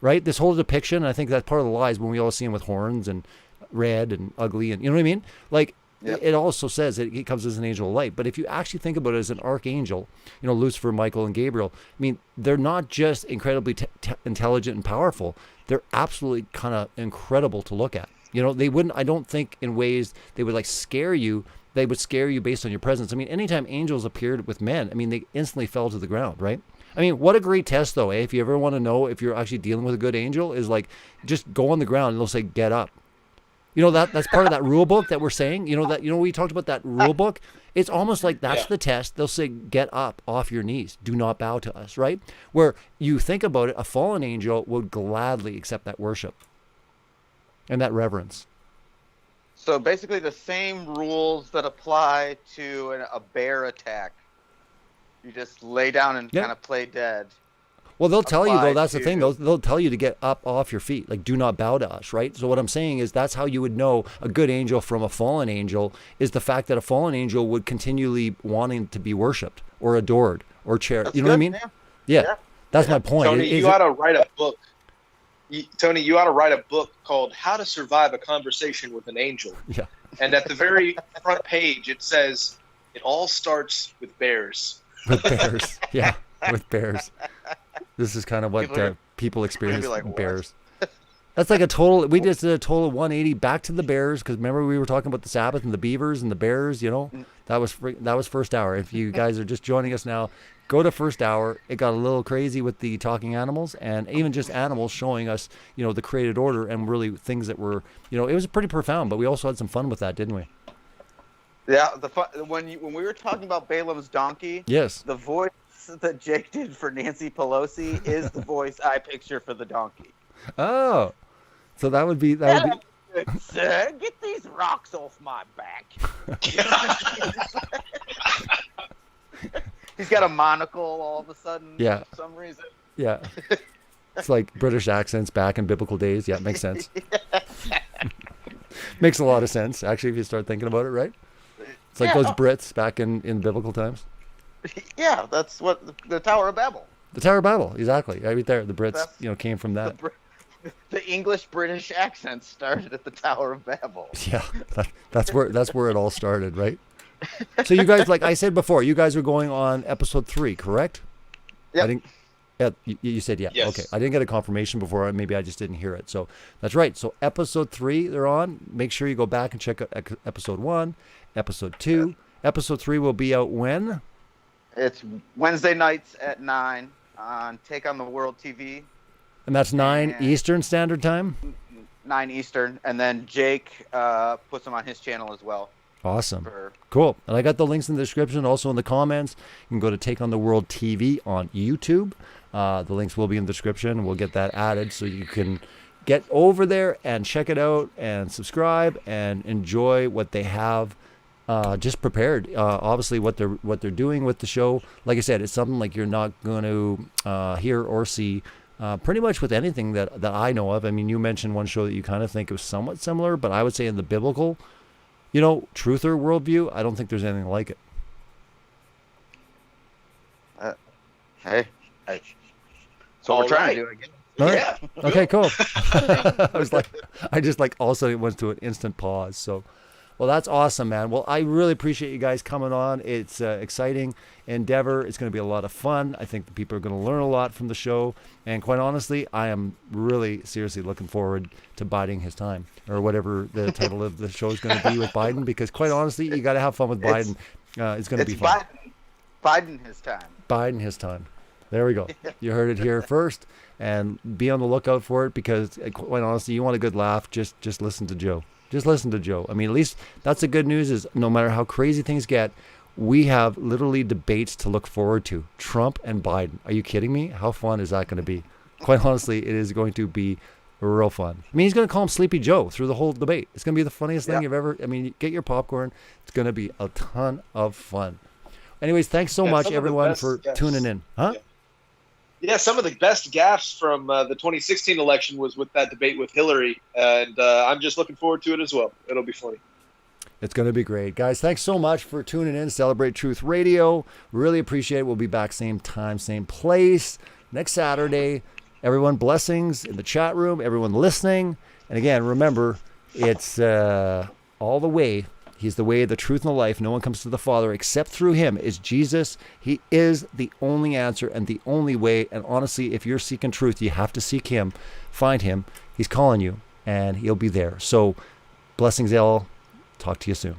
right? This whole depiction, I think that's part of the lies when we all see him with horns and red and ugly, and you know what I mean? Like, it also says that he comes as an angel of light. But if you actually think about it as an archangel, Lucifer, Michael, and Gabriel, I mean, they're not just incredibly intelligent and powerful. They're absolutely kind of incredible to look at. They wouldn't, I don't think in ways they would like scare you. They would scare you based on your presence. I mean, anytime angels appeared with men, I mean, they instantly fell to the ground, right? I mean, what a great test though, eh? If you ever want to know if you're actually dealing with a good angel, is like, just go on the ground and they'll say, get up. That's part of that rule book that we're saying, we talked about that rule book. It's almost like that's the test. They'll say, get up off your knees. Do not bow to us, right? Where you think about it, a fallen angel would gladly accept that worship and that reverence. So basically the same rules that apply to a bear attack. You just lay down and kind of play dead. Well, they'll tell you, though, that's the thing. They'll tell you to get up off your feet, like, do not bow to us, right? So what I'm saying is that's how you would know a good angel from a fallen angel, is the fact that a fallen angel would continually wanting to be worshipped or adored or cherished. You know what I mean? Yeah. That's my point. Tony, you ought to write a book. Tony, you ought to write a book called How to Survive a Conversation with an Angel. Yeah. And at the very front page, it says, it all starts with bears. With bears. Yeah, with bears. This is kind of what people experience with bears. That's like we just did a total 180 back to the bears, because remember we were talking about the Sabbath and the beavers and the bears, that was first hour. If you guys are just joining us now, go to first hour. It got a little crazy with the talking animals and even just animals showing us, the created order and really things that were, it was pretty profound, but we also had some fun with that, didn't we? Yeah, when we were talking about Balaam's donkey, yes, the voice that Jake did for Nancy Pelosi is the voice I picture for the donkey. Oh, so that would be Sir, get these rocks off my back. He's got a monocle all of a sudden. Yeah. For some reason. Yeah. It's like British accents back in biblical days. Yeah, makes sense. Makes a lot of sense, actually, if you start thinking about it, right? It's like those Brits back in biblical times. Yeah, that's what the Tower of Babel. The Tower of Babel, exactly. Right there, the Brits, came from that. The English-British accent started at the Tower of Babel. Yeah, that's where it all started, right? So you guys, like I said before, you guys are going on episode 3, correct? Yeah. You said yeah. Yes. Okay. I didn't get a confirmation before. Maybe I just didn't hear it. So that's right. So episode 3, they're on. Make sure you go back and check out episode 1, episode 2. Episode 3 will be out when? It's Wednesday nights at 9 on Take on the World TV. And that's 9 Eastern Standard Time? 9 Eastern. And then Jake puts them on his channel as well. Awesome. Cool. And I got the links in the description, also in the comments. You can go to Take on the World TV on YouTube. The links will be in the description. We'll get that added so you can get over there and check it out and subscribe and enjoy what they have just prepared. Obviously, what they're doing with the show. Like I said, it's something like you're not going to hear or see pretty much with anything that I know of. I mean, you mentioned one show that you kind of think was somewhat similar, but I would say in the biblical, truther worldview, I don't think there's anything like it. Hey. So we're trying to do again. All right. Yeah. Okay, cool. I just like all of a sudden it went to an instant pause. So, well, that's awesome, man. Well, I really appreciate you guys coming on. It's exciting endeavor. It's going to be a lot of fun. I think the people are going to learn a lot from the show. And quite honestly, I am really seriously looking forward to biding his time, or whatever the title of the show is going to be with Biden, because quite honestly, you got to have fun with Biden. It's going to be fun. Biden his time. Biden his time. There we go. You heard it here first, and be on the lookout for it, because quite honestly, you want a good laugh, just listen to Joe. Just listen to Joe. I mean, at least that's the good news, is no matter how crazy things get, we have literally debates to look forward to. Trump and Biden. Are you kidding me? How fun is that going to be? Quite honestly, it is going to be real fun. I mean, he's going to call him Sleepy Joe through the whole debate. It's going to be the funniest thing you've ever, I mean, get your popcorn. It's going to be a ton of fun. Anyways, thanks so much, everyone, for tuning in. Huh? Yeah, some of the best gaffes from the 2016 election was with that debate with Hillary, and I'm just looking forward to it as well. It'll be funny. It's going to be great. Guys, thanks so much for tuning in. Celebrate Truth Radio. Really appreciate it. We'll be back same time, same place next Saturday. Everyone, blessings in the chat room. Everyone listening. And again, remember, it's all the way. He's the way, the truth, and the life. No one comes to the Father except through him. Is Jesus. He is the only answer and the only way. And honestly, if you're seeking truth, you have to seek him. Find him. He's calling you, and he'll be there. So blessings, all. Talk to you soon.